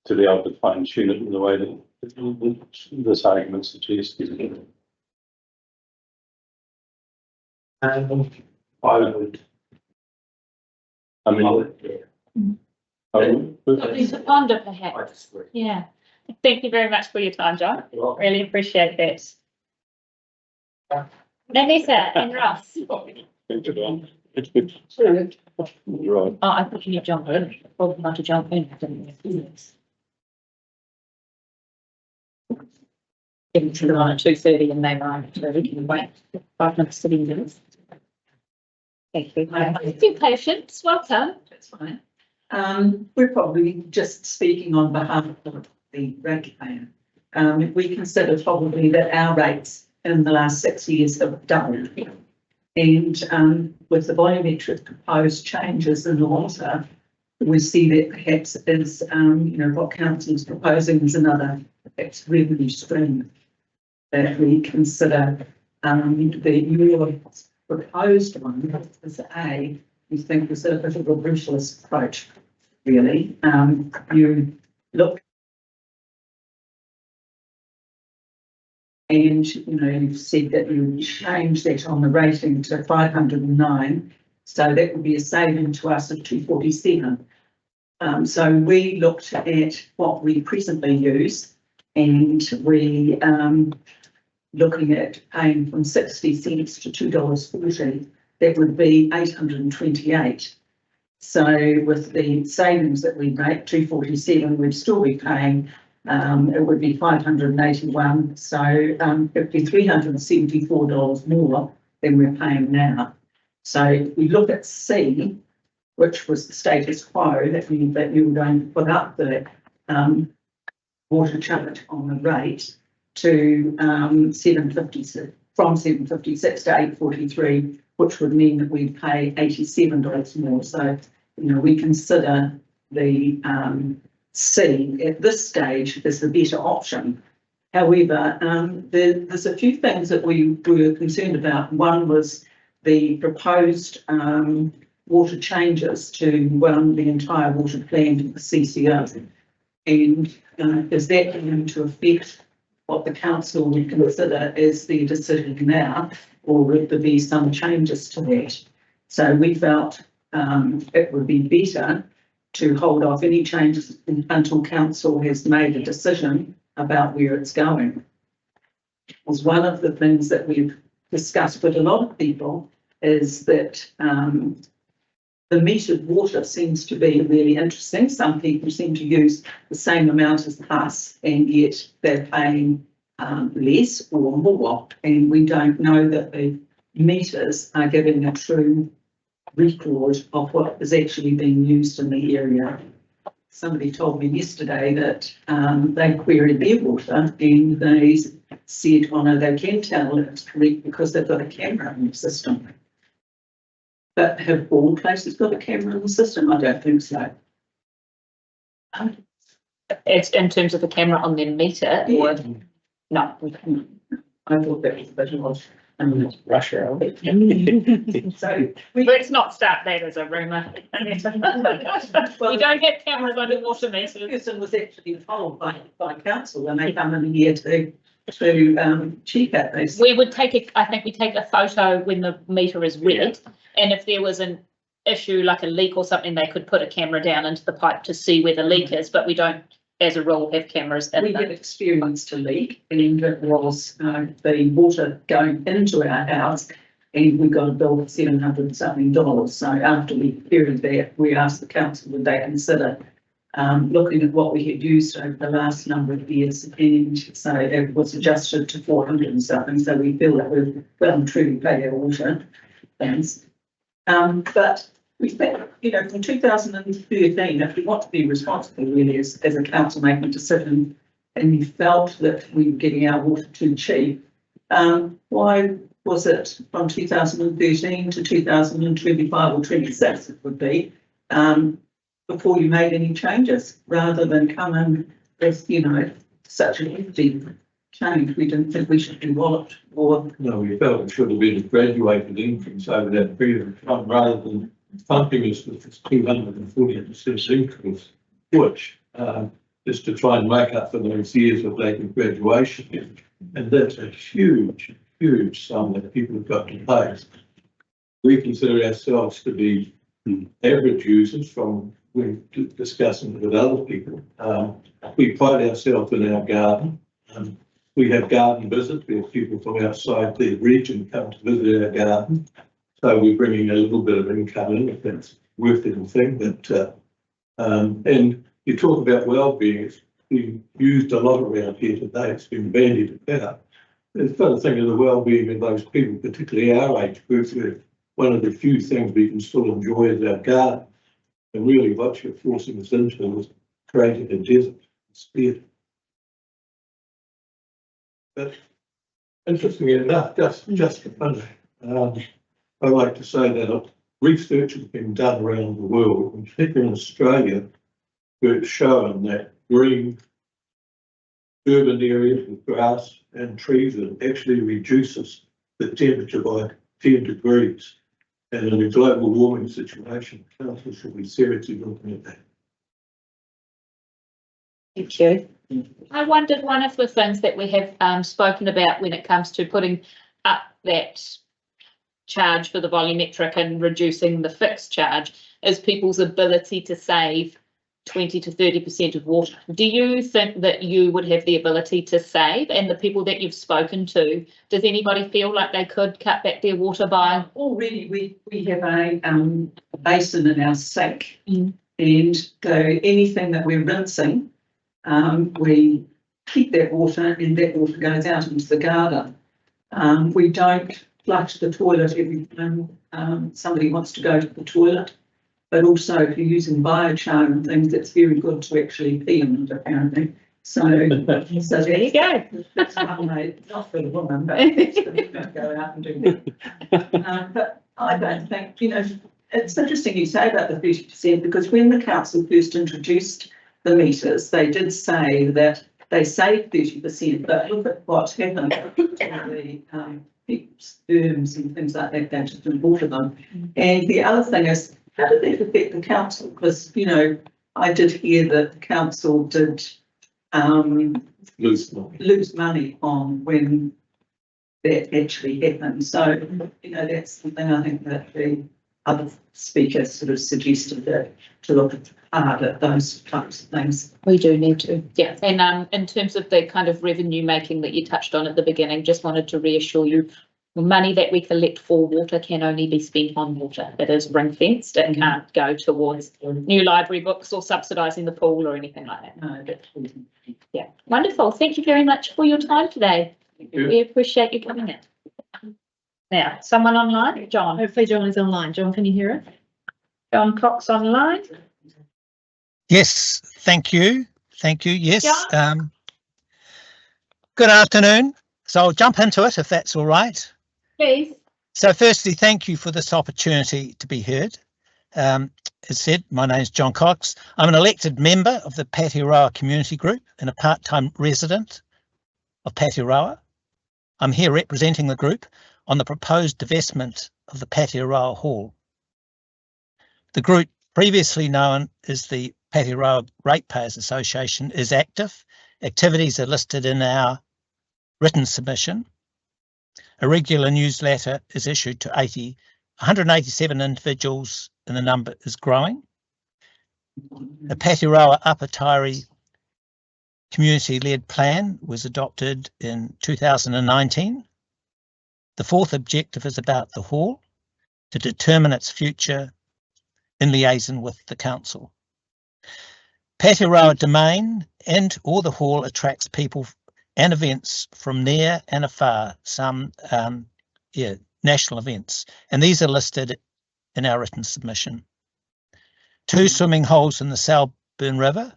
to be able to fine tune it in the way that this argument suggests. I would. Something to ponder perhaps. I disagree. Yeah. Thank you very much for your time, John. Really appreciate that. Melissa and Ross. It's good. Right. Oh, I thought you need to jump in. Probably not to jump in. Give them to them on at 2:30 and they arrive, so we can wait 5 minutes to the end. Thank you. Thank you, Patience. Well done. That's fine. We're probably just speaking on behalf of the ratepayer. We consider probably that our rates in the last 6 years have doubled. And with the volumetric proposed changes in the water, we see that perhaps is, what council is proposing is another perhaps revenue stream that we consider. Your proposed one is we think is a bit of a brutalist approach, really. You look and, you've said that you change that on the rating to 509. So that would be a saving to us of 247. So we looked at what we presently use, and we looking at paying from 60 cents to $2.40, that would be 828. So with the savings that we make, 247, we'd still be paying, it would be 581. So it would be $374 more than we're paying now. So if we look at C, which was the status quo, that you were going to put up the water charge on the rate to 756, from 756 to 843, which would mean that we'd pay $87 more. So, we consider the C at this stage as the better option. However, there's a few things that we were concerned about. One was the proposed water changes to the entire water plan to the CCO. And is that going to affect what the council would consider as the decision now, or would there be some changes to that? So we felt it would be better to hold off any changes until council has made a decision about where it's going. It was one of the things that we've discussed with a lot of people is that the metered water seems to be really interesting. Some people seem to use the same amount as us, and yet they're paying less or more. And we don't know that the meters are giving a true record of what is actually being used in the area. Somebody told me yesterday that they queried their water, and they said, oh no, they can tell it's correct because they've got a camera in the system. But have all places got a camera in the system? I don't think so. It's in terms of the camera on their meter, or no? I thought that was a bit odd. Russia. So Let's not start that as a rumour. We don't have cameras on the water meters. Person was actually told by council when they come in here to check out those. We would I think we take a photo when the meter is read, and if there was an issue like a leak or something, they could put a camera down into the pipe to see where the leak is, but we don't, as a rule, have cameras in We have experienced a leak, and it was the water going into our house, and we got a bill of $700 something. So after we queried that, we asked the council would they consider looking at what we had used over the last number of years, and so it was adjusted to 400 and something. So we feel that we've well and truly paid our water things. But we think, from 2013, if we want to be responsible really as a council making a decision, and we felt that we were getting our water too cheap, why was it from 2013 to 2025 or 26 it would be, before you made any changes, rather than come in with, such a hefty change? We didn't think we should be walloped or. No, we felt it should have been a graduated increase over that period of time rather than pumping us with this 240% increase, which is to try and make up for those years of lack of graduation. And that's a huge, huge sum that people have got to pay. We consider ourselves to be average users from when discussing with other people. We pride ourselves in our garden. We have garden visits where people from outside the region come to visit our garden. So we're bringing a little bit of income in, if that's worth anything. But and you talk about well-being, it's been used a lot around here today. It's been bandied about. It's got to think of the well-being of those people, particularly our age group, who one of the few things we can still enjoy is our garden. And really what you're forcing us into is creating a desert instead. But interestingly enough, just for fun, I like to say that research has been done around the world, and particularly in Australia, where it's shown that green urban areas with grass and trees actually reduces the temperature by 10 degrees. And in a global warming situation, council should be seriously looking at that. Thank you. I wondered, one of the things that we have spoken about when it comes to putting up that charge for the volumetric and reducing the fixed charge is people's ability to save 20 to 30% of water. Do you think that you would have the ability to save, and the people that you've spoken to, does anybody feel like they could cut back their water by? Already we have a basin in our sink, and so anything that we're rinsing, we keep that water, and that water goes out into the garden. We don't flush the toilet every time somebody wants to go to the toilet. But also, if you're using biochar and things, it's very good to actually pee in it, apparently. So there you go. That's one way, not for the woman, but go out and do that. But I don't think, it's interesting you say about the 30%, because when the council first introduced the meters, they did say that they saved 30%, but look at what's happened to the people's firms and things like that, they just didn't water them. And the other thing is, how did that affect the council? Because, I did hear that the council did lose money on when that actually happened. So, that's something I think that the other speakers sort of suggested, that to look hard at those types of things. We do need to, yeah. And in terms of the kind of revenue making that you touched on at the beginning, just wanted to reassure you, the money that we collect for water can only be spent on water. It is ring fenced. It can't go towards new library books or subsidising the pool or anything like that. No, yeah, wonderful. Thank you very much for your time today. We appreciate you coming in. Now, someone online? John. Hopefully John is online. John, can you hear us? John Cox online. Yes, thank you. Thank you. Yes. Good afternoon. So I'll jump into it if that's all right. Please. So firstly, thank you for this opportunity to be heard. As said, my name is John Cox. I'm an elected member of the Patearoa Community Group and a part-time resident of Patearoa. I'm here representing the group on the proposed divestment of the Patearoa Hall. The group, previously known as the Patearoa Ratepayers Association, is active. Activities are listed in our written submission. A regular newsletter is issued to 187 individuals, and the number is growing. The Patearoa Upper Tairi community-led plan was adopted in 2019. The fourth objective is about the hall, to determine its future in liaison with the council. Patearoa Domain and or the hall attracts people and events from near and afar, some national events, and these are listed in our written submission. 2 swimming holes in the Salburn River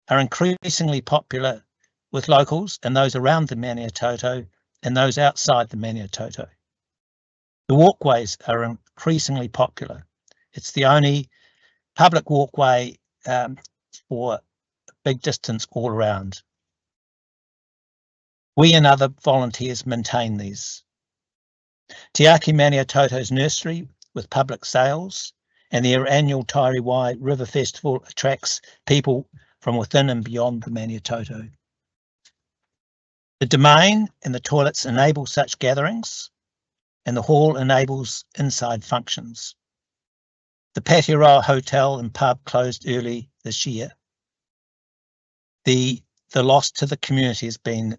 are increasingly popular with locals and those around the Maniatoto and those outside the Maniatoto. The walkways are increasingly popular. It's the only public walkway for a big distance all around. We and other volunteers maintain these. Te Aki Maniatoto's nursery with public sales and their annual Tairiwai River Festival attracts people from within and beyond the Maniatoto. The domain and the toilets enable such gatherings, and the hall enables inside functions. The Patearoa Hotel and pub closed early this year. The loss to the community has been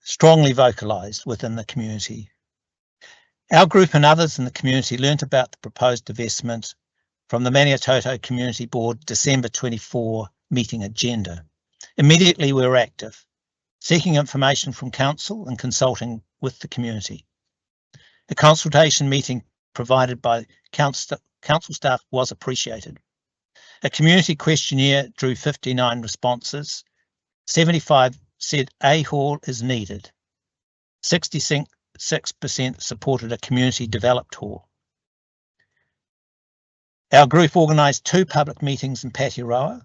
strongly vocalised within the community. Our group and others in the community learnt about the proposed divestment from the Maniatoto Community Board December 24 meeting agenda. Immediately we were active, seeking information from council and consulting with the community. The consultation meeting provided by council staff was appreciated. A community questionnaire drew 59 responses. 75 said a hall is needed. 66% supported a community developed hall. Our group organised 2 public meetings in Patearoa.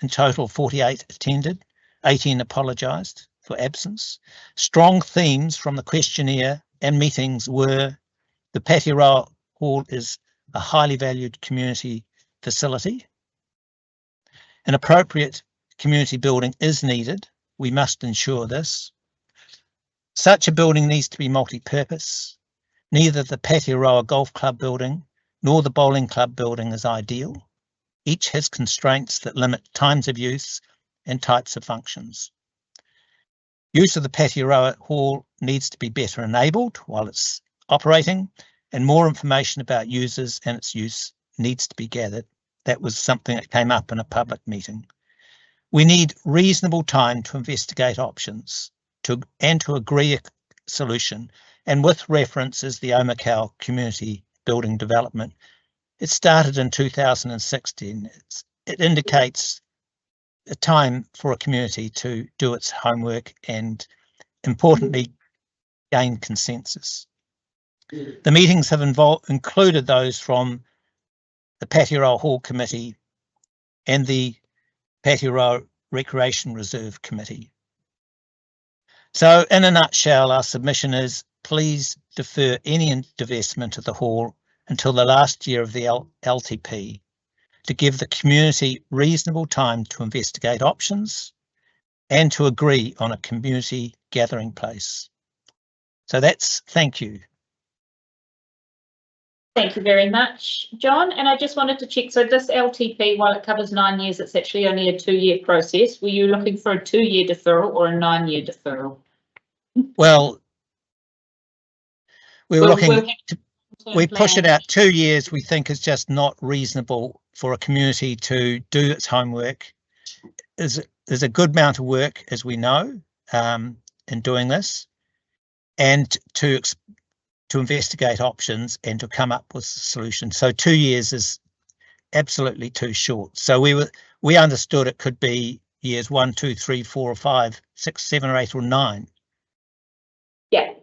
In total, 48 attended, 18 apologised for absence. Strong themes from the questionnaire and meetings were the Patearoa Hall is a highly valued community facility. An appropriate community building is needed. We must ensure this. Such a building needs to be multi-purpose. Neither the Patearoa Golf Club building nor the bowling club building is ideal. Each has constraints that limit times of use and types of functions. Use of the Patearoa Hall needs to be better enabled while it's operating, and more information about users and its use needs to be gathered. That was something that came up in a public meeting. We need reasonable time to investigate options and to agree a solution, and with reference is the Omakau community building development. It started in 2016. It indicates a time for a community to do its homework and, importantly, gain consensus. The meetings have included those from the Patearoa Hall Committee and the Patearoa Recreation Reserve Committee. So, in a nutshell, our submission is please defer any divestment of the hall until the last year of the LTP to give the community reasonable time to investigate options and to agree on a community gathering place. So that's, thank you. Thank you very much, John. And I just wanted to check, so this LTP, while it covers 9 years, it's actually only a 2-year process. Were you looking for a 2-year deferral or a 9-year deferral? Well, we push it out 2 years. We think is just not reasonable for a community to do its homework. There's a good amount of work, as we know, in doing this, and to investigate options and to come up with a solution. So 2 years is absolutely too short. So we understood it could be years 1, 2, 3, 4 or 5, 6, 7 or 8 or 9. Yeah.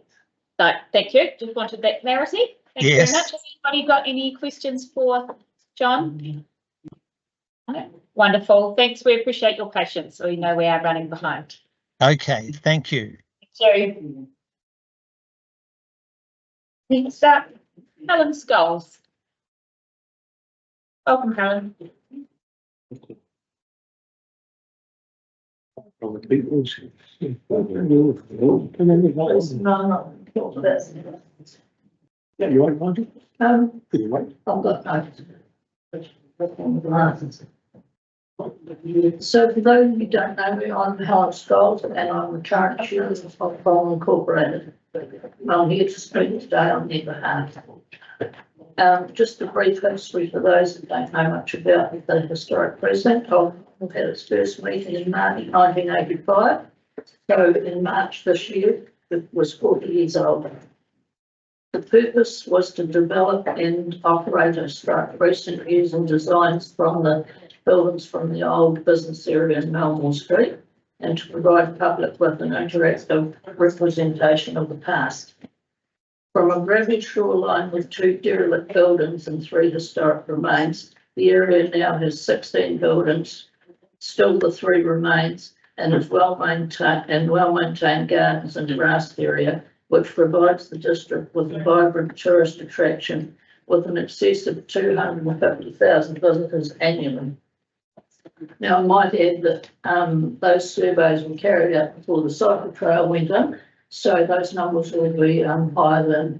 So thank you. Just wanted that clarity. Thank you very much. Has anybody got any questions for John? Okay. Wonderful. Thanks. We appreciate your patience. We know we are running behind. Okay. Thank you. Thank you. Next up, Helen Scholes. Welcome, Helen. Yeah, you won't mind it? You won't. I've got So for those who don't know me, I'm Helen Scholes and I'm the current chair of Recording Incorporated. I'm here to speak today on their behalf. Just a brief history for those who don't know much about the historic precinct. We've had its first meeting in March 1985. So in March this year, it was 40 years old. The purpose was to develop and operate a historic precinct using designs from the buildings from the old business area in Melmore Street and to provide the public with an interactive representation of the past. From a ravaged shoreline with 2 derelict buildings and 3 historic remains, the area now has 16 buildings, still the 3 remains, and is well-maintained gardens and grass area, which provides the district with a vibrant tourist attraction with an excess of 250,000 visitors annually. Now, I might add that those surveys were carried out before the cycle trail went in, so those numbers will be higher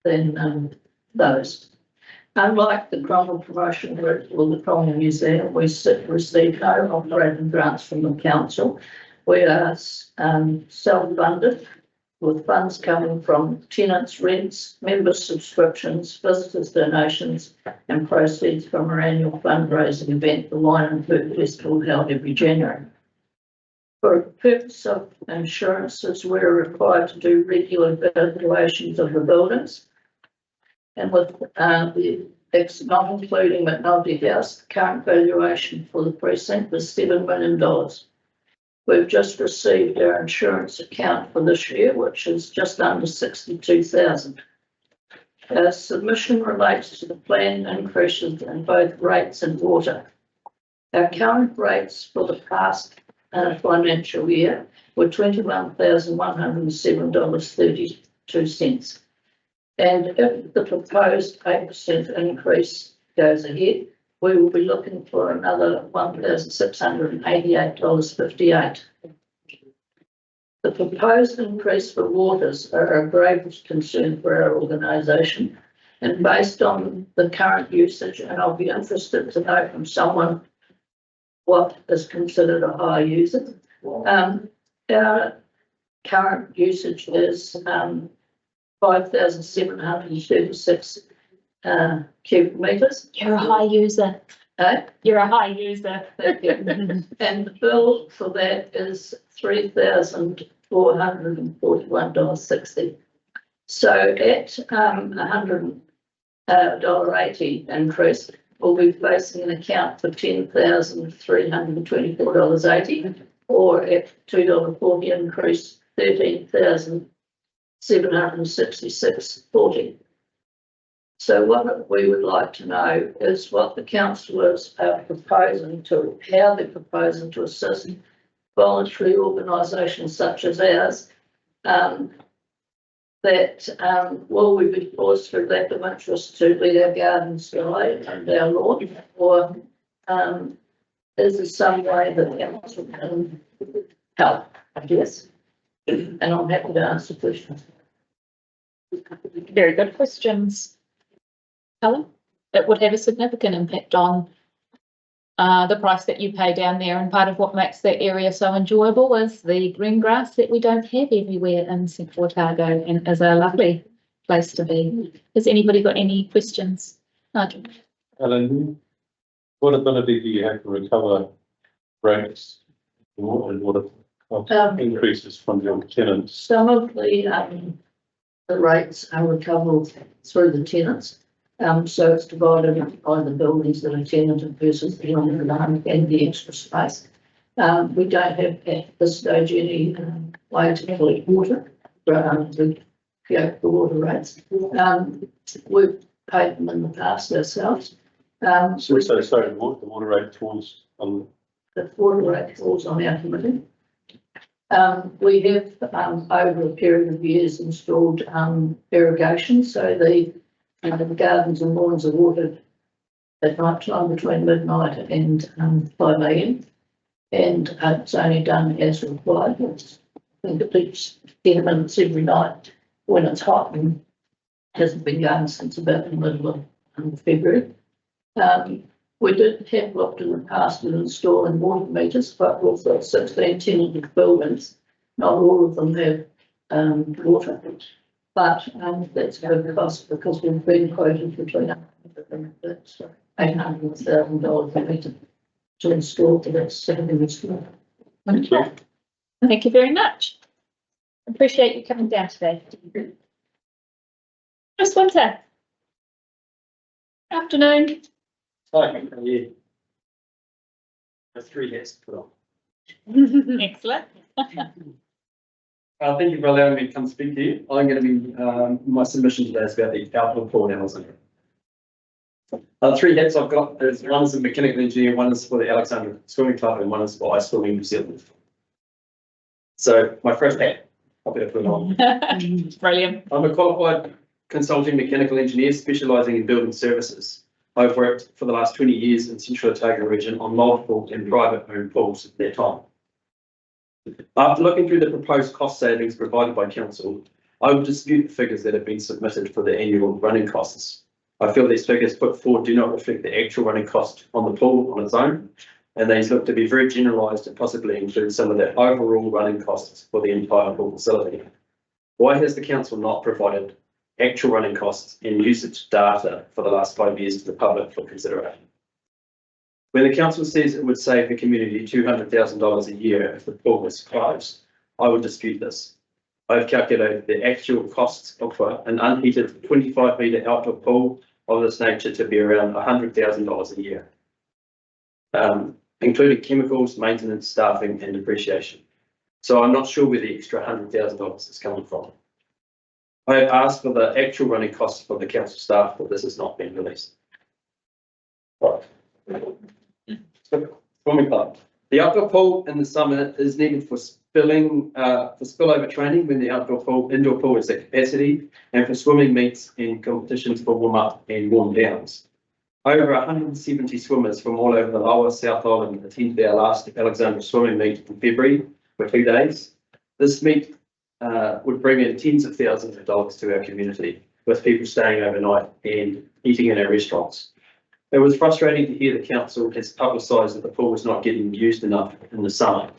than those. Unlike the Cromwell Promotion Group or the Cromwell Museum, we receive no operating grants from the council. We are self-funded, with funds coming from tenants' rents, member subscriptions, visitors' donations, and proceeds from our annual fundraising event, the Wine and Food Festival, held every January. For the purpose of insurances, we're required to do regular evaluations of the buildings And with it's not including McNulty House, the current valuation for the precinct was $7 million. We've just received our insurance account for this year, which is just under 62,000. Our submission relates to the planned increases in both rates and water. Our current rates for the past financial year were $21,107.32. And if the proposed 8% increase goes ahead, we will be looking for another $1,688.58. The proposed increase for waters are a grave concern for our organisation, and based on the current usage, and I'll be interested to know from someone what is considered a high user. Our current usage is 5,736 cubic metres. You're a high user. You're a high user. Thank you. And the bill for that is $3,441.60. So at $100.80 increase, we'll be facing an account for $10,324.80, or at $2.40 increase, $13,766.40. So what we would like to know is what the councillors are proposing to, how they're proposing to assist voluntary organisations such as ours, will we be forced through lack of interest to let our gardens dry and our lawn, or is there some way that council can help, I guess? And I'm happy to answer questions. Very good questions. Helen, it would have a significant impact on the price that you pay down there, and part of what makes that area so enjoyable is the green grass that we don't have everywhere in Central Otago, and is a lovely place to be. Has anybody got any questions? Nigel? Helen, what ability do you have to recover rates and what increases from your tenants? Some of the rates are recoverable through the tenants. So it's divided by the buildings that are tenanted versus the land and the extra space. We don't have at this stage any way to collect water, the water rates. We've paid them in the past ourselves. So sorry, the water rate falls on. The water rate falls on our committee. We have over a period of years installed irrigation, so the gardens and lawns are watered at night time between midnight and 5 a.m. and it's only done as required. I think it takes 10 minutes every night when it's hot, and hasn't been done since about the middle of February. We did have looked in the past at installing water meters, but with the 16 tenanted buildings, not all of them have water. But that's a good cost because we've been quoted between $800,000 a metre to install for that 7 school. Thank you. Thank you very much. Appreciate you coming down today. Chris Winter. Afternoon. Hi, yeah. There's 3 hats to put on. Excellent. Thank you for allowing me to come speak to you. I'm going to be, my submission today is about the outdoor pool hours. 3 hats I've got is one is a mechanical engineer, one is for the Alexandra Swimming Club, and one is for Ice Swimming New Zealand. So my first hat, I'll be able to put it on. Brilliant. I'm a qualified consulting mechanical engineer specialising in building services. I've worked for the last 20 years in Central Otago region on multiple and private owned pools at that time. After looking through the proposed cost savings provided by council, I would dispute the figures that have been submitted for the annual running costs. I feel these figures put forward do not reflect the actual running cost on the pool on its own, and these look to be very generalised and possibly include some of the overall running costs for the entire pool facility. Why has the council not provided actual running costs and usage data for the last 5 years to the public for consideration? When the council says it would save the community $200,000 a year if the pool was closed, I would dispute this. I've calculated the actual costs of an unheated 25-metre outdoor pool of this nature to be around $100,000 a year, including chemicals, maintenance, staffing and depreciation. So I'm not sure where the extra $100,000 is coming from. I have asked for the actual running costs for the council staff, but this has not been released. Right. So, swimming club. The outdoor pool in the summer is needed for spillover training when the indoor pool is at capacity, and for swimming meets and competitions for warm up and warm downs. Over 170 swimmers from all over the Lower South Island attended our last Alexandra swimming meet in February for 2 days. This meet would bring in tens of thousands of dollars to our community, with people staying overnight and eating in our restaurants. It was frustrating to hear the council has publicised that the pool was not getting used enough in the summer.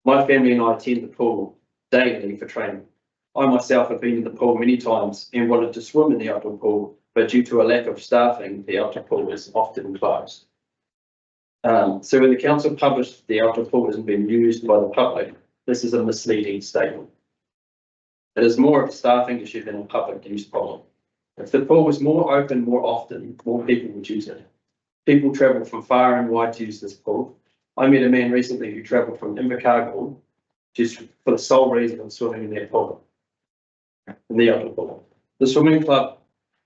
My family and I attend the pool daily for training. I myself have been in the pool many times and wanted to swim in the outdoor pool, but due to a lack of staffing, the outdoor pool is often closed. So when the council published the outdoor pool isn't being used by the public, this is a misleading statement. It is more of a staffing issue than a public use problem. If the pool was more open more often, more people would use it. People travel from far and wide to use this pool. I met a man recently who travelled from Invercargill just for the sole reason of swimming in their pool, in the outdoor pool. The swimming club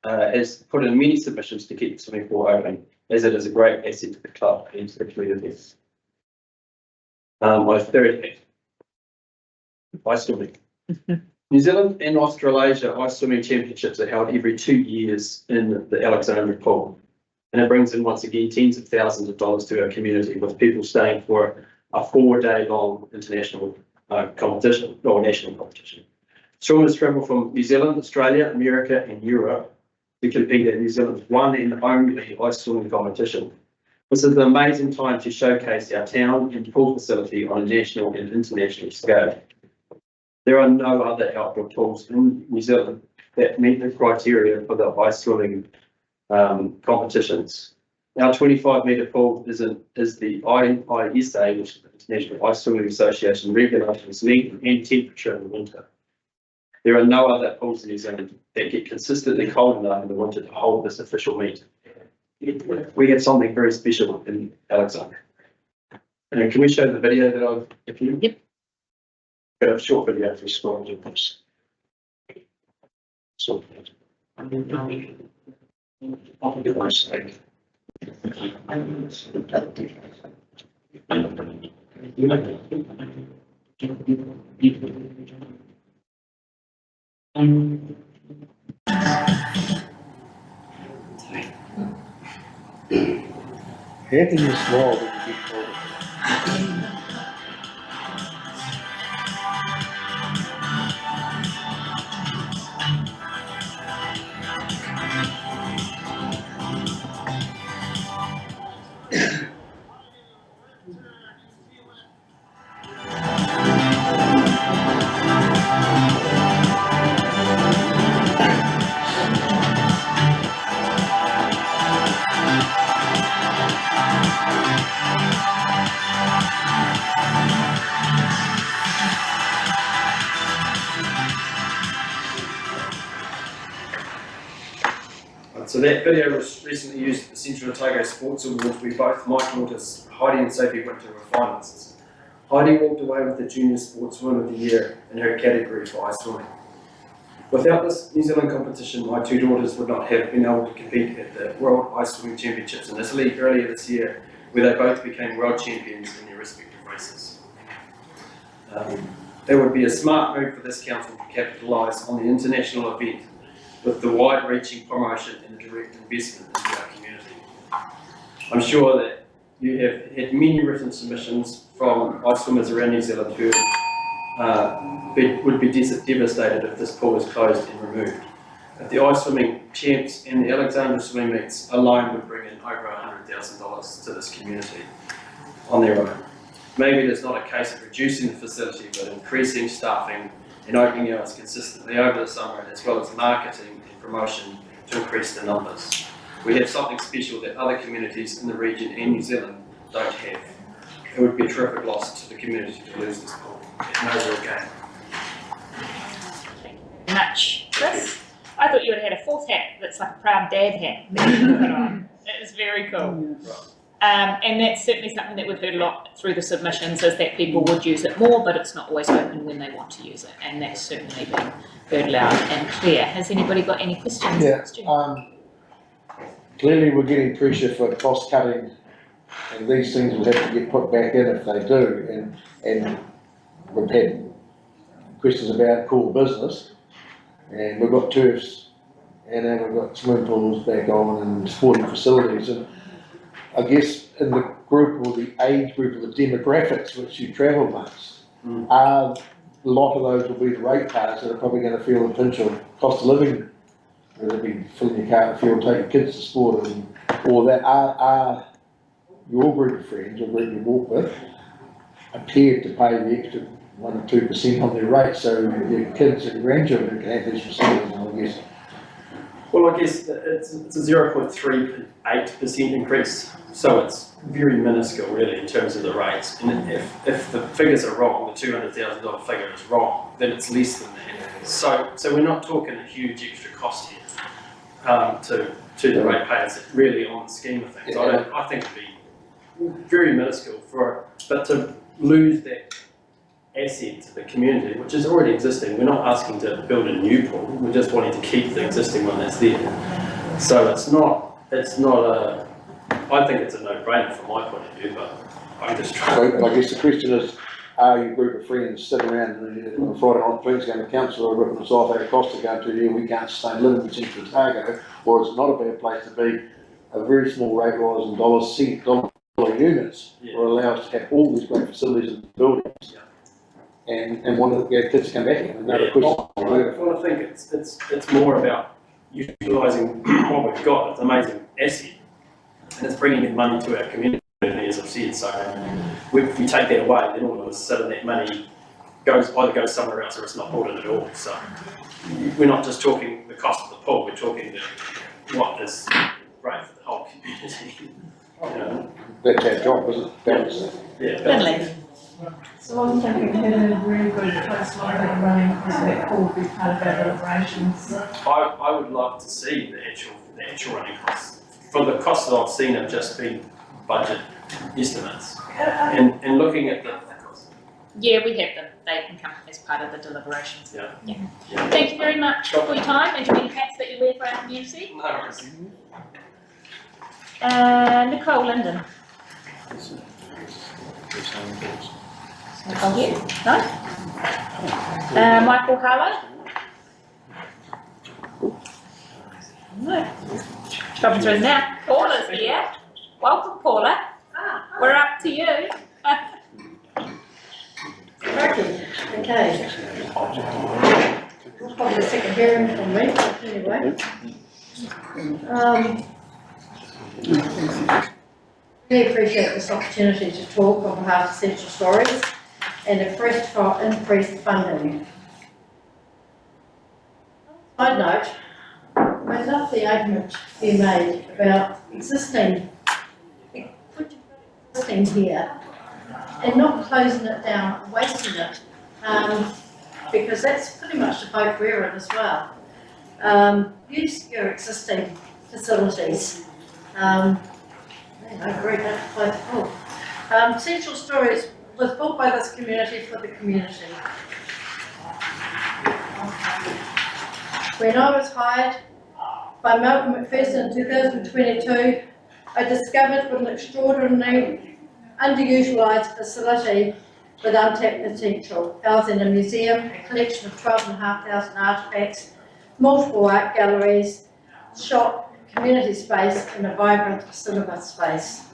has put in many submissions to keep the swimming pool open, as it is a great asset to the club and to the community. My third hat, ice swimming. New Zealand and Australasia ice swimming championships are held every 2 years in the Alexandra pool, and it brings in once again tens of thousands of dollars to our community, with people staying for a 4-day-long international competition or national competition. Swimmers travel from New Zealand, Australia, America, and Europe to compete at New Zealand's one and only ice swimming competition. This is an amazing time to showcase our town and pool facility on a national and international scale. There are no other outdoor pools in New Zealand that meet the criteria for the ice swimming competitions. Our 25-metre pool is the IISA, which is the International Ice Swimming Association, regulations length and temperature in the winter. There are no other pools in New Zealand that get consistently cold enough in the winter to hold this official meet. We have something very special in Alexandra. And can we show the video that I've given you? Yep. Got a short video for scrolling to this. So, I'll do my mistake. How can you smile when you get cold? So that video was recently used at the Central Otago Sports Awards, where both my daughters, Heidi and Sophie, went to the finalists. Heidi walked away with the Junior Sportswoman of the Year in her category for ice swimming. Without this New Zealand competition, my two daughters would not have been able to compete at the World Ice Swimming Championships in Italy earlier this year, where they both became world champions in their respective races. It would be a smart move for this council to capitalise on the international event with the wide-reaching promotion and direct investment into our community. I'm sure that you have had many written submissions from ice swimmers around New Zealand who would be devastated if this pool is closed and removed. If the ice swimming champs and the Alexandra swimming meets alone would bring in over $100,000 to this community on their own. Maybe it is not a case of reducing the facility, but increasing staffing and opening hours consistently over the summer, as well as marketing and promotion to increase the numbers. We have something special that other communities in the region and New Zealand don't have. It would be a terrific loss to the community to lose this pool. No real gain. much, Chris. I thought you would have had a fourth hat that's like a proud dad hat that you can put on. It is very cool. And that's certainly something that we've heard a lot through the submissions, is that people would use it more, but it's not always open when they want to use it. And that's certainly been heard loud and clear. Has anybody got any questions? Yeah, clearly we're getting pressure for cost cutting, and these things will have to get put back in if they do. And we've had questions about core business, and we've got turfs, and then we've got swimming pools back on and sporting facilities. And I guess in the group, or the age group, or the demographics which you travel amongst, a lot of those will be the ratepayers that are probably going to feel the pinch of cost of living. Whether it be filling your car in the field, take your kids to sport, or that are your group of friends or group you walk with prepared to pay the extra 1 or 2% on their rate, so your kids and grandchildren can have these facilities, I guess. Well, I guess it's a 0.38% increase, so it's very minuscule really in terms of the rates. And if the figures are wrong, the $200,000 figure is wrong, then it's less than that. So we're not talking a huge extra cost here to the ratepayers really on the scheme of things. I think it'd be very minuscule but to lose that asset to the community, which is already existing. We're not asking to build a new pool, we're just wanting to keep the existing one that's there. So it's not I think it's a no-brainer from my point of view, but I'm just trying. So I guess the question is, are your group of friends sitting around on a Friday night drinks going to council or ripping us off our cost to go to, we can't sustain living in Central Otago, or it's not a bad place to be, a very small rate rise in dollar units will allow us to have all these great facilities and buildings. And want to get kids to come back in. Another question. Well, I think it's more about utilising what we've got. It's an amazing asset, and it's bringing in money to our community, as I've said. So if you take that away, then all of a sudden that money either goes somewhere else or it's not brought in at all. So we're not just talking the cost of the pool, we're talking what is great for the whole community. That's our job, isn't it? Balance. Yeah. So I was thinking, had a really good post like running, because that could be part of our deliberations. I would love to see the actual running costs. For the costs that I've seen have just been budget estimates. And looking at the costs. Yeah, we have them. They can come as part of the deliberations. Yeah. Thank you very much for your time and your many hats that you wear for our community. No worries. Nicole Linden. Nicole here? No? Michael Harlow? No. Dropping through now. Paula's here. Welcome, Paula. We're up to you. Okay. Probably the second hearing from me, but anyway. Really appreciate this opportunity to talk on behalf of Central Stories and a request for increased funding. Side note, I love the argument being made about existing here and not closing it down and wasting it, because that's pretty much the boat we're in as well. Use your existing facilities. I agree, that's quite cool. Central Stories was built by this community for the community. When I was hired by Malcolm McPherson in 2022, I discovered what an extraordinary underutilised facility with untapped potential, housing a museum, a collection of 12,500 artefacts, multiple art galleries, shop, community space and a vibrant cinema space.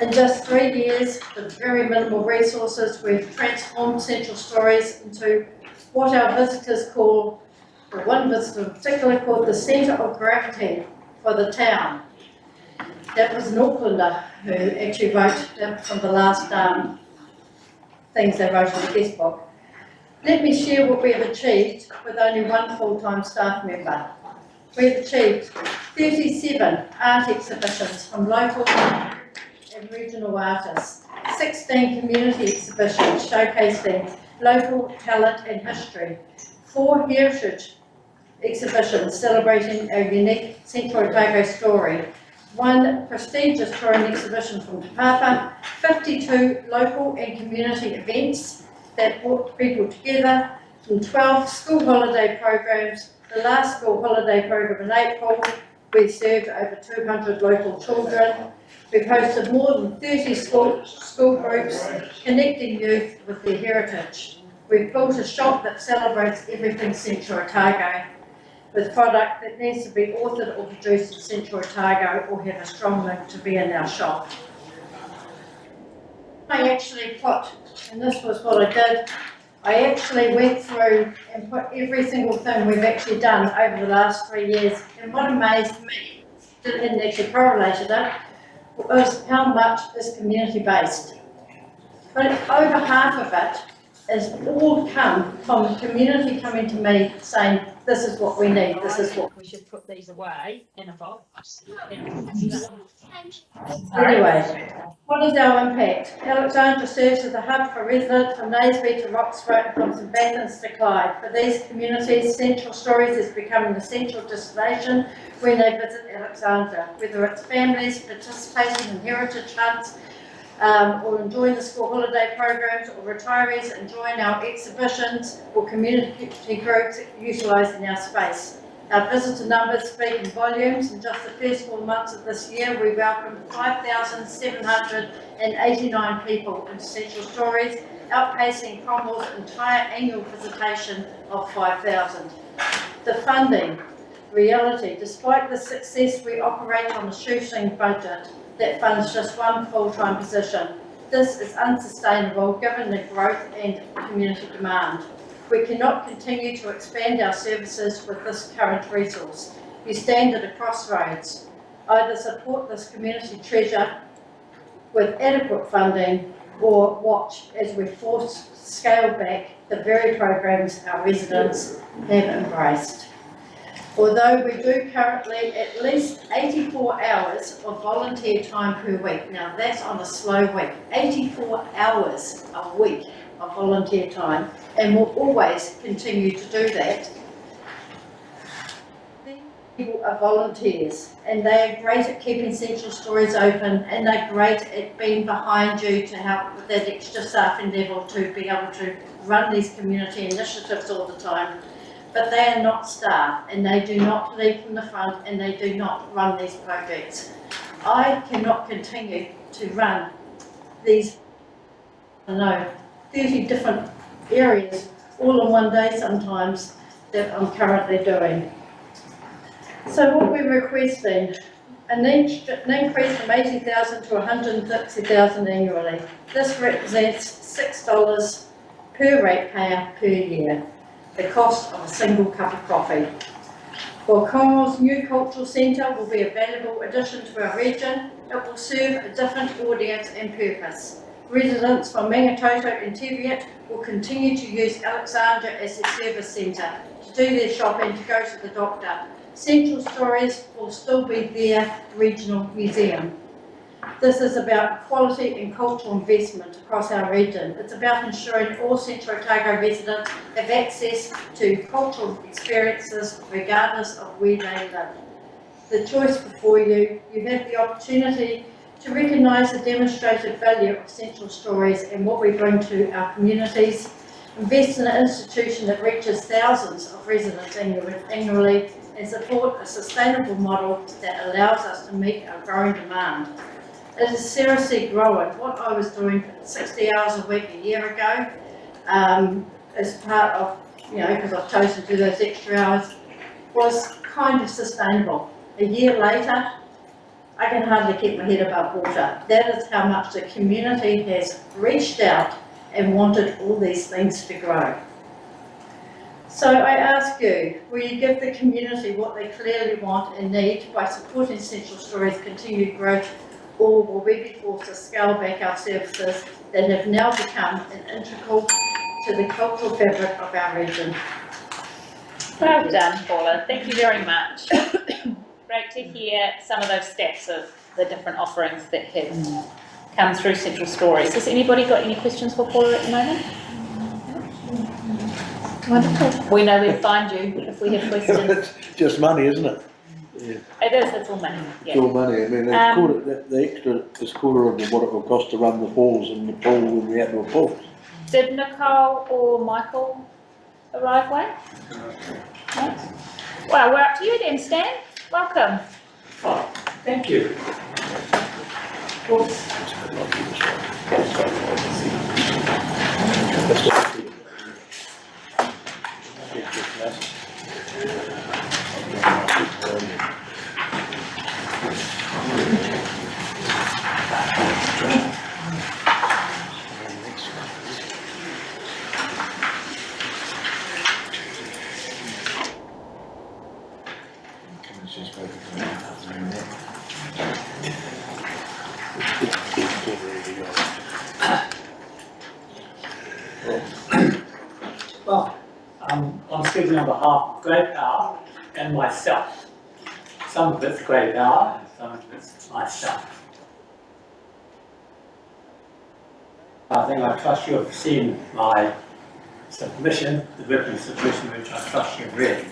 In just 3 years, with very minimal resources, we've transformed Central Stories into what our visitors call, or one visitor in particular called the centre of gravity for the town. That was an Aucklander who actually wrote from the last things they wrote in the guest book. Let me share what we have achieved with only one full-time staff member. We've achieved 37 art exhibitions from local and regional artists, 16 community exhibitions showcasing local talent and history, 4 heritage exhibitions celebrating our unique Central Otago story. 1 prestigious touring exhibition from Te Papa, 52 local and community events that brought people together, and 12 school holiday programs. The last school holiday program in April, we served over 200 local children. We've hosted more than 30 school groups, connecting youth with their heritage. We've built a shop that celebrates everything Central Otago, with product that needs to be authored or produced in Central Otago or have a strong link to be in our shop. I actually put, and this was what I did, I actually went through and put every single thing we've actually done over the last 3 years, and what amazed me, didn't actually correlated it, was how much is community based. But over half of it is all come from the community coming to me saying, this is what we need, this is what we should put these away in a box. Anyway, what is our impact? Alexandra serves as a hub for residents from Naseby to Roxburgh and from St Bathans to Clyde. For these communities, Central Stories is becoming the central destination when they visit Alexandra, whether it's families participating in heritage hunts, or enjoying the school holiday programs, or retirees enjoying our exhibitions, or community groups utilising our space. Our visitor numbers speak in volumes. In just the first 4 months of this year, we welcomed 5,789 people into Central Stories, outpacing Cromwell's entire annual visitation of 5,000. The funding reality. Despite the success, we operate on a shoestring budget that funds just 1 full-time position. This is unsustainable given the growth and community demand. We cannot continue to expand our services with this current resource. We stand at a crossroads. Either support this community treasure with adequate funding, or watch as we force scale back the very programs our residents have embraced. Although we do currently at least 84 hours of volunteer time per week. Now that's on a slow week, 84 hours a week of volunteer time, and we'll always continue to do that. These people are volunteers, and they are great at keeping Central Stories open, and they're great at being behind you to help with that extra staffing level to be able to run these community initiatives all the time. But they are not staff, and they do not lead from the front, and they do not run these projects. I cannot continue to run these, 30 different areas all in one day sometimes that I'm currently doing. So what we're requesting, an increase from 80,000 to 160,000 annually. This represents $6 per ratepayer per year, the cost of a single cup of coffee. While Cromwell's new cultural centre will be a valuable addition to our region, it will serve a different audience and purpose. Residents from Mangatoto and Teviot will continue to use Alexandra as their service centre, to do their shopping, to go to the doctor. Central Stories will still be their regional museum. This is about quality and cultural investment across our region. It's about ensuring all Central Otago residents have access to cultural experiences regardless of where they live. The choice before you, you have the opportunity to recognise the demonstrated value of Central Stories and what we bring to our communities, invest in an institution that reaches thousands of residents annually, and support a sustainable model that allows us to meet our growing demand. It is seriously growing. What I was doing 60 hours a week a year ago, as part of, because I've chosen to do those extra hours, was kind of sustainable. A year later, I can hardly keep my head above water. That is how much the community has reached out and wanted all these things to grow. So I ask you, will you give the community what they clearly want and need by supporting Central Stories' continued growth, or will we be forced to scale back our services that have now become an integral to the cultural fabric of our region? Well done, Paula. Thank you very much. Great to hear some of those stats of the different offerings that have come through Central Stories. Has anybody got any questions for Paula at the moment? Wonderful. We know where to find you if we have questions. It's just money, isn't it? It is, it's all money, It's all money. I mean, it's Um, the extra is quarter of what it will cost to run the balls and the pool and the outdoor pools. Did Nicole or Michael arrive late? No? Well, we're up to you then, Stan. Welcome. Oh, thank you. Oops. Well, I'm speaking on behalf of Great Power and myself. Some of it's Great Power and some of it's myself. I trust you have seen my submission, the written submission, which I trust you've read.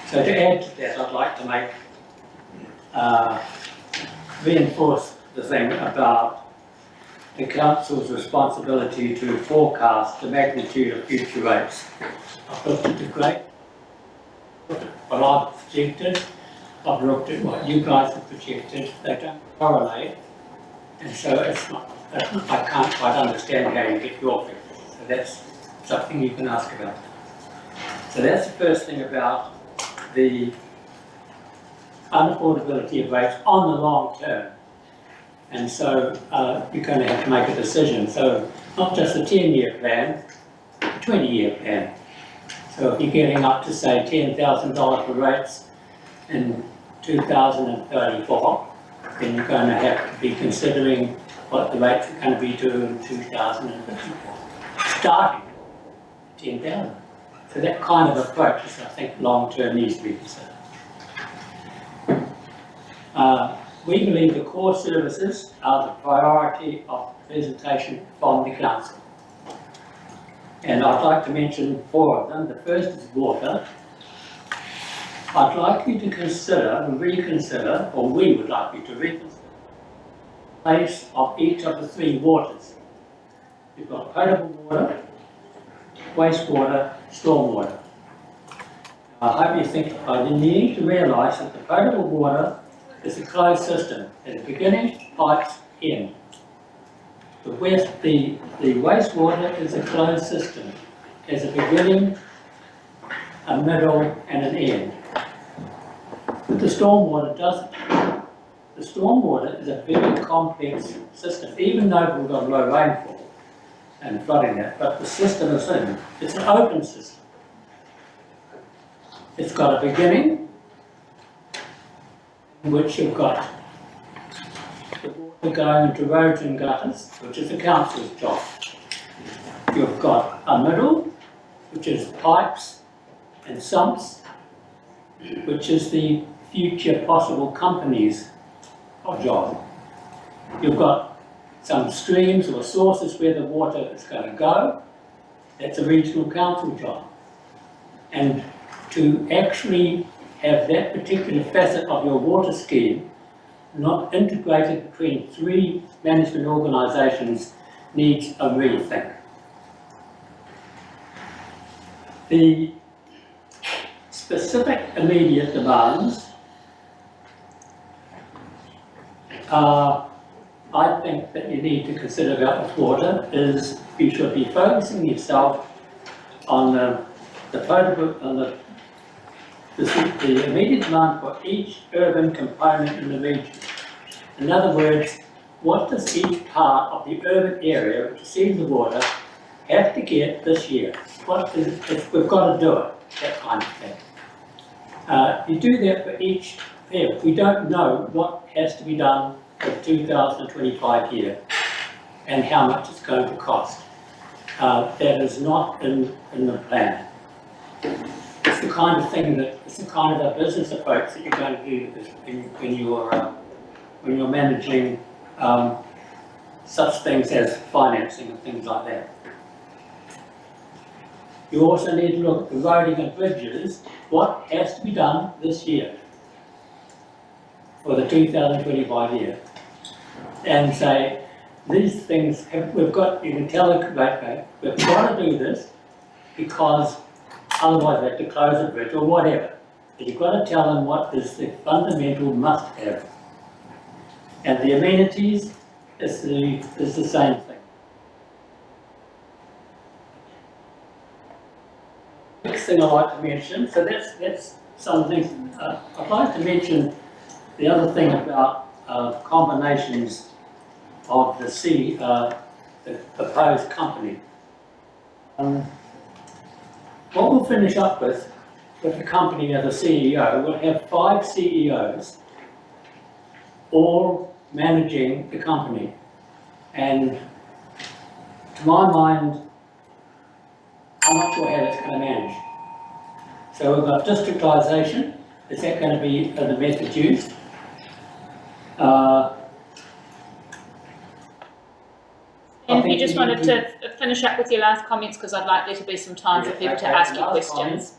So to add to that, I'd like to make reinforce the thing about the council's responsibility to forecast the magnitude of future rates. I've looked at the great, what I've projected, I've looked at what you guys have projected, they don't correlate, and so it's not, I can't quite understand how you get your figures. So that's something you can ask about. So that's the first thing about the unaffordability of rates on the long term. And so you're going to have to make a decision. So not just a 10-year plan, a 20-year plan. So if you're getting up to say $10,000 for rates in 2034, then you're going to have to be considering what the rates are going to be due in 2054, starting at 10,000. So that kind of approach is, I think, long-term needs to be considered. We believe the core services are the priority of presentation from the council. And I'd like to mention 4 of them. The first is water. I'd like you to consider, reconsider, or we would like you to reconsider the place of each of the 3 waters. You've got potable water, wastewater, stormwater. I hope you think, you need to realise that the potable water is a closed system. At the beginning, pipes in. The wastewater is a closed system. There's a beginning, a middle, and an end. But the stormwater doesn't. The stormwater is a very complex system, even though we've got low rainfall and flooding that, but the system is in. It's an open system. It's got a beginning, in which you've got the water going into roads and gutters, which is the council's job. You've got a middle, which is pipes and sumps, which is the future possible company's job. You've got some streams or sources where the water is going to go. That's a regional council job. And to actually have that particular facet of your water scheme not integrated between 3 management organisations needs a rethink. The specific immediate demands I think that you need to consider about with water is you should be focusing yourself on the potable, on the immediate demand for each urban component in the region. In other words, what does each part of the urban area which receives the water have to get this year? What is it? We've got to do it, that kind of thing. You do that for each area. We don't know what has to be done for the 2025 year and how much it's going to cost. That is not in the plan. It's the kind of thing that, it's the kind of a business approach that you're going to do when you're managing such things as financing and things like that. you also need to look at the roading and bridges, what has to be done this year for the 2025 year. And say, these things, we've got, you can tell the ratepayer, we've got to do this because otherwise we have to close the bridge or whatever. But you've got to tell them what is the fundamental must have. And the amenities is the same thing. Next thing I'd like to mention, so that's some things. I'd like to mention the other thing about combinations of the proposed company. What we'll finish up with the company as a CEO, we'll have 5 CEOs all managing the company. And to my mind, I'm not sure how that's going to manage. So we've got districtisation. Is that going to be the method used? And if you just wanted to finish up with your last comments, because I'd like there to be some time for people to ask you questions.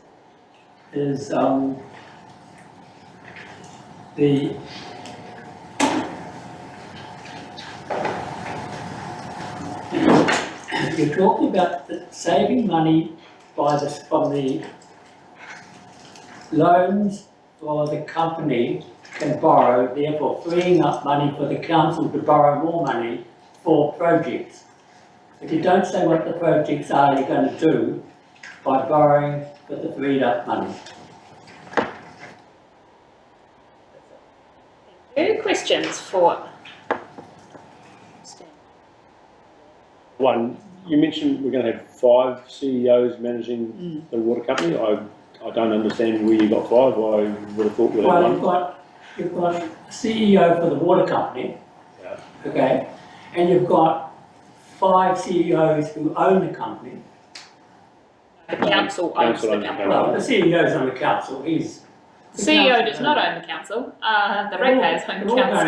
Is you're talking about saving money from the loans for the company can borrow, therefore freeing up money for the council to borrow more money for projects. If you don't say what the projects are you're going to do by borrowing with the freed up money. Any questions for? One, you mentioned we're going to have 5 CEOs managing the water company. I don't understand where you got 5. I would have thought we had one. You've got a CEO for the water company, yeah. Okay, and you've got 5 CEOs who own the company. The council owns the company. Well, the CEO's on the council. The CEO does not own the council. The ratepayers own the council.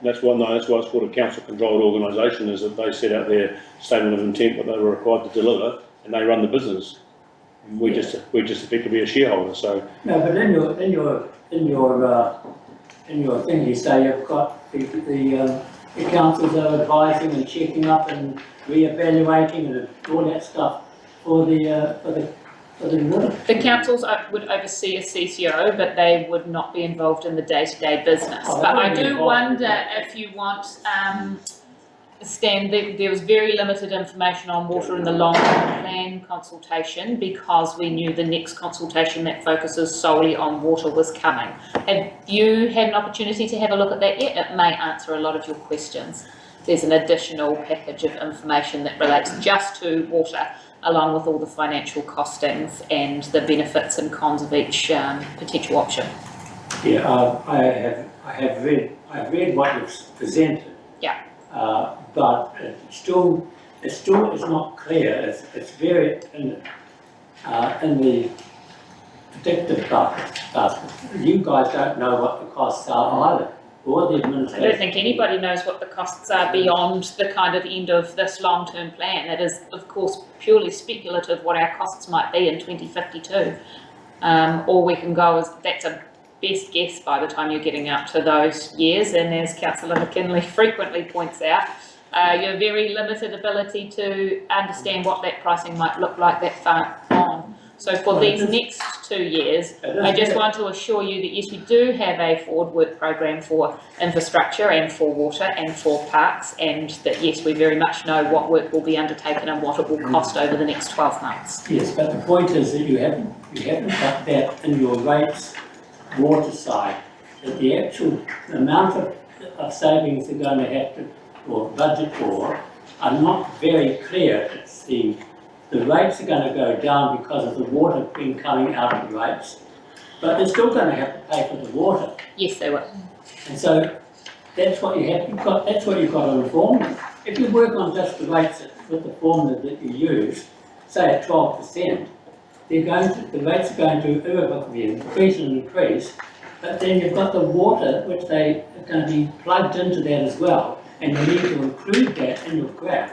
That's why it's called a council-controlled organisation, is that they set out their statement of intent, what they were required to deliver, and they run the business. And we just effectively a shareholder. So no, but in your thing, you say you've got the councils are advising and checking up and re-evaluating and all that stuff for the water. The councils would oversee a CCO, but they would not be involved in the day-to-day business. But I do wonder if you want, Stan, there was very limited information on water in the long-term plan consultation because we knew the next consultation that focuses solely on water was coming. Have you had an opportunity to have a look at that yet? It may answer a lot of your questions. There's an additional package of information that relates just to water, along with all the financial costings and the benefits and cons of each potential option. Yeah, I have read what you've presented. Yeah. But it still is not clear. It's very in the predictive part. You guys don't know what the costs are either, or the administration. I don't think anybody knows what the costs are beyond the kind of end of this long-term plan. It is, of course, purely speculative what our costs might be in 2052. Or we can go as that's a best guess by the time you're getting out to those years. And as Councillor McKinley frequently points out, you have very limited ability to understand what that pricing might look like that far on. So for these next 2 years, I just want to assure you that yes, we do have a forward work program for infrastructure and for water and for parks, and that yes, we very much know what work will be undertaken and what it will cost over the next 12 months. Yes, but the point is that you haven't got that in your rates water side, that the actual amount of savings they're going to have to or budget for are not very clear. It's the rates are going to go down because of the water being coming out of the rates, but they're still going to have to pay for the water. Yes, they will. And so that's what that's what you've got to inform. If you work on just the rates with the formula that you use, say at 12%, the rates are going to irrevocably increase and increase, but then you've got the water, which they are going to be plugged into that as well, and you need to include that in your graph.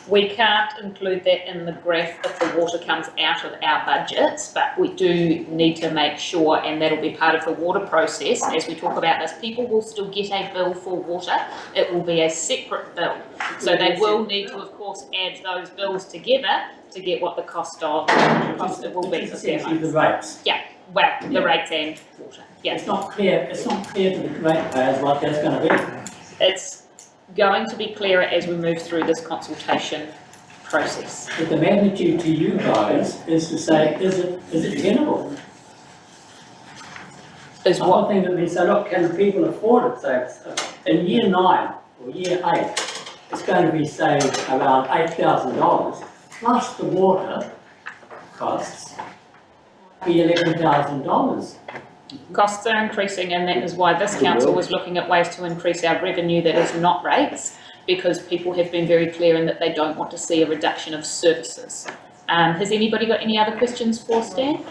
We can't include that in the graph if the water comes out of our budgets, but we do need to make sure, and that'll be part of the water process as we talk about this. People will still get a bill for water. It will be a separate bill. So they will need to, of course, add those bills together to get what the cost it will be. Essentially the rates. Yeah, well, the rates and water. Yeah. It's not clear to the ratepayers what that's going to be. It's going to be clearer as we move through this consultation process. But the magnitude to you guys is to say, is it tenable? Is what? thing that we say, look, can people afford it? So in year 9 or year 8, it's going to be saved around $8,000 plus the water costs be $11,000. Costs are increasing, and that is why this council was looking at ways to increase our revenue that is not rates, because people have been very clear in that they don't want to see a reduction of services. Has anybody got any other questions for Stan?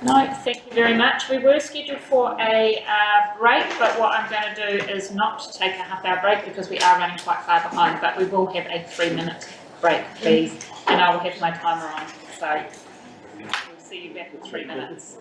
No, thank you very much. We were scheduled for a break, but what I'm going to do is not take a half-hour break because we are running quite far behind, but we will have a 3-minute break, please, and I will have my timer on, so we'll see you back in 3 minutes.